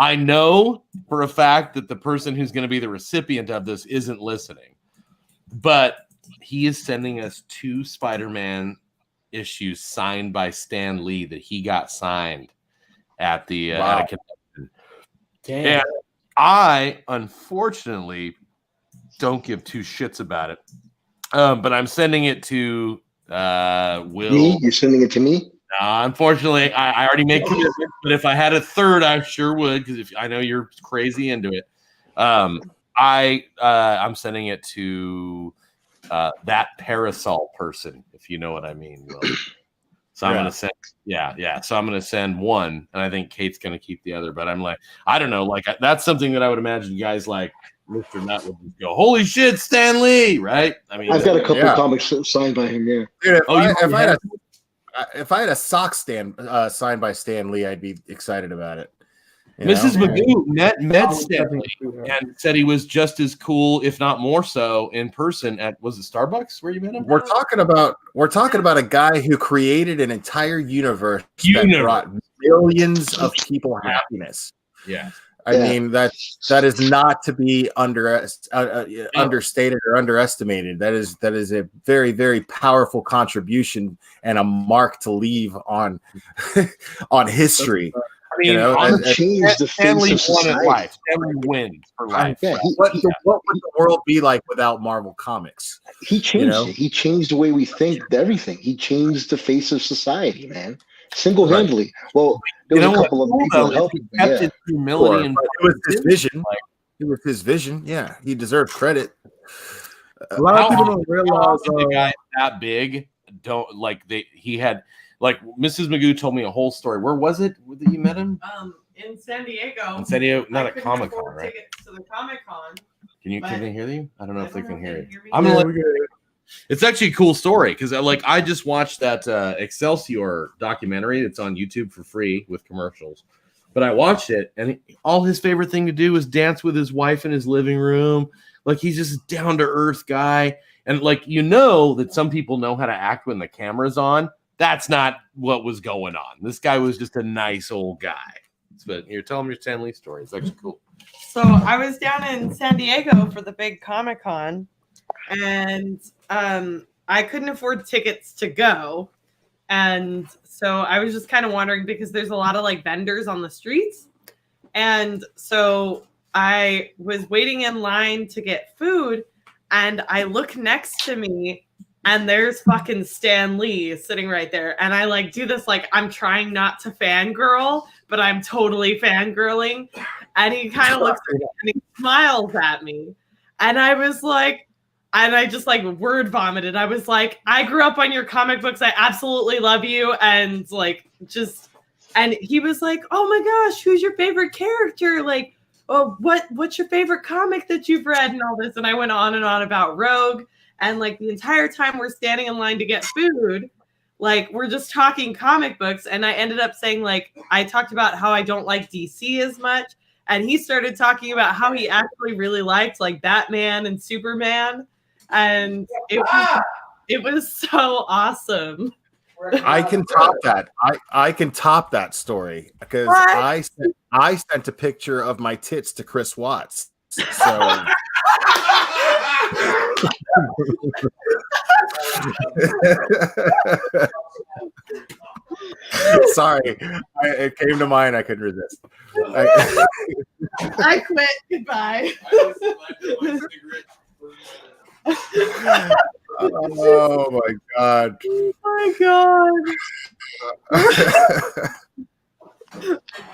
I know for a fact that the person who's going to be the recipient of this isn't listening, but he is sending us 2 Spider-Man issues signed by Stan Lee that he got signed at the at a convention. Damn. And I unfortunately don't give 2 shits about it, but I'm sending it to Will. Me? You're sending it to me? Unfortunately, I already made commitments, but if I had a third, I sure would, because if I know you're crazy into it. I'm sending it to that parasol person, if you know what I mean, Will. So I'm gonna send, So I'm gonna send one, and I think Kate's gonna keep the other. But I'm like, I don't know, like that's something that I would imagine guys like Mr. Nutt would just go, "Holy shit, Stan Lee!" Right? I mean, I've got a couple of comics signed by him. Yeah. Dude, if I had a sock stand signed by Stan Lee, I'd be excited about it. Mrs. Magoo met Stan Lee and said he was just as cool, if not more so, in person at was it Starbucks where you met him? We're talking about a guy who created an entire universe that brought millions of people happiness. Yeah. I mean that is not to be understated or underestimated. That is a very, very powerful contribution and a mark to leave on on history. I mean, he changed the face of society. Life. Stanley wins for life. Yeah, what would the world be like without Marvel Comics? He changed it. He changed the way we think. Everything. He changed the face of society, man. Single-handedly. Right. Well, there was a couple of people helping. He kept his humility and it was his vision. It was his vision. Yeah, he deserved credit. A lot of people don't realize the guy that big don't like he had. Like Mrs. Magoo told me a whole story. Where was it that you met him? In San Diego. In San Diego, not at Comic Con, right? Tickets to the Comic Con. Can they hear you? I don't know if they can hear you. I'm gonna It's actually a cool story because I just watched that Excelsior documentary. It's on YouTube for free with commercials. But I watched it, and all his favorite thing to do was dance with his wife in his living room. Like he's just a down to earth guy, and that some people know how to act when the camera's on. That's not what was going on. This guy was just a nice old guy. But you're telling me your Stan Lee story. It's actually cool. So I was down in San Diego for the big Comic Con, and I couldn't afford tickets to go. And so I was just kind of wondering because there's a lot of vendors on the streets. And so I was waiting in line to get food, and I look next to me. And there's fucking Stan Lee sitting right there. And I do this, I'm trying not to fangirl, but I'm totally fangirling. And he kind of looks at me and he smiles at me. And I was like, and I just word vomited. I was like, I grew up on your comic books. I absolutely love you. And and he was like, oh my gosh, who's your favorite character? What's your favorite comic that you've read and all this? And I went on and on about Rogue. And the entire time we're standing in line to get food, we're just talking comic books. And I ended up saying, I talked about how I don't like DC as much. And he started talking about how he actually really liked Batman and Superman. And it was so awesome. I can top that. I can top that story because I sent a picture of my tits to Chris Watts. So sorry, it came to mind. I couldn't resist. I quit. Goodbye. Oh my god! Oh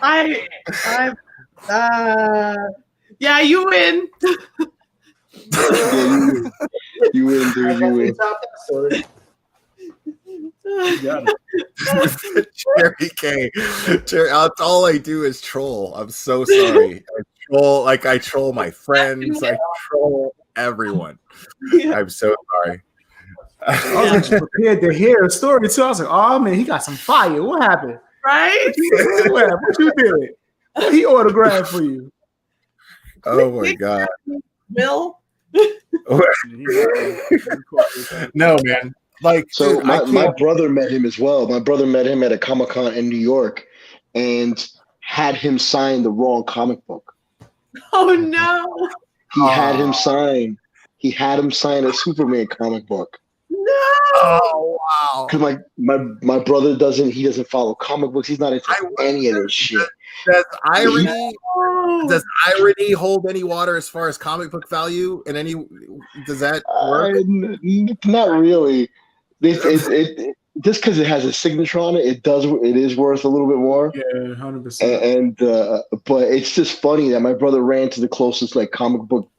my god! Yeah, you win. You win, dude. You win. You got it. Jerry K. That's all I do is troll. I'm so sorry. I troll my friends. I troll everyone. I'm so sorry. I was actually prepared to hear a story too. I was like, oh man, he got some fire. What happened? Right? What you did? What he autographed for you? Oh my god. Will? No, man. So my brother met him as well. My brother met him at a Comic-Con in New York, and had him sign the wrong comic book. Oh no! He had him sign a Superman comic book. No! Oh wow! Because my brother doesn't follow comic books. He's not into any of this shit. Does irony hold any water as far as comic book value? And does that work? Not really. It just because it has a signature on it, it is worth a little bit more. Yeah, 100%. And but it's just funny that my brother ran to the closest like comic book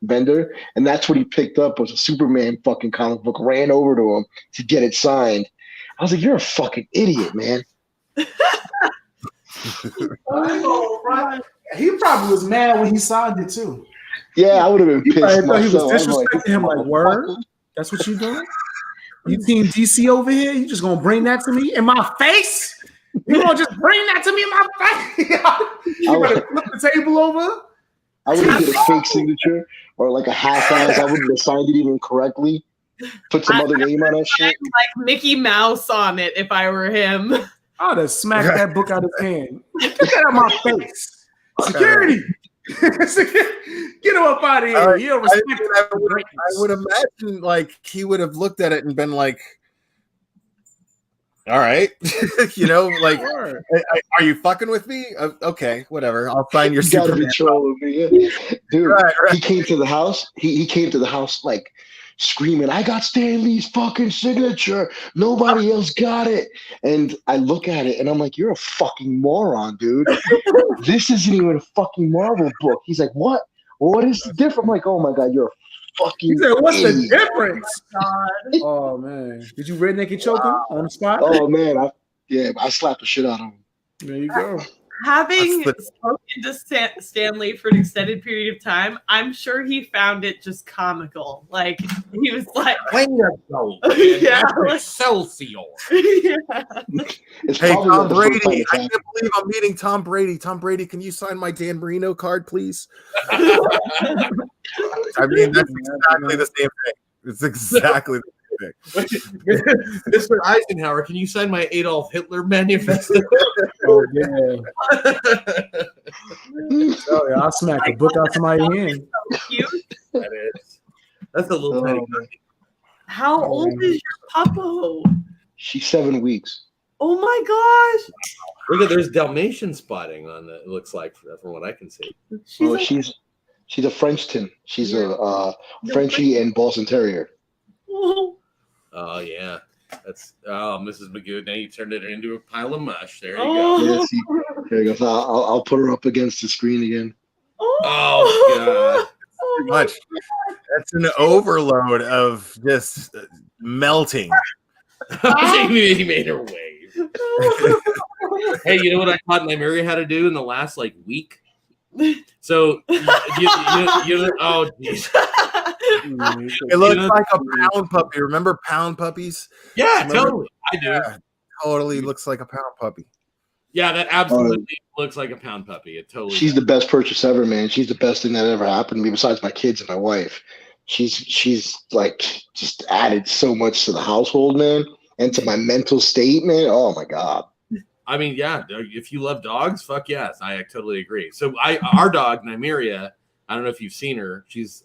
vendor, and that's what he picked up was a Superman fucking comic book. Ran over to him to get it signed. I was like, "You're a fucking idiot, man." He probably was mad when he signed it too. Yeah, I would have been pissed. I thought he was myself. disrespecting him like, word? That's what you doing? You team DC over here? You just gonna bring that to me in my face? You gonna just bring that to me in my face? You gonna flip the table over? I would have did a fake signature or like a half-ass. I wouldn't have signed it even correctly. Put some other name on that shit. Like Mickey Mouse on it if I were him. I would have smacked that book out of his hand. Get that out of my face. Security. Get him up out of here. You don't respect I would imagine like he would have looked at it and been like, all right, like, are you fucking with me? Okay, whatever. I'll sign your Superman. Superman. Be trolling me, yeah. Dude. Right. He came to the house. He came to the house like screaming, "I got Stan Lee's fucking signature. Nobody else got it." And I look at it and I'm like, "You're a fucking moron, dude. This isn't even a fucking Marvel book." He's like, "What? What is the difference?" I'm like, "Oh my god, you're a fucking." He said, "What's idiot. the difference?" Oh man, did you red naked choke him on the spot? Oh man, I slapped the shit out of him. There you go. Having spoken to Stan Lee for an extended period of time, I'm sure he found it just comical. Like he was like, yeah, Excelsior. Yeah. Hey, Tom Brady! I can't believe I'm meeting Tom Brady. Tom Brady, can you sign my Dan Marino card, please? I mean, that's exactly the same thing. It's exactly the same thing. Mr. Eisenhower, can you sign my Adolf Hitler manifesto? Oh, yeah. Oh, yeah, I'll smack the book out somebody's hand. That is. That's a little petty. How old is your puppo? She's 7 weeks. Oh my gosh! Look at there's Dalmatian spotting on the. It looks like from what I can see. She's a Frenchton. She's a Frenchie and Boston Terrier. Oh yeah, that's Mrs. Magoo. Now you turned it into a pile of mush. There you go. Yeah, see, there you go. So I'll put her up against the screen again. Oh god, too much. That's an overload of just melting. He made her wave. Hey, you know what I taught Nymaria how to do in the last week? So oh geez. It looks like a pound puppy. Remember pound puppies? Yeah, totally. I do. Yeah, totally looks like a pound puppy. Yeah, that absolutely looks like a pound puppy. It totally. She's the best purchase ever, man. She's the best thing that ever happened to me, besides my kids and my wife. She's like just added so much to the household, man, and to my mental state, man. Oh my god. I mean, yeah. If you love dogs, fuck yes, I totally agree. So our dog Nymaria, I don't know if you've seen her. She's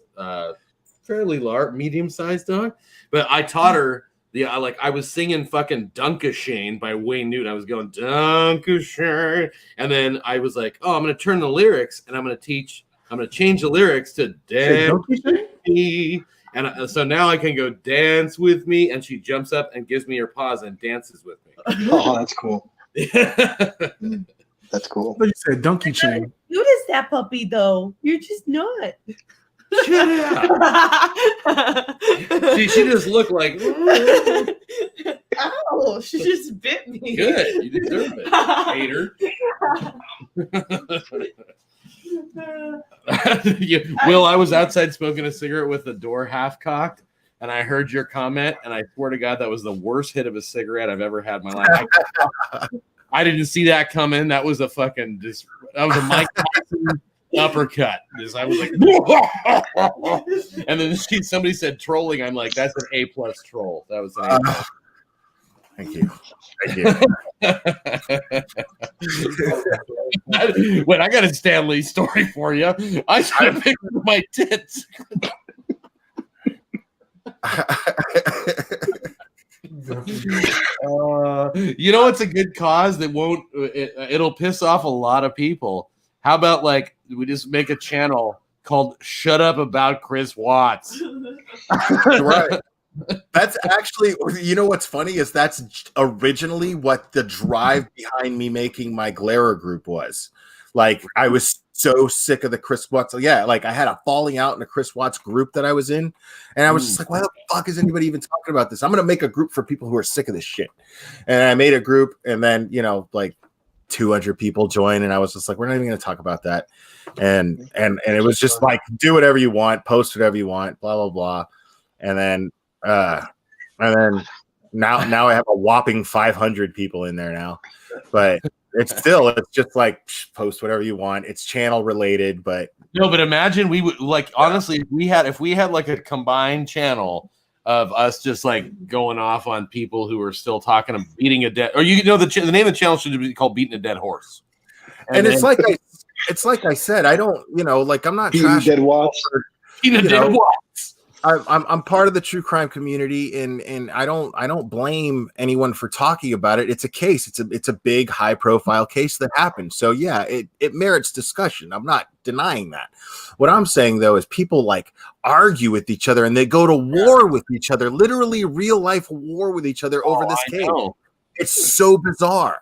fairly large, medium-sized dog, but I taught her I was singing fucking Dunkashane by Wayne Newton. I was going Dunkashane, and then I was like, oh, I'm gonna turn the lyrics and I'm gonna change the lyrics to dance with me. And so now I can go dance with me, and she jumps up and gives me her paws and dances with me. Oh, that's cool. That's cool. You said donkey chain. Cute is that puppy though? You're just not. Shut up. she just looked like ow, she just bit me. Good, you deserve it, hater. Will, I was outside smoking a cigarette with the door half cocked, and I heard your comment, and I swear to God that was the worst hit of a cigarette I've ever had in my life. I didn't see that coming. That was a fucking that was a Mike Tyson uppercut. I was like, and then somebody said trolling. I'm like, that's an A+ troll. That was an A+. Thank you. Wait, I got a Stan Lee story for you. I should have picked up my tits. You know, it's a good cause that won't. It'll piss off a lot of people. How about like we just make a channel called "Shut Up About Chris Watts"? Right. That's actually, you know what's funny is that's originally what the drive behind me making my Glare group was. Like, I was so sick of the Chris Watts. Yeah, like I had a falling out in a Chris Watts group that I was in, and I was just like, why the fuck is anybody even talking about this? I'm gonna make a group for people who are sick of this shit. And I made a group, and then like 200 people joined, and I was just like, we're not even gonna talk about that. And it was just like, do whatever you want, post whatever you want, blah blah blah. And then now I have a whopping 500 people in there now, but it's just like post whatever you want. It's channel related, but no. But imagine we would like honestly, if we had like a combined channel of us just like going off on people who are still talking of beating a dead, or the name of the channel should be called "Beating a Dead Horse." And it's like I said, I don't like I'm not beating dead Watts. Beating a dead Watts. I'm part of the true crime community, and I don't blame anyone for talking about it. It's a case. It's a big, high profile case that happened. So yeah, it merits discussion. I'm not denying that. What I'm saying though is people like argue with each other and they go to war with each other, literally real life war with each other over this case. It's so bizarre.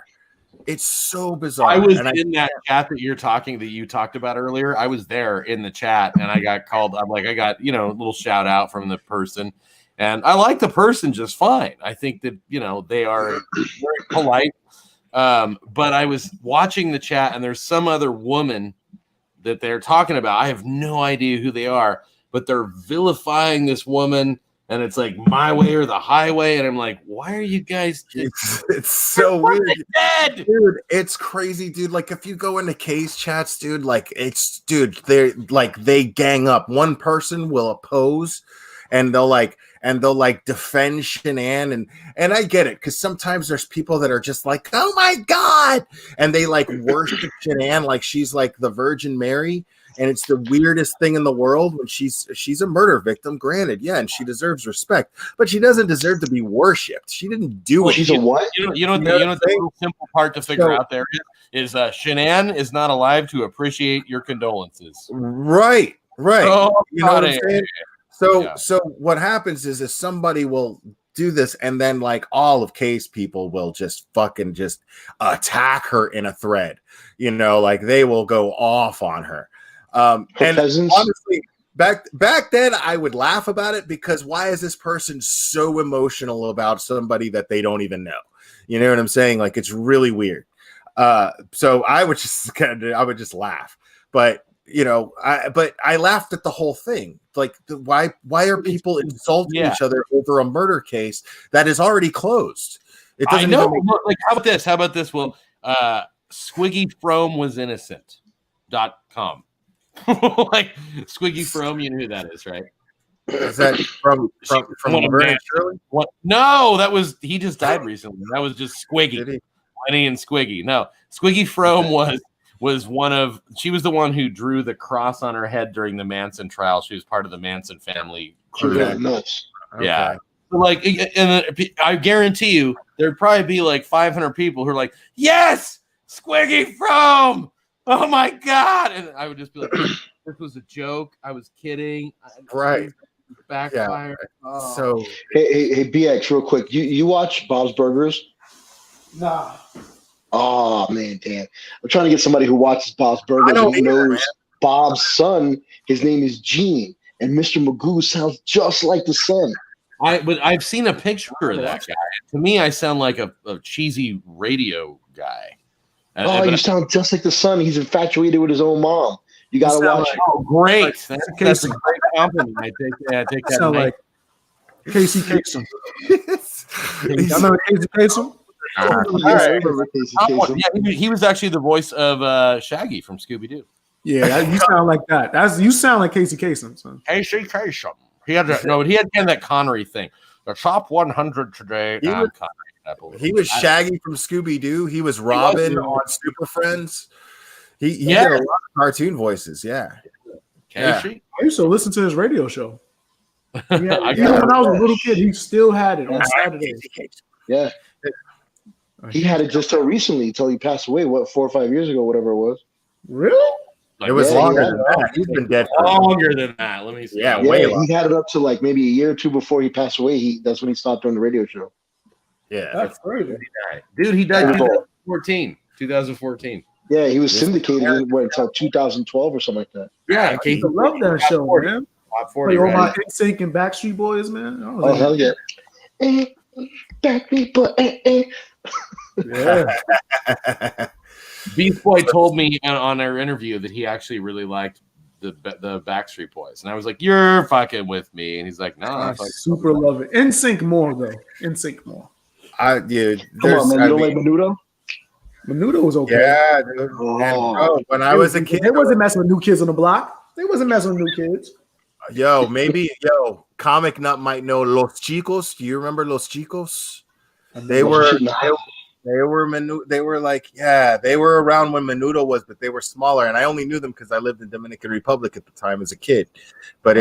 It's so bizarre. I was in that chat that you talked about earlier. I was there in the chat, and I got called. I got a little shout out from the person, and I like the person just fine. I think that they are very polite. But I was watching the chat, and there's some other woman that they're talking about. I have no idea who they are, but they're vilifying this woman. And it's like my way or the highway, and I'm like, why are you guys? It's so weird, dude. It's crazy, dude. Like if you go into case chats, dude, they're like they gang up. One person will oppose, and they'll defend Shanann, and I get it because sometimes there's people that are just like, oh my god, and they like worship Shanann like she's like the Virgin Mary. And it's the weirdest thing in the world when she's a murder victim, granted, yeah, and she deserves respect, but she doesn't deserve to be worshipped. She didn't do it. She's a what? You know the little simple part to figure out there is Shanann is not alive to appreciate your condolences. Right. Oh, you know what I'm saying? So what happens is somebody will do this, and then like all of case people will just fucking just attack her in a thread. Like they will go off on her. And honestly, back then I would laugh about it because why is this person so emotional about somebody that they don't even know? You know what I'm saying? Like it's really weird. So I would just laugh, but I laughed at the whole thing. Like why are people insulting each other over a murder case that is already closed? It doesn't how about this? Well, Squiggy Frome was innocent.com. Like Squiggy Frome, you know who that is, right? Is that from Shirley? What? No, he just died recently. That was just Squiggy, Lenny and Squiggy. No, Squiggy Frome was one of. She was the one who drew the cross on her head during the Manson trial. She was part of the Manson family. Nuts. Yeah. Okay. And I guarantee you, there'd probably be like 500 people who are like, "Yes, Squiggy Frome." Oh my god! And I would just be like, "This was a joke. I was kidding." Right. Backfire. Yeah. Oh. So hey, BX, real quick. You watch Bob's Burgers? Nah. Oh man, damn! I'm trying to get somebody who watches Bob's Burgers and knows Bob's son. His name is Gene, and Mr. Magoo sounds just like the son. I've seen a picture of that guy. To me, I sound like a cheesy radio guy. You sound just like the son. He's infatuated with his own mom. You gotta watch it. Oh, great! That's a great compliment. I take that. Sound like Casey Kasem. Y'all know Casey Kasem? Yeah, he was actually the voice of Shaggy from Scooby Doo. Yeah, you sound like that. You sound like Casey Kasem. Son. Casey Kasem. He had kind of that Connery thing. The top 100 today. He was Shaggy from Scooby Doo. He was Robin on Super Friends. He did a lot of cartoon voices. Yeah. I used to listen to his radio show. Even when I was a little kid, he still had it on Saturdays. Yeah. He had it just till recently, till he passed away, 4 or 5 years ago, whatever it was. Really? It was longer than that. He's been dead for longer than that. Let me see. Yeah, way longer. He had it up to like maybe a year or two before he passed away. That's when he stopped doing the radio show. Yeah. That's crazy. Dude, he died in 2014. Yeah, he was syndicated until 2012 or something like that. Yeah, I love that show, man. Top 40, all my NSYNC and Backstreet Boys, man. Oh, hell yeah. Backstreet Boy. Yeah. Beast Boy told me on our interview that he actually really liked the Backstreet Boys, and I was like, "You're fucking with me," and he's like, "No, I super love it. NSYNC more though. NSYNC more. Dude, come on, man. You don't like Menudo? Menudo was okay. Yeah, dude. And, when I was a kid, they wasn't messing with New Kids on the Block. They wasn't messing with New Kids. Comic Nut might know Los Chicos. Do you remember Los Chicos? They were like, they were around when Menudo was, but they were smaller, and I only knew them because I lived in Dominican Republic at the time as a kid. But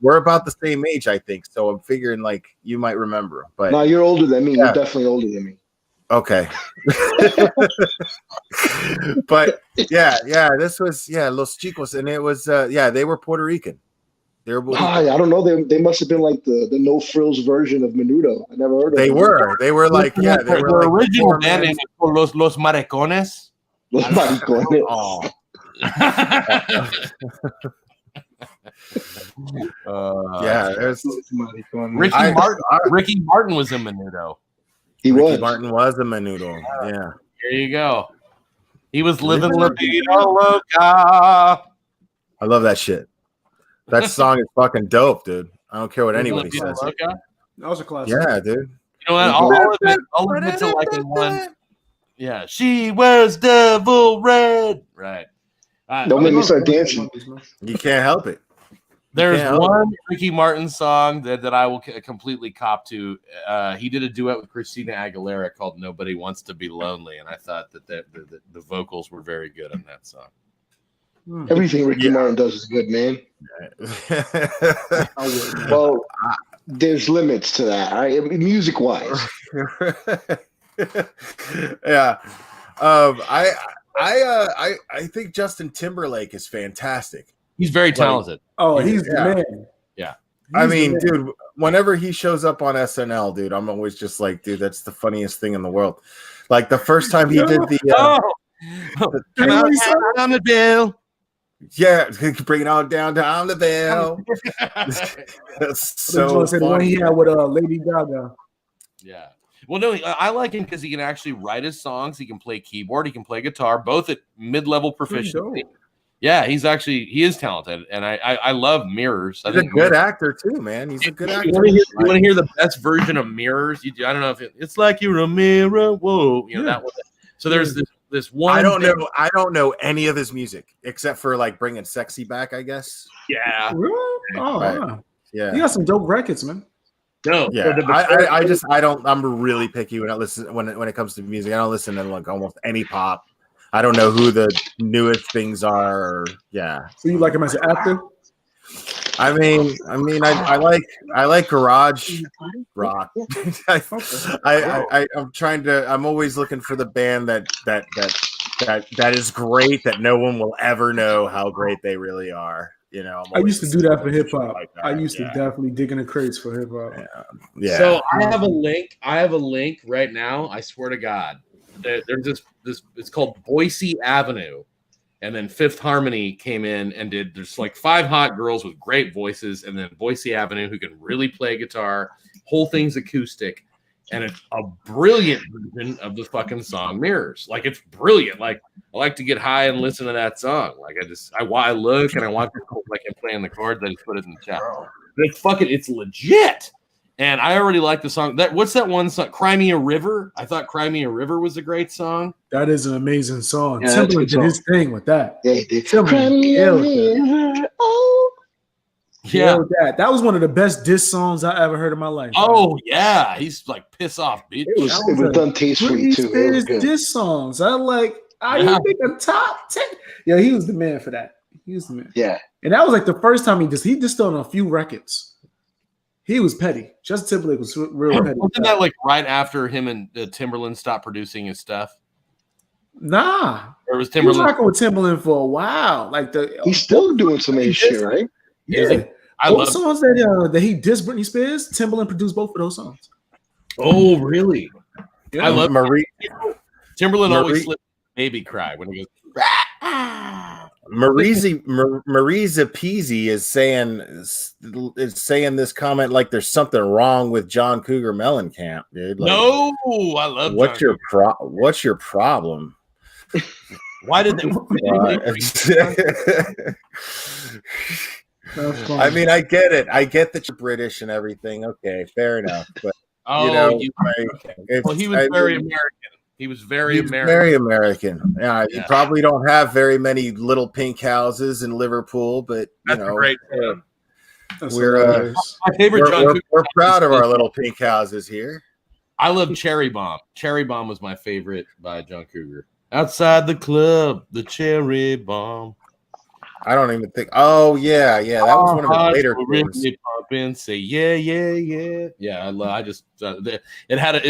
we're about the same age, I think. So I'm figuring like you might remember. But no, you're older than me. Yeah. You're definitely older than me. Okay. But this was Los Chicos, and it was they were Puerto Rican. I don't know. They must have been like the no frills version of Menudo. I never heard of them. They were like the original band name was Los Maricones. Los Maricones. There's Ricky Martin was in Menudo. Ricky Martin was a Menudo. Yeah. There you go. He was living La Vida Loca. I love that shit. That song is fucking dope, dude. I don't care what anybody says. That was a classic. Yeah, dude. You know what? I'll admit to liking one. Yeah, she wears devil red. Right. Don't make me start dancing. You can't help it. There's one Ricky Martin song that I will completely cop to. He did a duet with Christina Aguilera called "Nobody Wants to Be Lonely," and I thought that the vocals were very good on that song. Everything Ricky Martin does is good, man. Well, there's limits to that, right? Music wise. Yeah. I think Justin Timberlake is fantastic. He's very talented. He's the man. Yeah. I mean, dude, whenever he shows up on SNL, dude, I'm always just like, dude, that's the funniest thing in the world. Like the first time he did on the bill. Yeah, bring it on down the bell. That's so funny. The one he had with Lady Gaga. Yeah. Well, no, I like him because he can actually write his songs. He can play keyboard. He can play guitar, both at mid-level proficiency. Yeah, he is talented, and I love Mirrors. He's a good actor too, man. He's a good actor. You want to hear the best version of Mirrors? I don't know if it's like you're a mirror. Whoa, that one. So there's this one. I don't know any of his music except for like bringing "Sexy" back, I guess. Yeah. Really? Yeah. You got some dope records, man. No. Yeah. I'm really picky when it comes to music. I don't listen to like almost any pop. I don't know who the newest things are. So you like him as an actor? I like garage rock. I'm always looking for the band that is great, that no one will ever know how great they really are. I used to do that for hip hop. I used to definitely dig in the crates for hip hop. Yeah. So I have a link right now. I swear to God, there's this. It's called Boise Avenue. And then Fifth Harmony came in and there's like 5 hot girls with great voices, and then Boise Avenue who can really play guitar. Whole thing's acoustic, and it's a brilliant version of the fucking song Mirrors. Like, it's brilliant. Like, I like to get high and listen to that song. Like, I look and I watch like I'm playing the chords. I just put it in the chat. But it's legit. And I already like the song. What's that one song? Cry Me a River. I thought Cry Me a River was a great song. That is an amazing song. Timberlake did his thing with that. Yeah, he did. Cry Me a River. Oh. Yeah, that was one of the best diss songs I ever heard in my life. Oh yeah, he's like piss off, bitch. It was done tastefully Britney too. It was Spears good. diss songs. I like. I didn't think a top 10. Yeah, he was the man for that. He was the man. Yeah, and that was like the first time he dissed on a few records. He was petty. Justin Timberlake was real petty. Wasn't that like right after him and Timberland stopped producing his stuff? Nah, or was Timberland? He was Timberland rocking with Timberland for a while. Like he's still doing some A shit, right? Yeah, I both love songs that he dissed Britney Spears. Timberland produced both of those songs. Oh, really? Yeah. I love Marie. Timberland always slips baby cry when he goes. Marisa Peasy is saying this comment like there's something wrong with John Cougar Mellencamp, dude. Like, no, I love. What's your problem? Why did they? I mean, I get it. I get that you're British and everything. Okay, fair enough. But he was very American. He was very American. Very American. Yeah, you probably don't have very many little pink houses in Liverpool, but that's a great. We're my favorite. We're proud of our little pink houses here. I love Cherry Bomb. Cherry Bomb was my favorite by John Cougar. Outside the club, the Cherry Bomb. I don't even think. Oh yeah, that was one of the later things. And say yeah. I just it had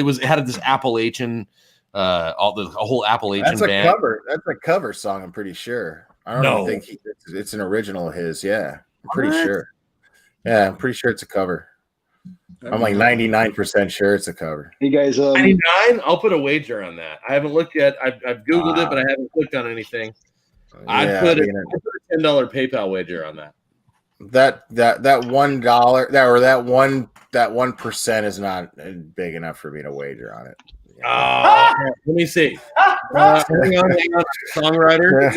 this Appalachian a whole Appalachian band. That's a cover song. I'm pretty sure. I don't think it's an original of his. Yeah, I'm pretty sure. Yeah, I'm pretty sure it's a cover. I'm like 99% sure it's a cover. You guys, 99? I'll put a wager on that. I haven't looked yet. I've Googled it, but I haven't clicked on anything. I'd put a $10 PayPal wager on that. That $1 that 1% is not big enough for me to wager on it. Let me see. Hang on. Songwriter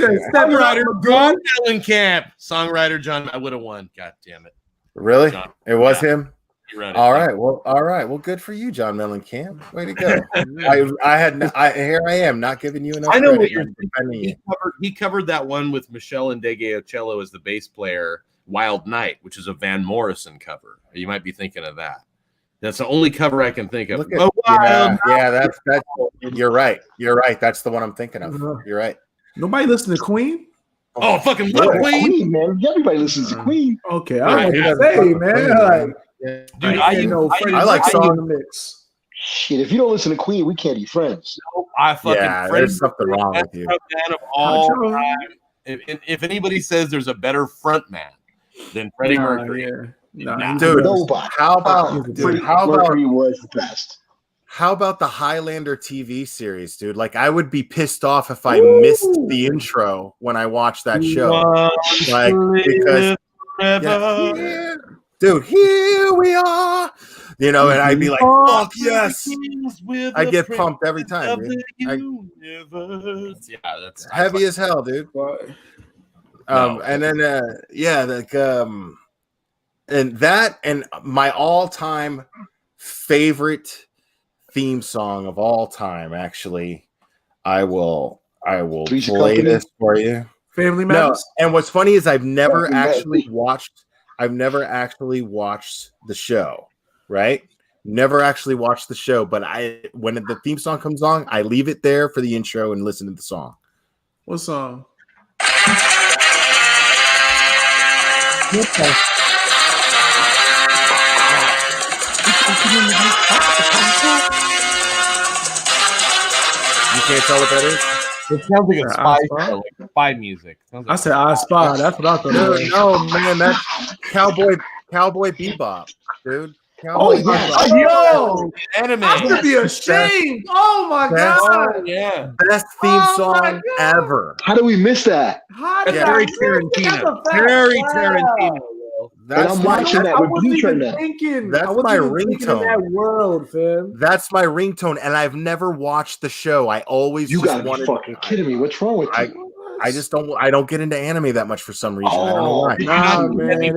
John Mellencamp. Songwriter John. I would have won. God damn it. Really? John. It was him? He wrote it. All right. Well, good for you, John Mellencamp. Way to go. Here I am, not giving you enough. I know credit. what you're thinking. He covered that one with Michelle and Degeocello as the bass player, Wild Night, which is a Van Morrison cover. You might be thinking of that. That's the only cover I can think of. That's you're right. That's the one I'm thinking of. You're right. Nobody listen to Queen? Oh, fucking love Queen, man. Everybody listens to Queen. Okay, I was say, man. Dude, I like song mix. Shit, if you don't listen to Queen, we can't be friends. Nope, there's something wrong with you. Man of all time. If anybody says there's a better front man than Freddie Mercury, dude, nobody. How about Mercury was the best? How about the Highlander TV series, dude? Like, I would be pissed off if I missed the intro when I watched that show. Because, dude, here we are. You know, and I'd be like, fuck yes. I'd get pumped every time. That's heavy as hell, dude. And then, and that, and my all-time favorite theme song of all time, actually, I will play this for you. Family Matters. No, and what's funny is I've never actually watched the show, right? Never actually watched the show, but when the theme song comes on, I leave it there for the intro and listen to the song. What song? You can't tell what that is? It sounds like a spy show, like spy music. I said I Spy. That's what I thought. No, man, that's Cowboy Bebop, dude. Yo, anime. I should be ashamed. Oh my god! Yeah, best theme song ever. How do we miss that? Very Tarantino. Very Tarantino. I'm watching that with Bleach right now. That's my ringtone. That world, fam. That's my ringtone, and I've never watched the show. I always gotta be fucking kidding me. What's wrong with you? I just don't. I don't get into anime that much for some reason. I don't know why. Nah, man, it's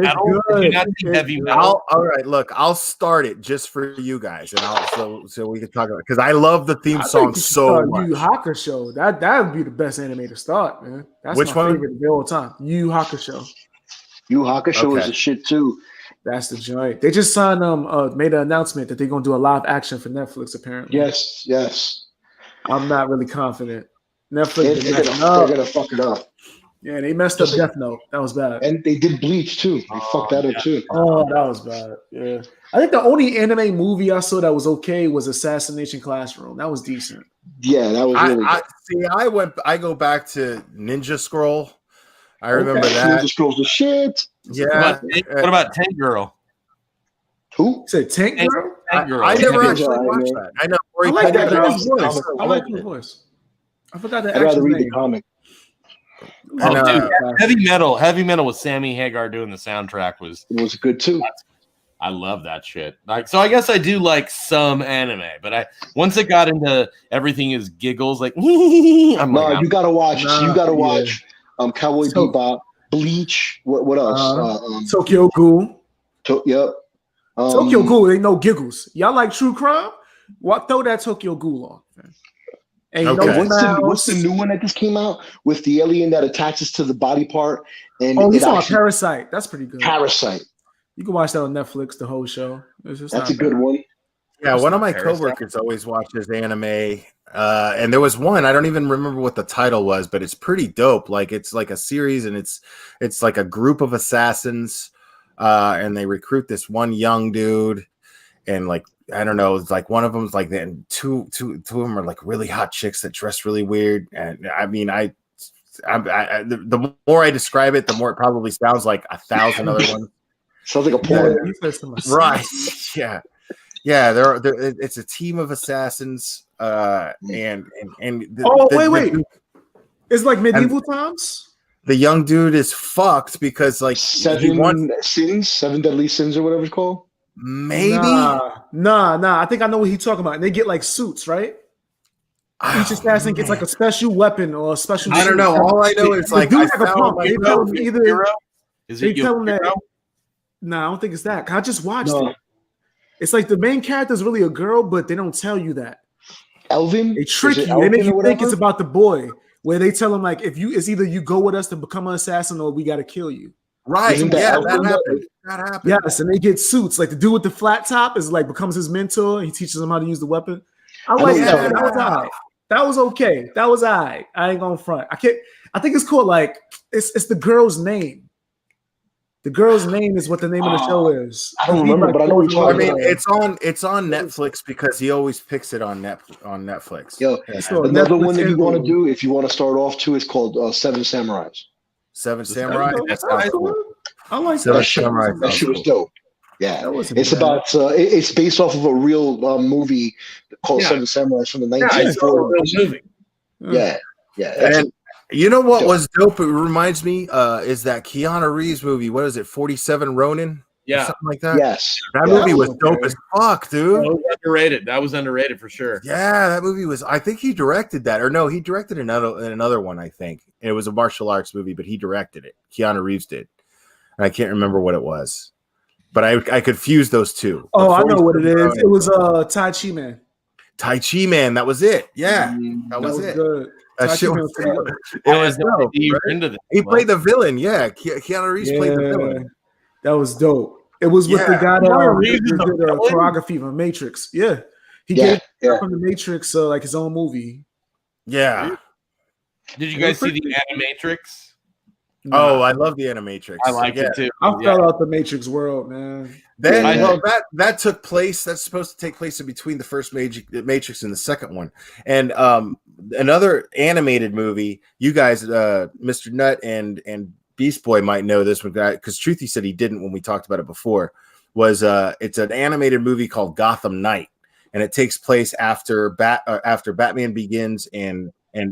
good. All right, look, I'll start it just for you guys, and so we can talk about it because I love the theme song so much. Yu Hakusho. That would be the best anime to start, man. That's Which my one? favorite of all time. Yu Hakusho. Yu Hakusho is a shit too. That's the joint. They just signed made an announcement that they're gonna do a live action for Netflix. Apparently, Yes. I'm not really confident. Netflix, They're gonna fuck it up. Yeah, they messed up Death Note. That was bad. And they did Bleach too. They fucked that up too. Oh, that was bad. Yeah, I think the only anime movie I saw that was okay was Assassination Classroom. That was decent. Yeah, that was really good. I go back to Ninja Scroll. I remember that. Ninja Scroll's the shit. Yeah. What about Tank Girl? Who? Said Tank Girl? Tank Girl. I never Yeah. actually watched that. I know. I like that I girl's like voice. it. I like her voice. I forgot the I'd rather actor's read the name. comic. And, Dude, Heavy Metal with Sammy Hagar doing the soundtrack It was good too. I love that shit. Like, so I guess I do like some anime, but once it got into everything is giggles, like I'm No, like, you gotta watch. You gotta watch. Cowboy So- Bebop, Bleach. What else? Tokyo Ghoul. Yep. Tokyo Ghoul ain't no giggles. Y'all like true crime? What? Throw that Tokyo Ghoul on. Man. Ain't Okay. no What's the new one that just came out with the alien that attaches to the body part? And Oh, he's it on actually- Parasite. That's pretty good. Parasite. You can watch that on Netflix, the whole show. It's just That's not a good bad. one. yeah, one of my coworkers always watches anime. And there was one, I don't even remember what the title was, but it's pretty dope. Like it's like a series and it's like a group of assassins. And they recruit this one young dude, and like I don't know, it's like one of them's like then two of them are like really hot chicks that dress really weird. And I mean, the more I describe it, the more it probably sounds like 1,000 other ones. Sounds like a porn. Right? Yeah. They're it's a team of assassins. Wait. It's like medieval times. The young dude is fucked because like Seven Deadly Sins, or whatever it's called. Maybe. Nah. I think I know what he's talking about. And they get like suits, right? Each assassin gets like a special weapon or a special. I don't know. All I know is like they I like a found pump. like They tell them either. is They it tell them that. Yukiro? Nah, I don't think it's that. I just watched it. It's like the main character is really a girl, but they don't tell you that. Elvin. They trick you. They make you think it's about the boy. Where they tell him like, it's either you go with us to become an assassin or we got to kill you. Right. Isn't that Yeah, Elvin? that happened. Yes, and they get suits. Like the dude with the flat top is like becomes his mentor. He teaches him how to use the weapon. I like know that. that. That was all right. That was okay. That was all right. I ain't gonna front. I think it's called like it's the girl's name. The girl's name is what the name of the show is. I don't remember, but I know what you're I talking mean, about. it's on Netflix because he always picks it on Netflix. Yo, So another Netflix one that you and want to Hulu. do if you want to start off too is called Seven Samurais. Seven Samurai. That's That sounds cool. cool. I like Seven that. Samurai. That shit was dope. Yeah, That wasn't it's bad. about it's based off of a real movie called Yeah. Seven Samurais from the Yeah, I saw a real 1940s. movie. Yeah. That's And you know what was dope? It reminds me is that Keanu Reeves movie. What is it? 47 Ronin? Or Yeah, something like that. yes. That Yeah, movie that was was dope okay. as fuck, dude. that was underrated. That was underrated for sure. Yeah, that movie was. I think he directed that, or no, he directed another one. I think it was a martial arts movie, but he directed it. Keanu Reeves did, and I can't remember what it was, but I confused those two. Oh, I know what it 47 is. It was Tai Chi Man. Tai Chi Man. That was it. Yeah, that was it. Good. That Tai shit Chi Man was pretty dope. good. It was dope. You right? were into this. He played the villain. Yeah, Keanu Reeves played the villain. That was dope. It was with the Yeah. guy Keanu that Reeves is did the villain? choreography from Matrix. Yeah, he Yeah, gave yeah. from the Matrix like his own movie. Yeah. Did you guys see the Animatrix? Oh, I love the Animatrix. I liked it too. I Yeah. fell out the Matrix world, man. Then, Yeah. well, that took place. That's supposed to take place in between the first Matrix and the second one. And another animated movie. You guys, Mr. Nutt and Beast Boy might know this one because Truthy said he didn't when we talked about it before. Was it's an animated movie called Gotham Knight, and it takes place after Batman Begins and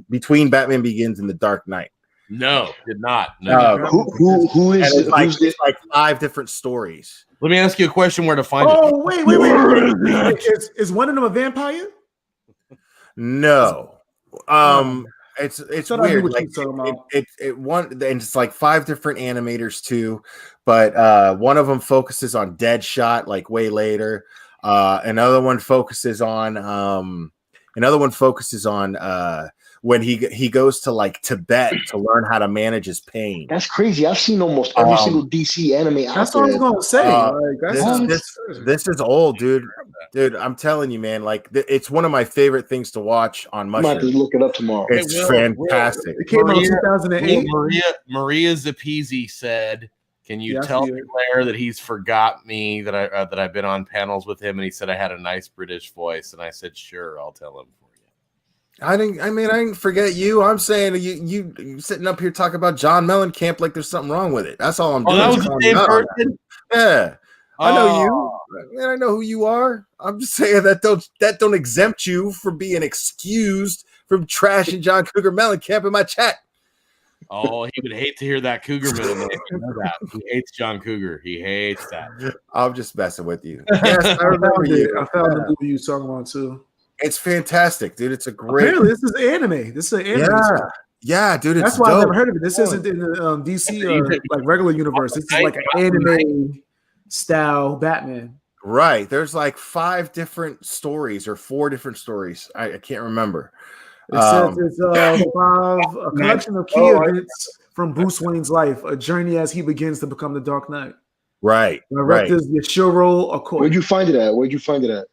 between Batman Begins and the Dark Knight. No, did not. No. Who And is it's like 5 different stories. Let me ask you a question: where to find it? Oh, wait. Is one of them a vampire? No. It's Thought I knew weird. what you Like were talking about. it one and it's like 5 different animators too, but one of them focuses on Deadshot like way later. Another one focuses on when he goes to like Tibet to learn how to manage his pain. That's crazy. I've seen almost every single DC anime out That's there. what I was gonna say. This is old, dude. Dude, I'm telling you, man. Like, it's one of my favorite things to watch on I might have to Mushroom. look it up tomorrow. It's fantastic. It came out in 2008. Maria Zappizi said, "Can you tell Claire that he's forgot me, that I've been on panels with him, and he said I had a nice British voice?" And I said, "Sure, I'll tell him for you." I didn't forget you. I'm saying you sitting up here talking about John Mellencamp like there's something wrong with it. That's all I'm doing. That was the same person? Yeah. I know you. Man, I know who you are. I'm just saying that don't exempt you from being excused from trashing John Cougar Mellencamp in my chat. Oh, he would hate to hear that Cougar middle name. You know that. He hates John Cougar. He hates that. I'm just messing with you. Yes, I remember you. I found the movie you were talking about too. It's fantastic, dude. It's a great. Apparently, this is anime. This is an anime. Yeah, dude. That's why I've never heard of it. This isn't in the DC like regular universe. This is like an anime style Batman. Right. There's like 5 different stories or 4 different stories. I can't remember. It says it's a collection of key events from Bruce Wayne's life, a journey as he begins to become the Dark Knight. Right. Directors Yashiro Okoye. Where'd you find it at?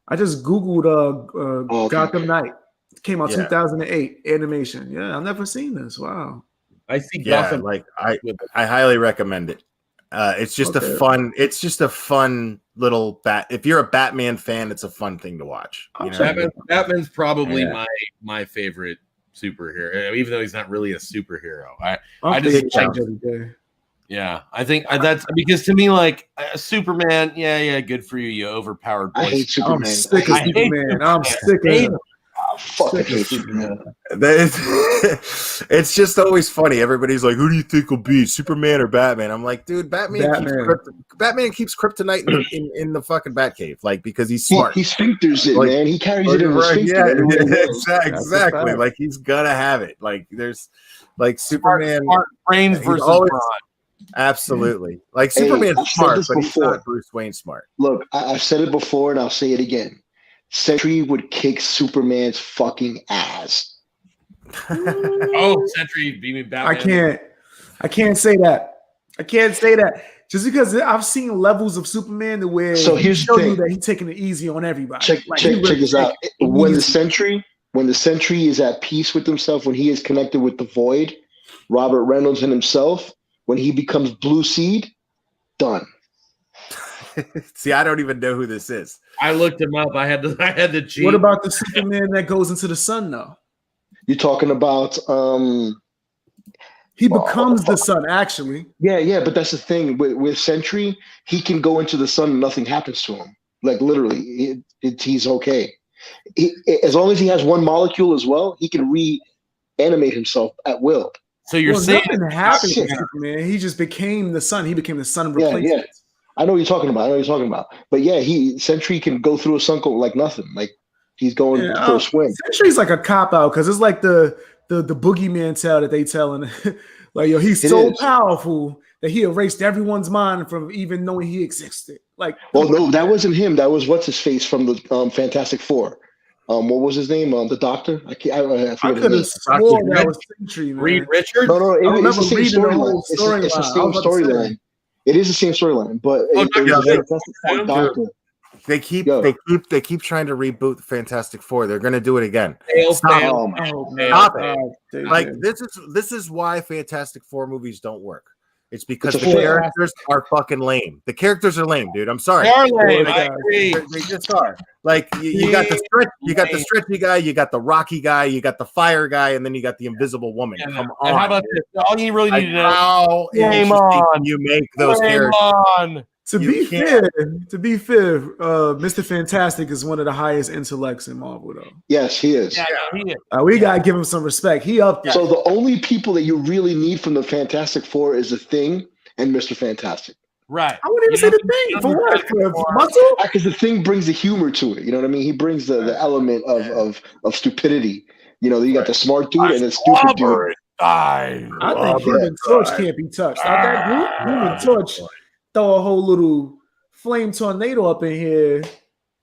I just Googled Gotham Knight. It came out 2008 animation. Yeah, I've never seen this. Wow. I see Gotham. Like I highly recommend it. It's just a fun little if you're a Batman fan, it's a fun thing to watch. You know? Batman's probably my favorite superhero, even though he's not really a superhero. I just every day. Yeah, I think that's because to me, like Superman, good for you, you overpowered boy. I hate Superman. I'm sick of Superman. I'm sick of him. Fucking hate Superman. It's just always funny. Everybody's like, "Who do you think will be Superman or Batman?" I'm like, dude, Batman keeps kryptonite in the fucking Batcave, like because he's smart. He sphincters it, man. He carries it in the sphincter. Exactly. Like he's gonna have it. Like there's like Superman smart brains versus brawn. Absolutely. Like Superman's smart, but he's not Bruce Wayne smart. Look, I've said it before and I'll say it again. Sentry would kick Superman's fucking ass. Sentry beaming Batman. I can't say that. Just because I've seen levels of Superman to where here's the thing. You that he's taking it easy on everybody. Check this out. When the Sentry is at peace with himself, when he is connected with the Void, Robert Reynolds and himself, when he becomes Blue Seed, done. See, I don't even know who this is. I looked him up. I had to cheat. What about the Superman that goes into the sun, though? You're talking about he becomes the sun, actually. Yeah, but that's the thing with Sentry. He can go into the sun and nothing happens to him. Like literally, he's okay. As long as he has one molecule as well, he can reanimate himself at will. So you're saying nothing happened to Superman? He just became the sun. He became the sun replacement. Yeah. I know what you're talking about. But yeah, Sentry can go through a sun like nothing. Like he's going for a swim. Sentry's like a cop out because it's like the boogeyman tale that they telling. Like he's so powerful that he erased everyone's mind from even knowing he existed. Like, no, that wasn't him. That was what's his face from the Fantastic Four. What was his name? The Doctor. I could have sworn that was Sentry. Reed Richards. No, it's the same storyline. It's the same storyline. It is the same storyline, but Fantastic Four Doctor. They keep trying to reboot the Fantastic Four. They're going to do it again. Stop it! Like this is why Fantastic Four movies don't work. It's because the characters are fucking lame. The characters are lame, dude. I'm sorry. They are lame. I agree. They just are. Like you got the stretchy guy, you got the rocky guy, you got the fire guy, and then you got the invisible woman. Yeah, Come on. How about this? All you really need to know. How interesting you make those characters. To be fair, Mr. Fantastic is one of the highest intellects in Marvel, though. Yes, he is. Yeah, he is. We gotta give him some respect. He up there. So the only people that you really need from the Fantastic Four is the Thing and Mr. Fantastic. Right. I wouldn't even say the Thing for what? For muscle? Because the Thing brings the humor to it. You know what I mean? He brings the element of stupidity. You know, you got the smart dude and the stupid dude. I think Human Torch can't be touched. Out that group, Human Torch. Throw a whole little flame tornado up in here,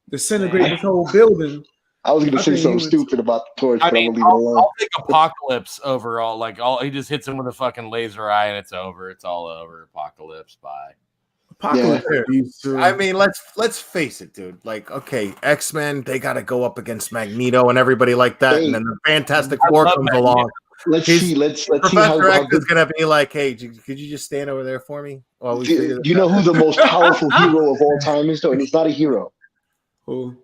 disintegrate this whole building. I was going to say something stupid about the torch, but I'm going to leave it alone. I'll take Apocalypse overall. Like, he just hits him with a fucking laser eye and it's over. It's all over. Apocalypse, bye. Apocalypse. Yeah. I mean, let's face it, dude. Like, okay, X-Men, they got to go up against Magneto and everybody like that, and then the Fantastic Four comes along. Let's see. Professor X is gonna be like, "Hey, could you just stand over there for me?" Do you know who the most powerful hero of all time is? Though, and he's not a hero. Who?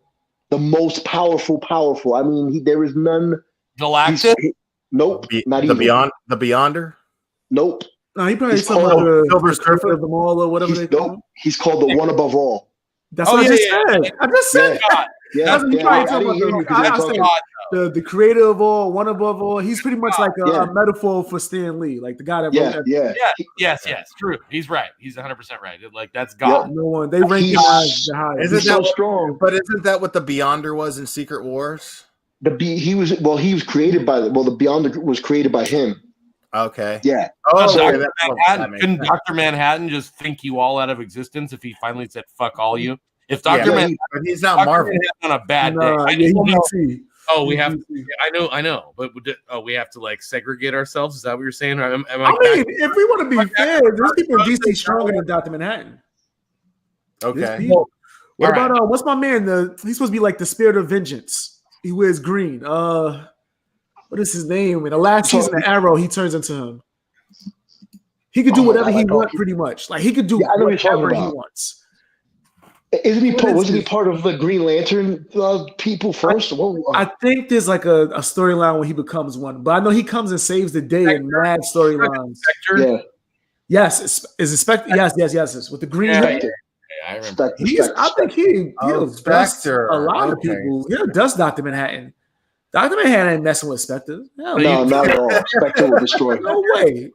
The most powerful. I mean, there is none. Galactus? Nope. Not the even. the Beyonder. Nope. No, he probably talking about the Silver Surfer of them all or whatever they call him. He's called the One Above All. That's what I just said. I just said that. Yeah, the creator of all, one above all. He's pretty much like a metaphor for Stan Lee, like the guy that wrote that. Yes, true. He's right. He's 100% right. Like that's God. No one they rank him as the highest. Isn't that strong? But isn't that what the Beyonder was in Secret Wars? He was created by the Beyonder was created by him. Okay. Yeah. Couldn't Dr. Manhattan just think you all out of existence if he finally said "fuck all you"? If Dr. Manhattan, he's not Marvel on a bad day. We have. I know, but we have to like segregate ourselves. Is that what you're saying? I mean, if we want to be fair, there's people in DC stronger than Dr. Manhattan. Okay. What about what's my man? He's supposed to be like the spirit of vengeance. He wears green. What is his name? In the last season of Arrow, he turns into him. He could do whatever he wants, pretty much. Like he could do whatever he wants. Wasn't he part of the Green Lantern people first? I think there's like a storyline where he becomes one, but I know he comes and saves the day in mad storylines. Yeah. Yes, is Spectre? Yes. With the green hair. I remember. I think he'll dust a lot of people. He'll dust Dr. Manhattan. Dr. Manhattan ain't messing with Spectre. No, not at all. Spectre will destroy him. No way.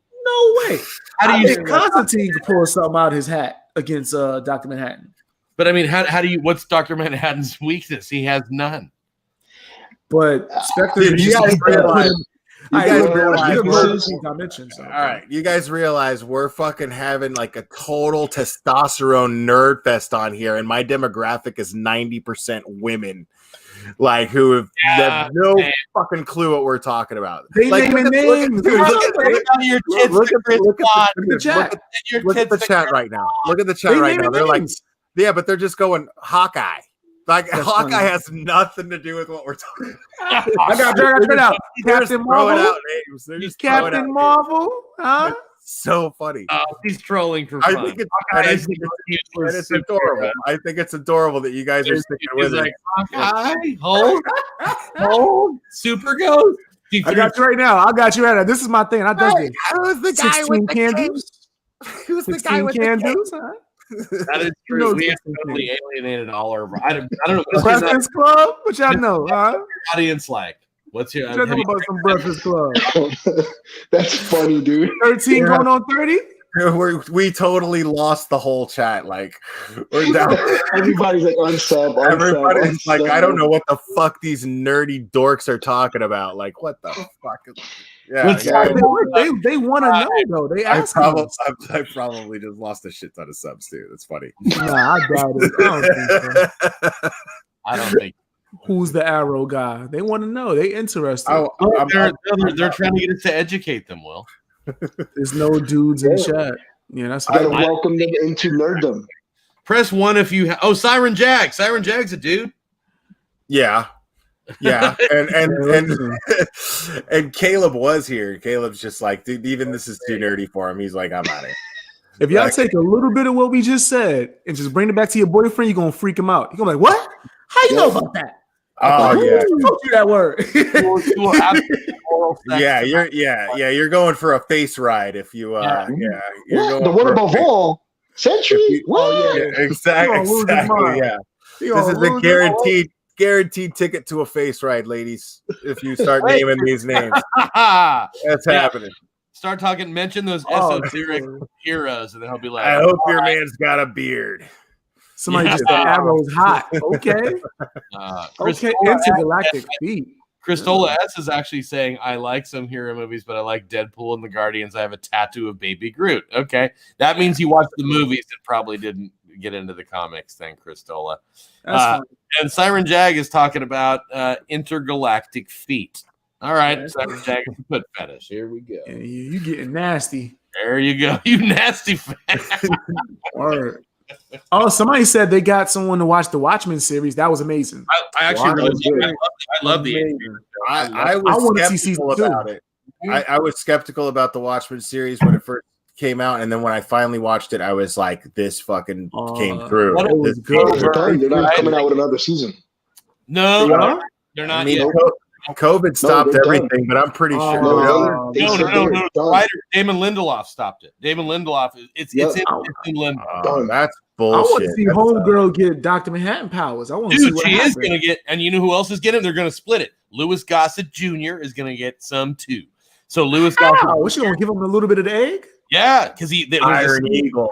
How do you think Constantine could pull something out of his hat against Dr. Manhattan? But I mean, how do you? What's Dr. Manhattan's weakness? He has none. But Spectre, you guys realize we're fucking having like a total testosterone nerd fest on here, and my demographic is 90% women, like who have no fucking clue what we're talking about. They like, name names. Look at the chat right now. Look at the chat right now. They're like, yeah, but they're just going Hawkeye. Like Hawkeye has nothing to do with what we're talking about. I got it out. Captain Marvel. He's Captain Marvel. Huh? So funny. He's trolling for fun. I think it's adorable. I think it's adorable that you guys are sticking with it. Hawkeye, hold, Super Ghost. I got you right now. This is my thing. I done this. Who's the guy with the candles? Who's the guy with the candles? That is true. We have totally alienated all our. I don't know. Breakfast Club? What y'all know, huh? Audience like. What's your? Tell them about some Breakfast Club. That's funny, dude. 13 going on 30. We totally lost the whole chat. Like we're down. Everybody's like unsub. Everybody's like, I don't know what the fuck these nerdy dorks are talking about. Like, what the fuck? They want to know though. They ask. I probably just lost a shit ton of subs too. That's funny. Nah, I doubt it. I don't think. Who's the Arrow guy? They want to know. They interested. They're trying to get us to educate them. Will there's no dudes in chat? Yeah, that's. I welcome them into nerddom. Press 1 if you. Siren Jag. Siren Jag's a dude. Yeah. And Caleb was here. Caleb's just like, dude, even this is too nerdy for him. He's like, I'm out of here. If y'all take a little bit of what we just said and just bring it back to your boyfriend, you're gonna freak him out. You're gonna be like, what? How you know about that? Oh yeah, who told you that word? You're going for a face ride if you You're the one above all century. Exactly. Yeah. This is a guaranteed ticket to a face ride, ladies. If you start naming these names, that's happening. Start talking. Mention those esoteric heroes, and then he'll be like, "I hope your man's got a beard." Somebody just said Arrow's hot. Okay. Intergalactic beat. Christola S is actually saying, I like some hero movies, but I like Deadpool and the Guardians. I have a tattoo of Baby Groot. Okay. That means he watched the movies and probably didn't get into the comics than Christola. That's And Siren Jag is talking about intergalactic feet. All right, Siren Jag is a foot fetish. Here we go. yeah, you getting nasty. There you go, you nasty fan. Word. Oh, somebody said they got someone to watch the Watchmen series. That was amazing. I actually really I love the I was skeptical about it. I was skeptical about the Watchmen series when it first came out, and then when I finally watched it, I was like, "This fucking came through." It was good. They're not coming out with another season. No, Yeah? they're not I mean, yet. COVID stopped they're everything, but I'm pretty sure. No. Done. Writer Damon Lindelof stopped it. Damon Lindelof, it's in Lindelof. That's I want bullshit. to see Homegirl get Dr. Manhattan powers. I want to see Dude, what she is happens. going to get, and you know who else is getting? They're going to split it. Louis Gossett Jr. is going to get some too. So Louis Gossett, What, you going to give him a little bit of the egg? yeah, because Iron Eagle,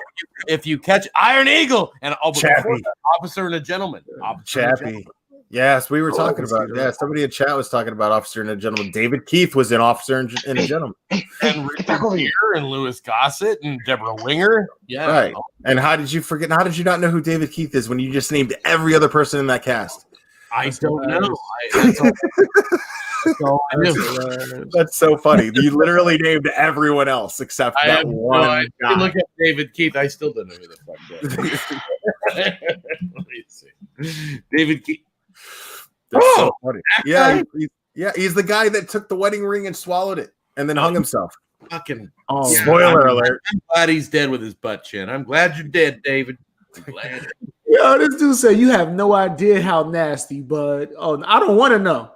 if you catch Iron Eagle and Chappie. Officer and a Gentleman, Chappie. Yes, we were talking about. Yeah, somebody in chat was talking about Officer and a Gentleman. David Keith was in Officer and a Gentleman. and Richard Gere and Louis Gossett and Deborah Winger. Yeah, Right. And how did you forget? How did you not know who David Keith is when you just named every other person in that cast? I don't know. That's all I knew. That's so funny. You literally named everyone else except I that have one guy. look at David Keith. I still don't know who the fuck that is. Let me see. David Keith. That's so funny. Yeah, he's the guy that took the wedding ring and swallowed it and then hung himself. Fucking Spoiler alert. I'm glad he's dead with his butt chin. I'm glad you're dead, David. I'm glad. Yo, this dude said you have no idea how nasty, but I don't want to know.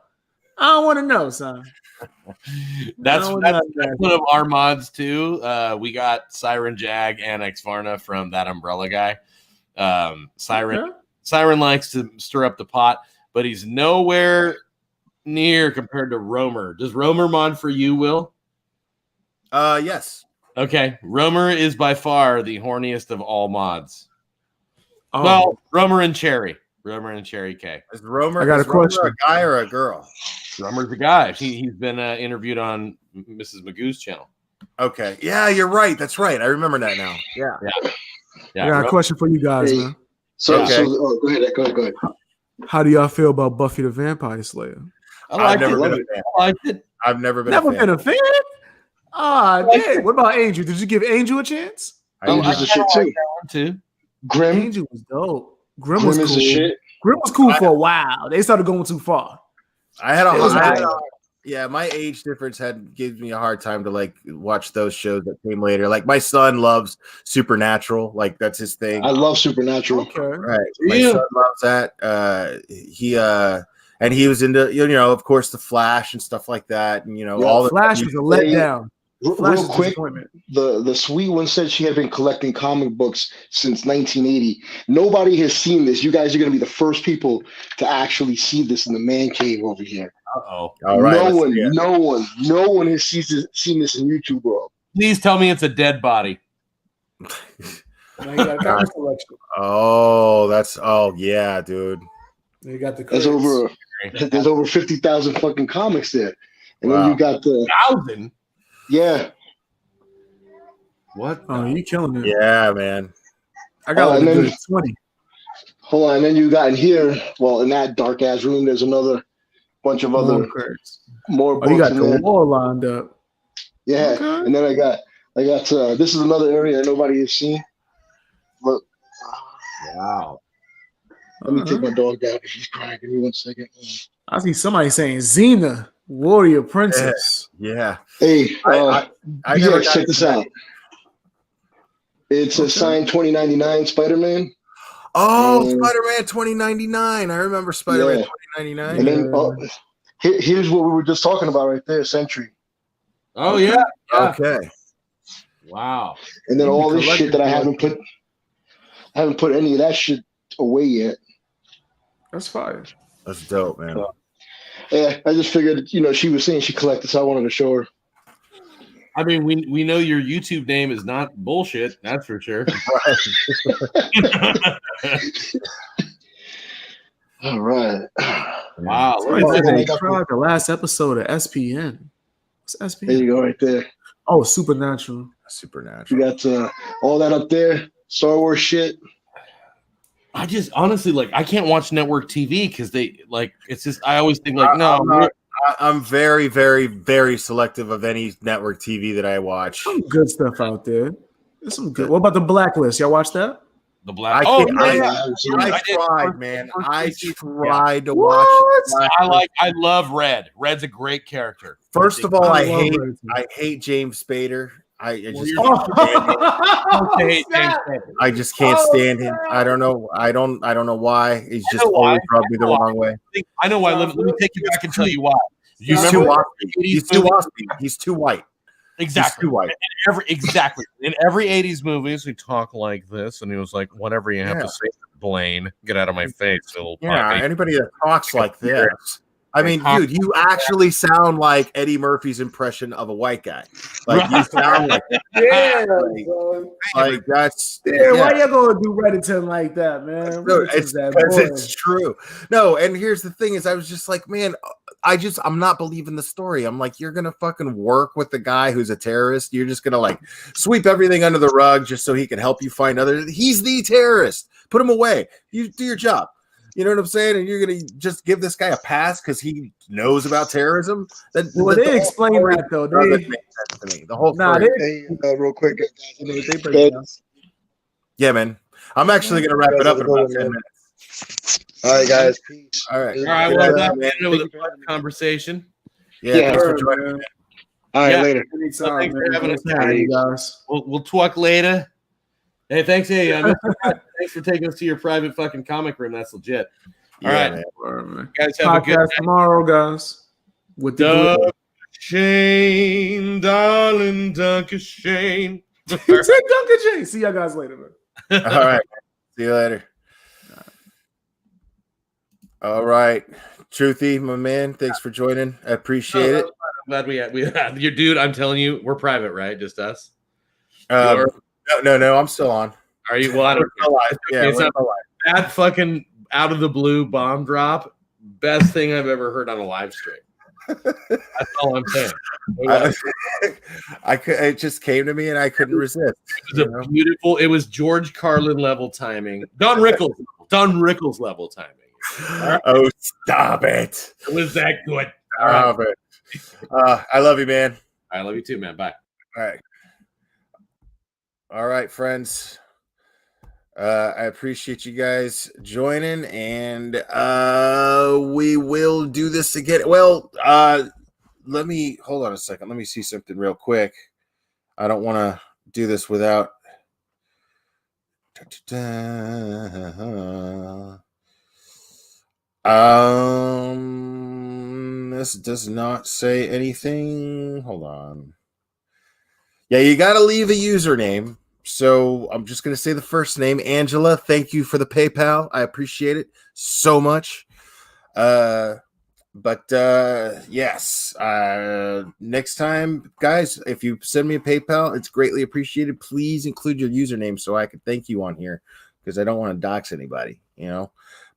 I don't want to know, son. That's one of our mods too. We got Siren Jag and Xvarna from that Umbrella guy. Siren likes to stir up the pot, but he's nowhere near compared to Romer. Does Romer mod for you, Will? Yes. Okay. Romer is by far the horniest of all mods. Oh. Well, Romer and Cherry. Romer and Cherry K. Is Romer, I got a question. a guy or a girl? Romer's the guy. He's been interviewed on Mrs. Magoo's channel. Okay. Yeah, you're right. That's right. I remember that now. Yeah. Yeah. I got a question for you guys, man. So, Okay. go ahead. How do y'all feel about Buffy the Vampire Slayer? I've never been a fan. I liked it. I've never been Never a fan. been a fan? Ah, damn. What about Angel? Did you give Angel a chance? Angel's the shit too. Grim Angel was dope. Grim was is cool. the shit. Grim was cool for a while. They started going too far. I had It was my age difference gives me a hard time to like watch those shows that came later. Like my son loves Supernatural, like that's his thing. I love Supernatural. Okay. Right, my son loves that. He was into of course the Flash and stuff like that, and all the Flash was a letdown. Flash Real was a quick, disappointment. the sweet one said she had been collecting comic books since 1980. Nobody has seen this. You guys are going to be the first people to actually see this in the man cave over here. Uh-oh. All right, No one has seen this in YouTube, bro. Please tell me it's a dead body. Now you got a comic collection. Oh yeah, dude. You got the There's over 50,000 fucking comics there, and Wow. then you got the 1,000. yeah. What? Oh, you killing it. Yeah, man. I got and like then- a good 20. Hold on, and then you got in here. Well, in that dark ass room, there's another bunch of other more Oh, books you got in the there. wall lined up. Yeah, Okay. and then I got this is another area that nobody has seen. Look, Wow. let me take my dog down. She's crying. Give me 1 second. I see somebody saying Xena, warrior princess. Yeah. Hey, I never BX, got check this into out. It's a signed 2099 Spider-Man. Oh, Spider-Man 2099. I remember Spider-Man Yeah. 2099. And then here's what we were just talking about right there, Sentry. Oh, yeah. Okay. Wow. And then You all this collected shit that I it. haven't put any of that shit away yet. That's fire. That's dope, man. Yeah, I just figured, she was saying she collected, so I wanted to show her. I mean, we know your YouTube name is not bullshit. That's for sure. All right. Wow. Somebody Look at said that. they tried the last episode of SPN. What's There SPN? you go, right there. Oh, Supernatural. You Supernatural. got all that up there, Star Wars shit. I just honestly like I can't watch network TV because they like it's just I always think like no. I'm very, very, very selective of any network TV that I watch. Some good stuff out there. There's some good. What about the Blacklist? Y'all watch that? The Black. I tried, man. I tried to watch. I love Red. Red's a great character. First of all, I hate James Spader. I just can't stand him. I don't know. I don't know why. He's just always rubbed me the wrong way. I know why. Let me take you back and tell you why. He's too waspy. He's too waspy. He's too white. Exactly. He's too white. In every 80s movies, we talk like this, and he was like, whatever you have to say, Blaine, get out of my face, little puppy. Anybody that talks like this. I mean, dude, you actually sound like Eddie Murphy's impression of a white guy. Like you sound like like that's why y'all gonna do Reddington like that, man? No, it's true. No, and here's the thing: is I was just like, man, I'm not believing the story. I'm like, you're gonna fucking work with the guy who's a terrorist. You're just gonna like sweep everything under the rug just so he can help you find others. He's the terrorist. Put him away. You do your job. You know what I'm saying? And you're going to just give this guy a pass because he knows about terrorism? They explain that, though. The whole story. Real quick. Yeah, man. I'm actually going to wrap it up in about 10 minutes. All right, guys. Peace. All right. Well, that was a fun conversation. Yeah, thanks for joining me. All right, later. Thanks for having us, guys. We'll talk later. Hey, thanks. Hey, thanks for taking us to your private fucking comic room. That's legit. All right, man. Guys, have a good night. Tomorrow, guys. With the Shane, darling, Duncan Shane. He said Duncan Shane. See y'all guys later, man. All right. See you later. All right. Truthy, my man, thanks for joining. I appreciate it. I'm glad we had your dude. I'm telling you, we're private, right? Just us. No, I'm still on. Are you? Well, I don't know. Yeah, that fucking out of the blue bomb drop, best thing I've ever heard on a live stream. That's all I'm saying. It just came to me and I couldn't resist. It was beautiful. It was George Carlin level timing. Don Rickles level timing. Right. Oh, stop it! It was that good. All right. I love you, man. I love you too, man. Bye. All right, friends. I appreciate you guys joining, and we will do this again. Well, let me hold on a second. Let me see something real quick. I don't want to do this without. This does not say anything. Hold on. Yeah, you got to leave a username. So I'm just going to say the first name, Angela. Thank you for the PayPal. I appreciate it so much. Yes, next time, guys, if you send me a PayPal, it's greatly appreciated. Please include your username so I can thank you on here because I don't want to dox anybody,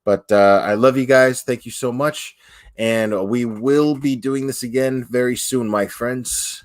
But I love you guys. Thank you so much. And we will be doing this again very soon, my friends.